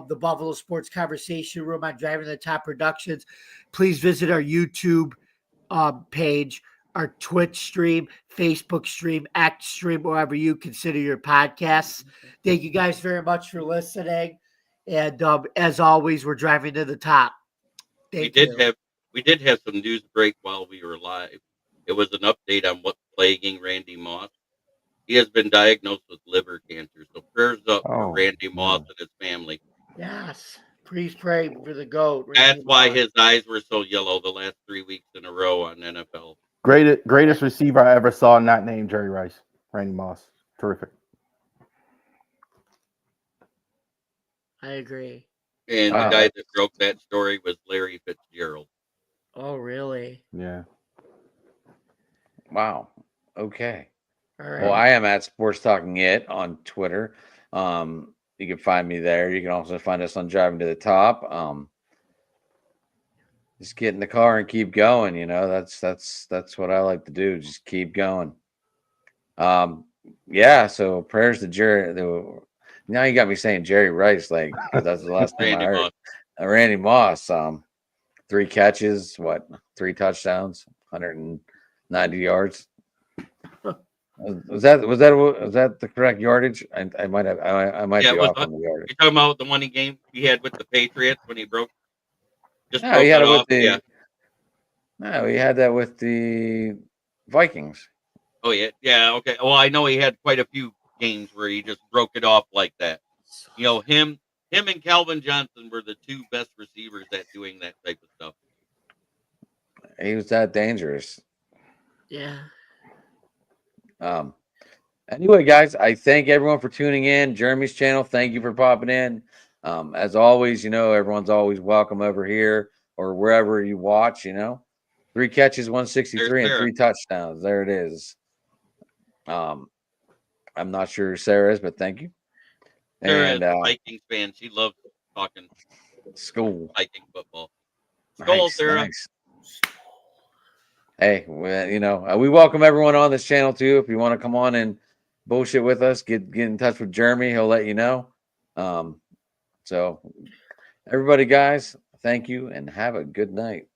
S5: the Buffalo Sports Conversation Room on Driving to the Top Productions, please visit our YouTube page, our Twitch stream, Facebook stream, X stream, wherever you consider your podcasts. Thank you guys very much for listening. And as always, we're driving to the top.
S2: We did have some news break while we were live. It was an update on what's plaguing Randy Moss. He has been diagnosed with liver cancer. So prayers up for Randy Moss and his family.
S5: Yes. Please pray for the GOAT.
S2: That's why his eyes were so yellow the last 3 weeks in a row on NFL.
S3: Greatest receiver I ever saw, not named Jerry Rice. Randy Moss. Terrific.
S5: I agree.
S2: And the guy that broke that story was Larry Fitzgerald.
S5: Oh, really?
S3: Yeah.
S1: Wow. Okay.
S5: All right.
S1: Well, I am at Sports Talking It on Twitter. You can find me there. You can also find us on Driving to the Top. Just get in the car and keep going. You know, that's what I like to do. Just keep going. Yeah. So prayers to Jerry. Now you got me saying Jerry Rice, like, 'cause that's the last time I heard. Randy Moss. 3 catches, 3 touchdowns, 190 yards. Was that the correct yardage? I might be off on the yardage.
S2: You're talking about the one he had with the Patriots when he broke.
S1: He had it with the. No, he had that with the Vikings.
S2: Oh yeah. Okay. Well, I know he had quite a few games where he just broke it off like that. You know, him and Calvin Johnson were the 2 best receivers at doing that type of stuff.
S1: He was that dangerous.
S5: Yeah.
S1: Anyway, guys, I thank everyone for tuning in. Jeremy's channel, thank you for popping in. As always, you know, everyone's always welcome over here or wherever you watch, you know. 3 catches, 163, and 3 touchdowns. There it is. I'm not sure who Sarah is, but thank you.
S2: Sarah is a Vikings fan. She loves talking
S1: school
S2: Viking football. Skull, Sarah.
S1: Nice. Hey, you know, we welcome everyone on this channel too. If you want to come on and bullshit with us, get in touch with Jeremy. He'll let you know. So everybody, guys, thank you and have a good night.